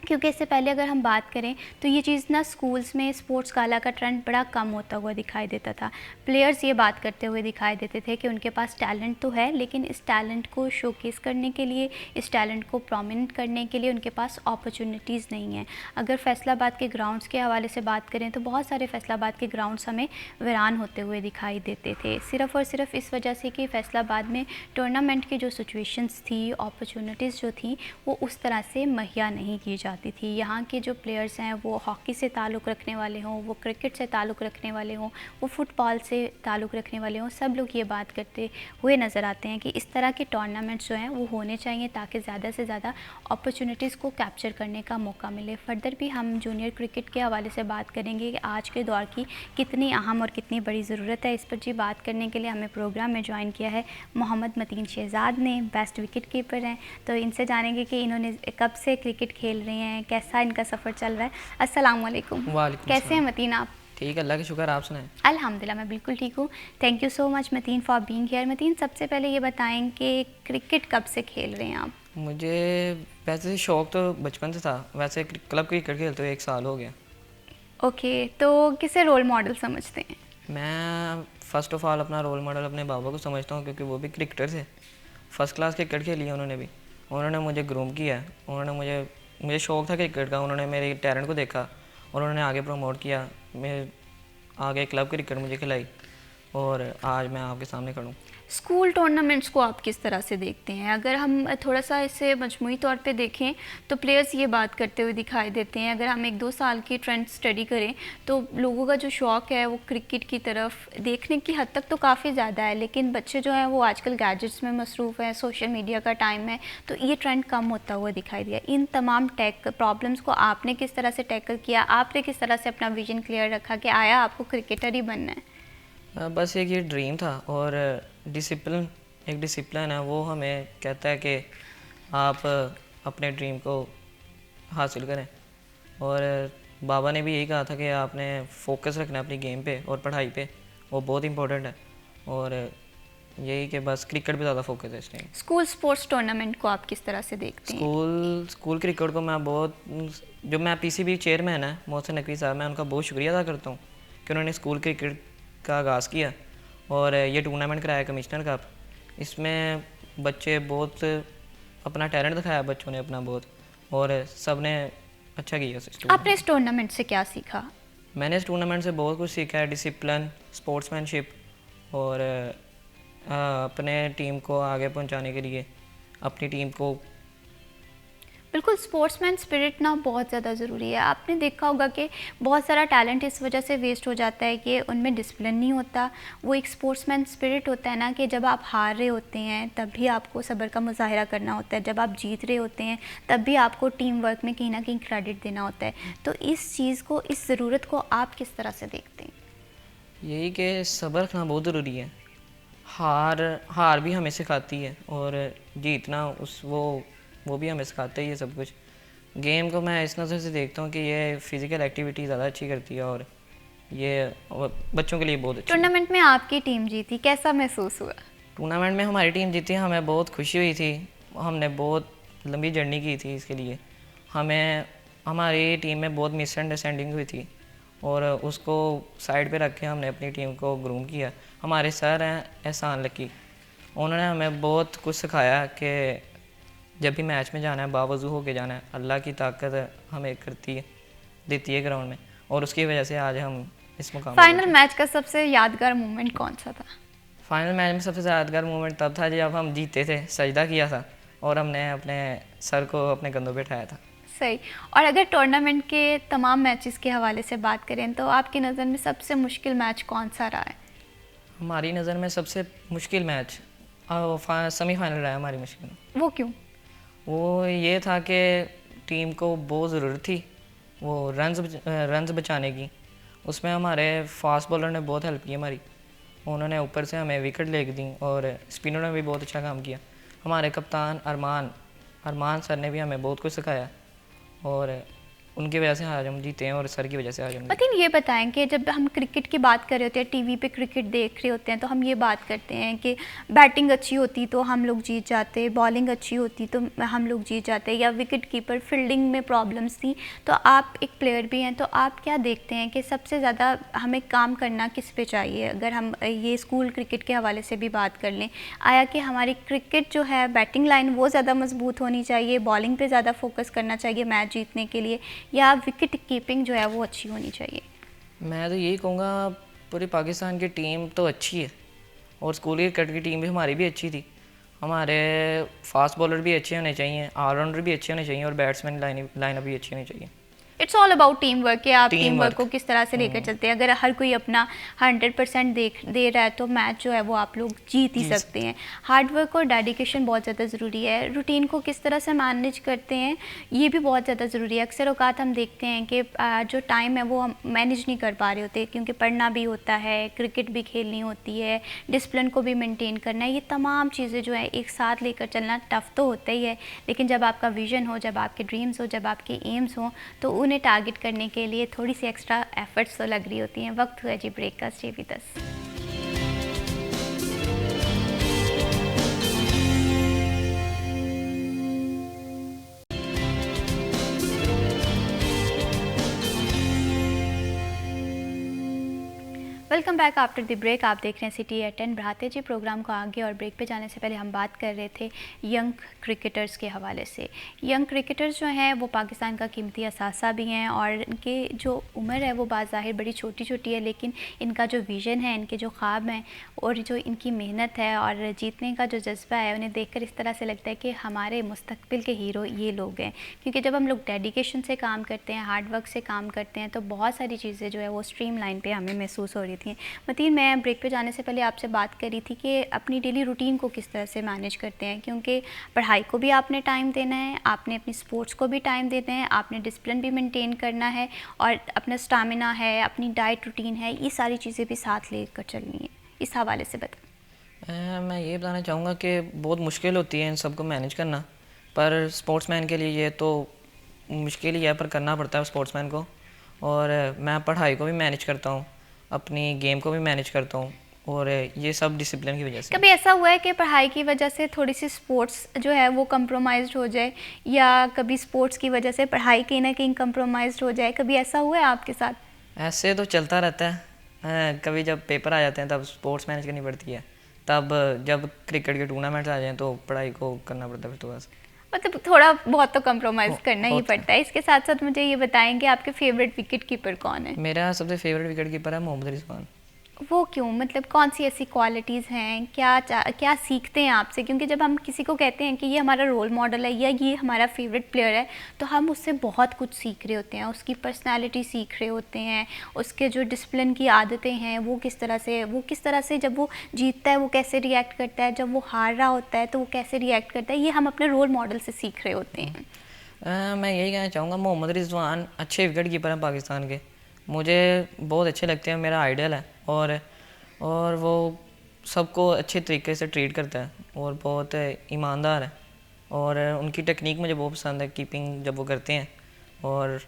क्योंकि इससे पहले अगर हम बात करें तो ये चीज़ ना स्कूल्स में स्पोर्ट्स गाला का ट्रेंड बड़ा कम होता हुआ दिखाई देता था। प्लेयर्स ये बात करते हुए दिखाई देते थे कि उनके पास टैलेंट तो है लेकिन इस टैलेंट को शोकेस करने के लिए, इस टैलेंट को प्रोमिनेंट करने के लिए उनके पास अपॉर्चुनिटीज़ नहीं हैं। अगर फैसलाबाद के ग्राउंड्स के हवाले से बात करें तो बहुत सारे फैसलाबाद के ग्राउंड्स हमें वीरान होते हुए दिखाई देते थे, सिर्फ़ और सिर्फ इस वजह से कि फैसलाबाद में टूर्नामेंट की जो सिचुएशंस थी, अपॉर्चुनिटीज़ जो थी वो उस तरह से मुहैया नहीं की जाती थी। यहाँ के जो प्लेयर्स हैं वो हॉकी से ताल्लुक़ रखने वाले हों, वो क्रिकेट से ताल्लुक़ रखने वाले हों, वो फुटबॉल से ताल्लुक़ रखने वाले हों, सब लोग ये बात करते हुए नज़र आते हैं कि इस तरह के टूर्नामेंट्स जो हैं वो होने चाहिए ताकि ज़्यादा से ज़्यादा अपॉर्चुनिटीज़ को कैप्चर करने का मौका मिले। फर्दर भी हम जूनियर क्रिकेट के हवाले से बात करेंगे कि आज के दौर की कितनी अहम और कितनी बड़ी ज़रूरत है। इस पर जी बात करने के लिए हमें प्रोग्राम में ज्वाइन किया है मोहम्मद मतीन शहजाद ने, बेस्ट विकेट कीपर हैं। तो इनसे जानेंगे कि इन्होंने कब से क्रिकेट खेल रहे हैं, कैसा इनका सफ़र चल रहा है। अस्सलाम वालेकुम। कैसे हैं मतीन आप? ठीक, अल्लाह का शुक्र, आप सुनाएं। अल्हम्दुलिल्लाह मैं बिल्कुल ठीक हूँ। Thank you so much Mateen for being here. Mateen सबसे पहले ये बताएं कि क्रिकेट कब से खेल रहे हैं आप? मुझे वैसे शौक़ तो बचपन से था, वैसे क्लब क्रिकेट खेलते हुए 1 साल हो गया। ओके, तो किसे रोल मॉडल समझते हैं? मैं फ़र्स्ट ऑफ़ ऑल अपना रोल मॉडल अपने बाबा को समझता हूँ क्योंकि वो भी क्रिकेटर थे। फ़र्स्ट क्लास क्रिकेट खेली है उन्होंने भी, उन्होंने मुझे ग्रूम किया है, उन्होंने मुझे शौक़ था क्रिकेट का, उन्होंने मेरे टैलेंट को देखा और उन्होंने आगे प्रमोट किया, मैं आगे क्लब क्रिकेट मुझे खिलाई और आज मैं आपके सामने खड़ा हूँ। स्कूल टूर्नामेंट्स को आप किस तरह से देखते हैं? अगर हम थोड़ा सा इसे मजमूई तौर पे देखें तो प्लेयर्स ये बात करते हुए दिखाई देते हैं। अगर हम 1-2 साल की ट्रेंड स्टडी करें तो लोगों का जो शौक़ है वो क्रिकेट की तरफ देखने की हद तक तो काफ़ी ज़्यादा है, लेकिन बच्चे जो हैं वो आजकल गैजेट्स में मसरूफ़ हैं, सोशल मीडिया का टाइम है, तो ये ट्रेंड कम होता हुआ दिखाई दिया। इन तमाम प्रॉब्लम्स को आपने किस तरह से टैकल किया? आपने किस तरह से अपना विजन क्लियर रखा कि आया आपको क्रिकेटर ही बनना है? बस एक ये ड्रीम था और एक डिसिप्लिन है वो हमें कहता है कि आप अपने ड्रीम को हासिल करें और बाबा ने भी यही कहा था कि आपने फोकस रखना है अपनी गेम पे और पढ़ाई पे, वो बहुत इंपॉर्टेंट है और यही कि बस क्रिकेट पे ज़्यादा फोकस है इस टाइम। स्कूल स्पोर्ट्स टूर्नामेंट को आप किस तरह से देखते हैं? स्कूल क्रिकेट को जो मैं पीसीबी चेयरमैन है मोहसिन नकवी साहब, मैं उनका बहुत शुक्रिया अदा करता हूँ कि उन्होंने स्कूल क्रिकेट का आगाज़ किया और ये टूर्नामेंट कराया कमिश्नर कप। इसमें बच्चे बहुत अपना टैलेंट दिखाया, बच्चों ने अपना बहुत, और सब ने अच्छा किया इस टूर्नामेंट। आपने इस टूर्नामेंट से क्या सीखा? मैंने इस टूर्नामेंट से बहुत कुछ सीखा है, डिसिप्लिन, स्पोर्ट्समैनशिप, और अपने टीम को आगे पहुंचाने के लिए अपनी टीम को। बिल्कुल, स्पोर्ट्समैन स्पिरिट ना बहुत ज़्यादा ज़रूरी है। आपने देखा होगा कि बहुत सारा टैलेंट इस वजह से वेस्ट हो जाता है कि उनमें डिसिप्लिन नहीं होता। वो एक स्पोर्ट्समैन स्पिरिट होता है ना कि जब आप हार रहे होते हैं तब भी आपको सब्र का मुजाहिरा करना होता है, जब आप जीत रहे होते हैं तब भी आपको टीम वर्क में कहीं ना कहीं क्रेडिट देना होता है। तो इस चीज़ को, इस ज़रूरत को आप किस तरह से देखते हैं? यही कि सब्र रखना बहुत ज़रूरी है। हार भी हमें सिखाती है, और जीतना वो भी हमें सिखाते हैं। ये सब कुछ गेम को मैं इस नज़र से देखता हूँ कि ये फिज़िकल एक्टिविटी ज़्यादा अच्छी करती है, और ये बच्चों के लिए बहुत अच्छा। टूर्नामेंट में आपकी टीम जीती, कैसा महसूस हुआ? टूर्नामेंट में हमारी टीम जीती, हमें बहुत खुशी हुई थी। हमने बहुत लंबी जर्नी की थी इसके लिए। हमारी टीम में बहुत मिसअंडरस्टैंडिंग हुई थी, और उसको साइड पे रख के हमने अपनी टीम को ग्रूम किया। हमारे सर हैं एहसान लकी, उन्होंने हमें बहुत कुछ सिखाया कि जब भी मैच में जाना है बावजू होके जाना है। अल्लाह की ताकत हमें देती है ग्राउंड में, और उसकी वजह से आज हम इस मुकाम पर फाइनल मैच का सबसे यादगार मोमेंट कौन सा था? फाइनल मैच में सबसे यादगार मोमेंट तब था जब हम जीते थे, सजदा किया था और हमने अपने सर को अपने कंधों पे उठाया था। सही। और अगर टूर्नामेंट के तमाम मैचेस के हवाले से बात करें तो आपकी नज़र में सबसे मुश्किल मैच कौन सा रहा है? हमारी नज़र में सबसे मुश्किल मैच सेमीफाइनल रहा है हमारी मुश्किल। वो क्यों? वो ये था कि टीम को बहुत ज़रूरत थी वो रन्स बचाने की। उसमें हमारे फास्ट बॉलर ने बहुत हेल्प की हमारी, उन्होंने ऊपर से हमें विकेट ले दी, और स्पिनर ने भी बहुत अच्छा काम किया। हमारे कप्तान अरमान सर ने भी हमें बहुत कुछ सिखाया, और उनकी वजह से आज हम जीते हैं, और सर की वजह से आज हम जीते हैं। मतीन, ये बताएं कि जब हम क्रिकेट की बात कर रहे होते हैं, टीवी पे क्रिकेट देख रहे होते हैं, तो हम ये बात करते हैं कि बैटिंग अच्छी होती तो हम लोग जीत जाते, बॉलिंग अच्छी होती तो हम लोग जीत जाते, या विकेट कीपर फील्डिंग में प्रॉब्लम्स थी। तो आप एक प्लेयर भी हैं, तो आप क्या देखते हैं कि सबसे ज़्यादा हमें काम करना किस पे चाहिए? अगर हम ये स्कूल क्रिकेट के हवाले से भी बात कर लें, आया कि हमारी क्रिकेट जो है बैटिंग लाइन वो ज़्यादा मजबूत होनी चाहिए, बॉलिंग पर ज़्यादा फोकस करना चाहिए मैच जीतने के लिए, या विकेट कीपिंग जो है वो अच्छी होनी चाहिए? मैं तो यही कहूँगा, पूरी पाकिस्तान की टीम तो अच्छी है, और स्कूल क्रिकेट की टीम भी हमारी भी अच्छी थी। हमारे फास्ट बॉलर भी अच्छे होने चाहिए, ऑलराउंडर भी अच्छे होने चाहिए, और बैट्समैन लाइनअप भी अच्छी होनी चाहिए। It's all about team work कि आप Team टीम वर्क work। को किस तरह से लेकर चलते हैं। अगर हर कोई अपना 100% दे रहा है तो मैच जो है वो आप लोग जीत ही सकते हैं। हार्ड वर्क और डेडिकेशन बहुत ज़्यादा ज़रूरी है। रूटीन को किस तरह से मैनेज करते हैं ये भी बहुत ज़्यादा ज़रूरी है। अक्सर औकात हम देखते हैं कि जो टाइम है वो हम मैनेज नहीं कर पा रहे होते, क्योंकि पढ़ना भी होता है, क्रिकेट भी खेलनी होती है, डिसिप्लिन को भी मेनटेन करना है। ये तमाम चीज़ें जो है एक साथ लेकर चलना टफ़ तो होता ही है, लेकिन जब आपका विजन हो, जब आपके ड्रीम्स हो, जब आपके एम्स हों, तो उन्हें टारगेट करने के लिए थोड़ी सी एक्स्ट्रा एफर्ट्स तो लग रही होती हैं। वक्त हुआ जी ब्रेक का, stay with us. Welcome back after the break. आप देख रहे हैं सिटी एट 10। बढ़ाते जी प्रोग्राम को आगे, और ब्रेक पे जाने से पहले हम बात कर रहे थे यंग क्रिकेटर्स के हवाले से। यंग क्रिकेटर्स जो हैं वो पाकिस्तान का कीमती असासा भी हैं, और इनके जो उम्र है वो बाज़ाहिर बड़ी छोटी छोटी है, लेकिन इनका जो विज़न है, इनके जो ख्वाब हैं, और जो इनकी मेहनत है और जीतने का जो जज्बा है, उन्हें देखकर इस तरह से लगता है कि हमारे मुस्तकबिल के हीरो ये लोग हैं। क्योंकि जब हम लोग डेडिकेशन से काम करते हैं, हार्ड वर्क से काम करते हैं, तो बहुत सारी चीज़ें जो है वो स्ट्रीम लाइन पर हमें महसूस हो रही थी। मतीन, मैं ब्रेक पे जाने से पहले आपसे बात करी थी कि अपनी डेली रूटीन को किस तरह से मैनेज करते हैं, क्योंकि पढ़ाई को भी आपने टाइम देना है, आपने अपनी स्पोर्ट्स को भी टाइम देना है, आपने डिसिप्लिन भी मेंटेन करना है, और अपना स्टामिना है, अपनी डाइट रूटीन है, ये सारी चीज़ें भी साथ लेकर चलनी है। इस हवाले से बताएं। मैं ये बताना चाहूँगा कि बहुत मुश्किल होती है इन सबको मैनेज करना, पर स्पोर्ट्समैन के लिए ये तो मुश्किल ही है, पर करना पड़ता है स्पोर्ट्समैन को। और मैं पढ़ाई को भी मैनेज करता हूँ, अपनी गेम को भी मैनेज करता हूँ, और ये सब डिसिप्लिन की वजह से। कभी ऐसा हुआ है कि पढ़ाई की वजह से थोड़ी सी स्पोर्ट्स जो है वो कंप्रोमाइज़ हो जाए, या कभी स्पोर्ट्स की वजह से पढ़ाई कहीं ना कहीं कंप्रोमाइज़ हो जाए? कभी ऐसा हुआ है आपके साथ? ऐसे तो चलता रहता है, कभी जब पेपर आ जाते हैं तब स्पोर्ट्स मैनेज करनी पड़ती है, तब जब क्रिकेट के टूर्नामेंट्स आ जाएं तो पढ़ाई को करना पड़ता है फिर तो बस। मतलब थोड़ा बहुत तो कंप्रोमाइज़ करना ही पड़ता है। इसके साथ साथ मुझे ये बताएंगे आपके फेवरेट विकेट कीपर कौन है? मेरा सबसे फेवरेट विकेट कीपर है मोहम्मद रिजवान। वो क्यों, मतलब कौन सी ऐसी क्वालिटीज़ हैं, क्या सीखते हैं आपसे? क्योंकि जब हम किसी को कहते हैं कि ये हमारा रोल मॉडल है या ये हमारा फेवरेट प्लेयर है, तो हम उससे बहुत कुछ सीख रहे होते हैं। उसकी पर्सनालिटी सीख रहे होते हैं, उसके जो डिसिप्लिन की आदतें हैं वो किस तरह से जब वो जीतता है वो कैसे रिएक्ट करता है, जब वो हार रहा होता है तो वो कैसे रिएक्ट करता है, ये हम अपने रोल मॉडल से सीख रहे होते हैं। मैं यही कहना चाहूँगा, मोहम्मद रिजवान अच्छे विकेट कीपर हैं पाकिस्तान के, मुझे बहुत अच्छे लगते हैं, मेरा आइडल है। और वो सबको अच्छे तरीके से ट्रीट करता है और बहुत ईमानदार है, और उनकी टेक्निक मुझे बहुत पसंद है, कीपिंग जब वो करते हैं, और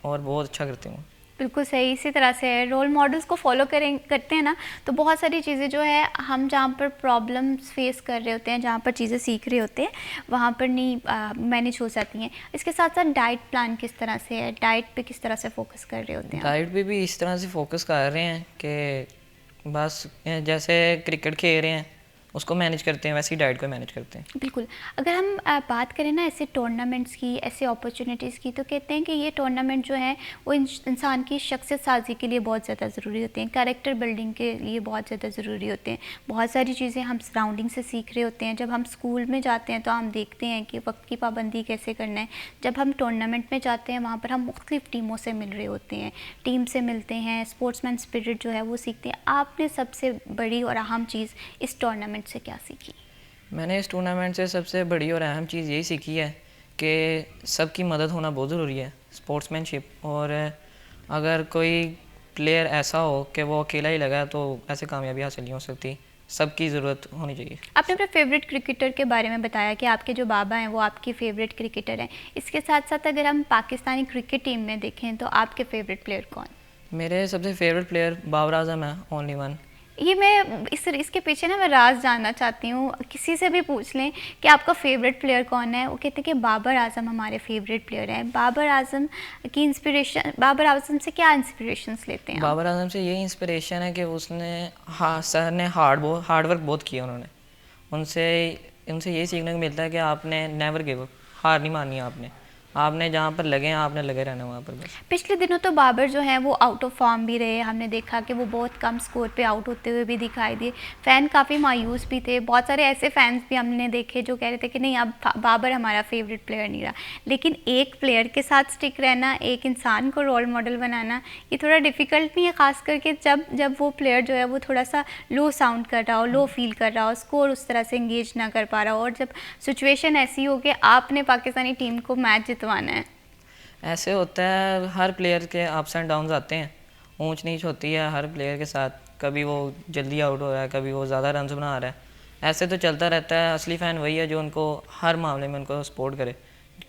बहुत अच्छा करते हैं वो। बिल्कुल सही। इसी तरह से रोल मॉडल्स को फॉलो करते हैं ना, तो बहुत सारी चीज़ें जो है हम जहाँ पर प्रॉब्लम्स फेस कर रहे होते हैं, जहाँ पर चीज़ें सीख रहे होते हैं, वहाँ पर नहीं मैनेज हो जाती हैं। इसके साथ साथ डाइट प्लान किस तरह से है, डाइट पे किस तरह से फोकस कर रहे होते हैं? डाइट पे भी इस तरह से फोकस कर रहे हैं कि बस जैसे क्रिकेट खेल रहे हैं उसको मैनेज करते हैं, वैसे ही डाइट को मैनेज करते हैं। बिल्कुल। अगर हम बात करें ना ऐसे टूर्नामेंट्स की, ऐसे अपॉर्चुनिटीज़ की, तो कहते हैं कि ये टूर्नामेंट जो है वो इंसान की शख्सियत साजी के लिए बहुत ज़्यादा ज़रूरी होते हैं, कैरेक्टर बिल्डिंग के लिए बहुत ज़्यादा ज़रूरी होते हैं। बहुत सारी चीज़ें हम सराउंडिंग से सीख रहे होते हैं। जब हम स्कूल में जाते हैं तो हम देखते हैं कि वक्त की पाबंदी कैसे करना है। जब हम टूर्नामेंट में जाते हैं वहाँ पर हम मुख्तलिफ़ टीमों से मिल रहे होते हैं, टीम से मिलते हैं, स्पोर्ट्समैन स्पिरिट जो है वो सीखते हैं। आपने सबसे बड़ी और अहम चीज़ इस टूर्नामेंट से क्या सीखी? मैंने इस टूर्नामेंट से सबसे बड़ी और अहम चीज़ यही सीखी है कि सबकी मदद होना बहुत ज़रूरी है, स्पोर्ट्समैनशिप। और अगर कोई प्लेयर ऐसा हो कि वो अकेला ही लगा तो ऐसे कामयाबी हासिल नहीं हो सकती, सबकी ज़रूरत होनी चाहिए। आपने अपने फेवरेट क्रिकेटर के बारे में बताया कि आपके जो बाबा हैं वो आपके फेवरेट क्रिकेटर हैं। इसके साथ साथ अगर हम पाकिस्तानी क्रिकेट टीम में देखें तो आपके फेवरेट प्लेयर कौन? मेरे सबसे फेवरेट प्लेयर बाबर आजम है, ओनली वन। ये मैं इसके पीछे ना मैं राज जानना चाहती हूँ। किसी से भी पूछ लें कि आपका फेवरेट प्लेयर कौन है, वो कहते हैं कि बाबर आजम हमारे फेवरेट प्लेयर हैं। बाबर आजम से क्या इंस्पिरेशंस लेते हैं? बाबर आजम से यही इंस्पिरेशन है कि उसने सर ने हार्ड वर्क बहुत किया उन्होंने। उनसे यही सीखने को मिलता है कि आपने नेवर गिव अप, हार नहीं माननी आपने जहाँ पर लगे हैं आपने लगे रहना वहाँ पर बस। पिछले दिनों तो बाबर जो है वो आउट ऑफ फॉर्म भी रहे। हमने देखा कि वो बहुत कम स्कोर पे आउट होते हुए भी दिखाई दिए। फ़ैन काफ़ी मायूस भी थे। बहुत सारे ऐसे फैंस भी हमने देखे जो कह रहे थे कि नहीं, अब बाबर हमारा फेवरेट प्लेयर नहीं रहा। लेकिन एक प्लेयर के साथ स्टिक रहना, एक इंसान को रोल मॉडल बनाना, ये थोड़ा डिफ़िकल्ट नहीं है, ख़ास करके जब वो प्लेयर जो है वो थोड़ा सा लो साउंड कर रहा हो, लो फील कर रहा हो, स्कोर उस तरह से इंगेज ना कर पा रहा हो, और जब सिचुएशन ऐसी हो कि आपने पाकिस्तानी टीम को मैच जितवाना है। ऐसे होता है, हर प्लेयर के अप्स एंड डाउन्स आते हैं, ऊंच नीच होती है हर प्लेयर के साथ। कभी वो जल्दी आउट हो रहा है, कभी वो ज़्यादा रन बना रहा है, ऐसे तो चलता रहता है। असली फ़ैन वही है जो उनको हर मामले में उनको सपोर्ट करे।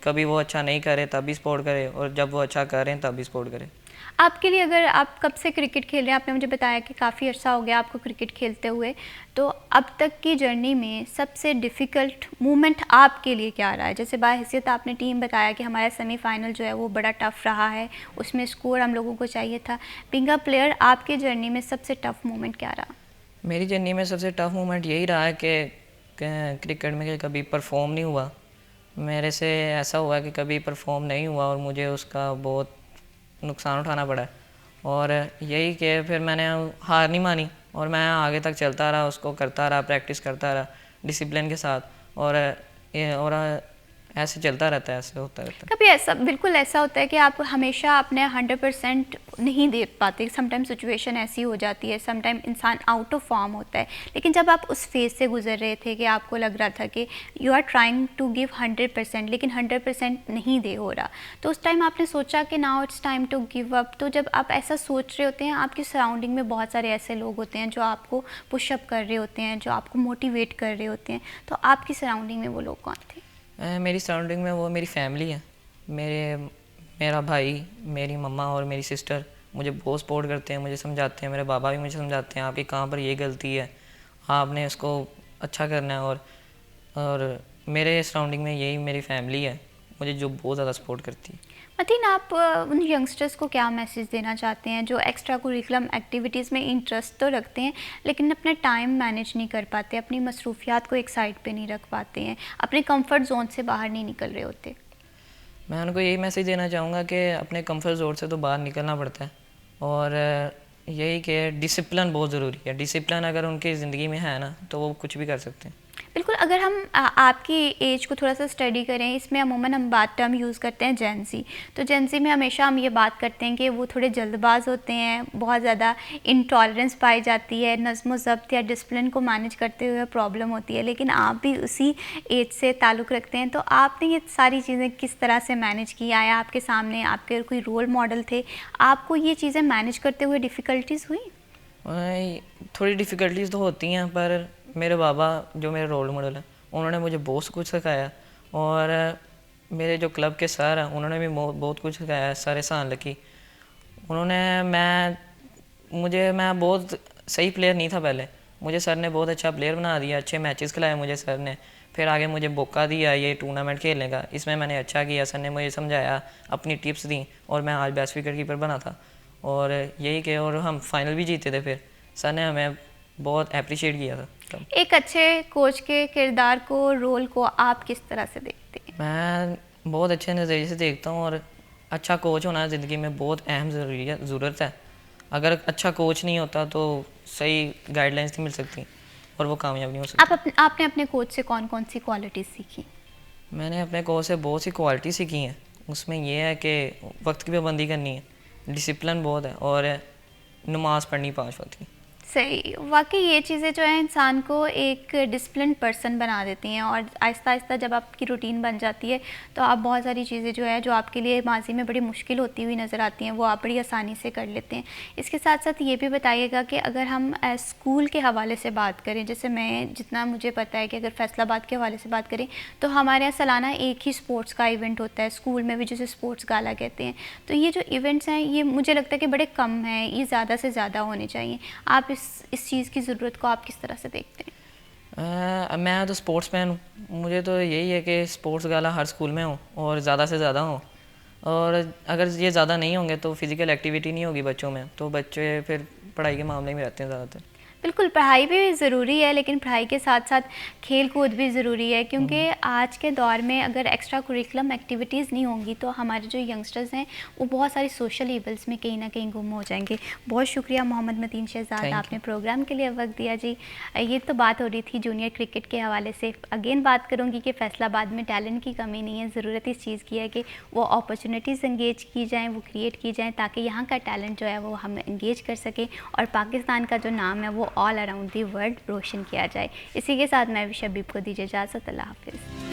कभी वो अच्छा नहीं करे तब भी सपोर्ट करे, और जब वो अच्छा करें तब भी सपोर्ट करे। आपके लिए, अगर आप कब से क्रिकेट खेल रहे हैं, आपने मुझे बताया कि काफ़ी अर्सा हो गया आपको क्रिकेट खेलते हुए, तो अब तक की जर्नी में सबसे डिफ़िकल्ट मोमेंट आपके लिए क्या रहा है? जैसे बाहैसियत आपने टीम बताया कि हमारा सेमीफाइनल जो है वो बड़ा टफ़ रहा है, उसमें स्कोर हम लोगों को चाहिए था। बीइंग अ प्लेयर, आपके जर्नी में सबसे टफ़ मोमेंट क्या रहा? मेरी जर्नी में सबसे टफ़ मोमेंट यही रहा है कि क्रिकेट में कभी परफॉर्म नहीं हुआ। मेरे से ऐसा हुआ कि कभी परफॉर्म नहीं हुआ और मुझे उसका बहुत नुकसान उठाना पड़ा। और यही कि फिर मैंने हार नहीं मानी और मैं आगे तक चलता रहा, उसको करता रहा, प्रैक्टिस करता रहा डिसिप्लिन के साथ, और ऐसे चलता रहता है, ऐसे होता रहता है। कभी ऐसा, बिल्कुल ऐसा होता है कि आप हमेशा अपने 100% नहीं दे पाते। समटाइम सिचुएशन ऐसी हो जाती है, समटाइम इंसान आउट ऑफ फॉर्म होता है। लेकिन जब आप उस फेज से गुजर रहे थे कि आपको लग रहा था कि you are trying to give 100%, लेकिन 100% नहीं दे हो रहा, तो उस टाइम आपने सोचा कि now it's time to give up. तो जब आप ऐसा सोच रहे होते हैं, आपकी सराउंडिंग में बहुत सारे ऐसे लोग होते हैं जो आपको पुशअप कर रहे होते हैं, जो आपको मोटिवेट कर रहे होते हैं, तो आपकी सराउंडिंग में वो लोग कौन थे? मेरी सराउंडिंग में वो मेरी फैमिली है। मेरा भाई, मेरी मम्मा और मेरी सिस्टर मुझे बहुत सपोर्ट करते हैं, मुझे समझाते हैं। मेरे बाबा भी मुझे समझाते हैं आपकी कहाँ पर ये गलती है, आपने इसको अच्छा करना है। और मेरे सराउंडिंग में यही मेरी फैमिली है मुझे जो बहुत ज़्यादा सपोर्ट करती है। मतीन, आप उन यंगस्टर्स को क्या मैसेज देना चाहते हैं जो एक्स्ट्रा कुरिकुलम एक्टिविटीज़ में इंटरेस्ट तो रखते हैं लेकिन अपना टाइम मैनेज नहीं कर पाते, अपनी मसरूफियात को एक साइड पे नहीं रख पाते हैं, अपने कंफर्ट जोन से बाहर नहीं निकल रहे होते? मैं उनको यही मैसेज देना चाहूँगा कि अपने कंफर्ट जोन से तो बाहर निकलना पड़ता है, और यही कि डिसिप्लिन बहुत ज़रूरी है। डिसिप्लिन अगर उनकी ज़िंदगी में है ना तो वो कुछ भी कर सकते हैं। बिल्कुल। अगर हम आपकी एज को थोड़ा सा स्टडी करें, इसमें अमूमन हम बात टर्म यूज़ करते हैं जेंजी। तो जेंजी में हमेशा हम ये बात करते हैं कि वो थोड़े जल्दबाज होते हैं, बहुत ज़्यादा इंटॉलरेंस पाई जाती है, नज़्म ज़ब्त या डिसिप्लिन को मैनेज करते हुए प्रॉब्लम होती है। लेकिन आप भी उसी एज से ताल्लुक़ रखते हैं, तो आपने ये सारी चीज़ें किस तरह से मैनेज किया? या आपके सामने आपके कोई रोल मॉडल थे? आपको ये चीज़ें मैनेज करते हुए डिफ़िकल्टीज़ हुई? थोड़ी डिफ़िकल्टीज़ तो होती हैं, पर मेरे बाबा जो मेरे रोल मॉडल हैं उन्होंने मुझे बहुत कुछ सिखाया, और मेरे जो क्लब के सर हैं उन्होंने भी बहुत कुछ सिखाया। सर एहसान लकी, उन्होंने मैं बहुत सही प्लेयर नहीं था पहले, मुझे सर ने बहुत अच्छा प्लेयर बना दिया, अच्छे मैचेस खिलाए मुझे सर ने। फिर आगे मुझे मौका दिया ये टूर्नामेंट खेलने का, इसमें मैंने अच्छा किया, सर ने मुझे समझाया, अपनी टिप्स दी, और मैं आज बेस्ट विकेट कीपर बना था। और यही कि और हम फाइनल भी जीते थे। फिर सर ने हमें बहुत अप्रिशिएट किया था। एक अच्छे कोच के किरदार को, रोल को आप किस तरह से देखते हैं? मैं बहुत अच्छे नज़रिए से देखता हूँ, और अच्छा कोच होना ज़िंदगी में बहुत अहम ज़रूरत है। अगर अच्छा कोच नहीं होता तो सही गाइडलाइंस नहीं मिल सकती और वो कामयाब नहीं हो सकती। आपने अपने कोच से कौन कौन सी क्वालिटीज़ सीखी? मैंने अपने कोच से बहुत सी क्वालिटी सीखी हैं। उसमें यह है कि वक्त की पाबंदी करनी है, डिसिप्लिन बहुत है, और नमाज़ पढ़नी 5 वक्त की। सही। वाकई ये चीज़ें जो है इंसान को एक डिसिप्लिन पर्सन बना देती हैं, और आहिस्ता आहिस्ता जब आपकी रूटीन बन जाती है तो आप बहुत सारी चीज़ें जो है जो आपके लिए माजी में बड़ी मुश्किल होती हुई नज़र आती हैं वो आप बड़ी आसानी से कर लेते हैं। इसके साथ साथ ये भी बताइएगा कि अगर हम स्कूल के हवाले से बात करें, जैसे मैं जितना मुझे पता है कि अगर फैसलाबाद के हवाले से बात करें तो हमारे यहाँ सालाना एक ही स्पोर्ट्स का इवेंट होता है स्कूल में भी, जिसे स्पोर्ट्स गाला कहते हैं। तो ये जो इवेंट्स हैं ये मुझे लगता है कि बड़े कम हैं, ये ज़्यादा से ज़्यादा होने चाहिए। आप इस चीज़ की ज़रूरत को आप किस तरह से देखते हैं? मैं तो स्पोर्ट्स मैन हूँ, मुझे तो यही है कि स्पोर्ट्स गाला हर स्कूल में हो और ज़्यादा से ज़्यादा हो, और अगर ये ज़्यादा नहीं होंगे तो फिज़िकल एक्टिविटी नहीं होगी बच्चों में, तो बच्चे फिर पढ़ाई के मामले में रहते हैं ज़्यादातर। बिल्कुल, पढ़ाई भी ज़रूरी है, लेकिन पढ़ाई के साथ साथ खेल कूद भी ज़रूरी है, क्योंकि आज के दौर में अगर एक्स्ट्रा कुरिकुलम एक्टिविटीज़ नहीं होंगी तो हमारे जो यंगस्टर्स हैं वो बहुत सारी सोशल इवल्स में कहीं ना कहीं गुम हो जाएंगे। बहुत शुक्रिया मोहम्मद मतीन शहजाद, आपने प्रोग्राम के लिए वक्त दिया जी। ये तो बात हो रही थी जूनियर क्रिकेट के हवाले से। अगेन बात करूँगी कि फैसलाबाद में टैलेंट की कमी नहीं है, ज़रूरत इस चीज़ की है कि वो अपॉर्चुनिटीज़ इंगेज की जाएँ, वो क्रिएट की जाएँ, ताकि यहाँ का टैलेंट जो है वो हम इंगेज कर सकें और पाकिस्तान का जो नाम है वो ऑल अराउंड दी वर्ल्ड रोशन किया जाए। इसी के साथ मैं भी शबीब को दीजिए इजाज़त। अल्लाह हाफ़िज़।